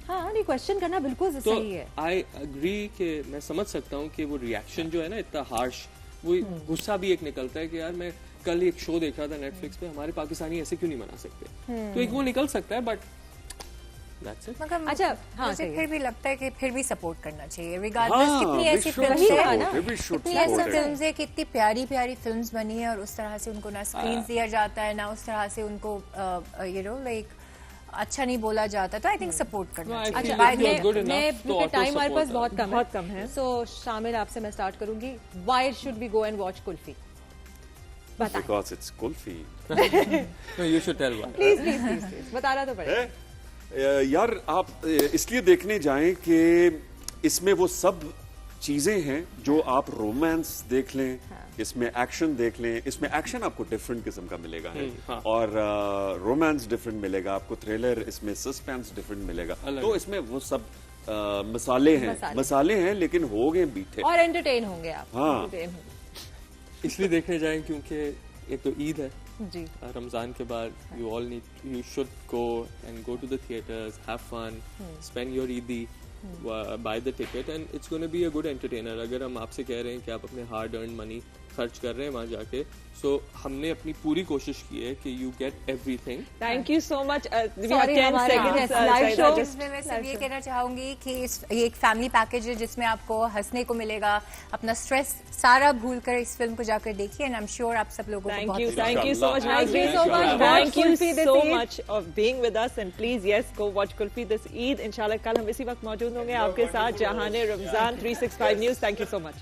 हाँ, नहीं क्वेश्चन करना बिल्कुल तो सही है। आई अग्री कि मैं समझ सकता हूँ कि वो रिएक्शन जो है ना इतना हार्श, वो गुस्सा भी एक निकलता है कि यार मैं कल एक शो देख रहा था नेटफ्लिक्स पे, हमारे पाकिस्तानी ऐसे क्यों नहीं बना सकते, तो एक वो निकल सकता है, बट अच्छा हाँ, मुझे फिर भी लगता है कि फिर भी सपोर्ट करना चाहिए, रिगार्डलेस कितनी ऐसी फिल्म्स है, कितनी प्यारी प्यारी फिल्म्स बनी है, और उस तरह से उनको ना स्क्रीन दिया जाता है, ना उस तरह से उनको यू नो लाइक अच्छा नहीं बोला जाता, तो आई थिंक सपोर्ट करना चाहिए। अच्छा, टाइम हमारे पास बहुत कम है, सो शामिल आपसे मैं स्टार्ट करूंगी, why should we go and watch Kulfi? Because it's Kulfi. No, you should tell why. Please बताना तो पड़ेगा। यार आप इसलिए देखने जाएं कि इसमें वो सब चीजें हैं जो आप रोमांस देख लें, इसमें एक्शन देख लें, इसमें एक्शन आपको डिफरेंट किस्म का मिलेगा है, और रोमांस डिफरेंट मिलेगा आपको, थ्रिलर, इसमें सस्पेंस डिफरेंट मिलेगा, तो इसमें वो सब मसाले हैं लेकिन हो गए मीठे और एंटरटेन होंगे आप। हाँ, इसलिए देखने जाएं क्योंकि एक तो ईद है जी, रमजान के बाद you should go and go to the theatres, have fun, spend your eidi, buy the ticket and it's gonna be a good entertainer. अगर हम आपसे कह रहे हैं कि आप अपने हार्ड अर्न मनी खर्च कर रहे हैं वहाँ जाके, सो हमने अपनी पूरी कोशिश की है कि you get everything. Thank you so much. मैं सिर्फ ये कहना चाहूंगी कि ये एक फैमिली पैकेज है जिसमें आपको हंसने को मिलेगा, अपना स्ट्रेस सारा भूल कर इस फिल्म को जाकर देखिए एंड आई एम श्योर आप सब लोगों को बहुत thank you so much of being with us and please yes go watch Kulfi this Eid. इंशाल्लाह कल हम इसी वक्त मौजूद होंगे आपके साथ। जहाने रमजान 365 news, thank you so much.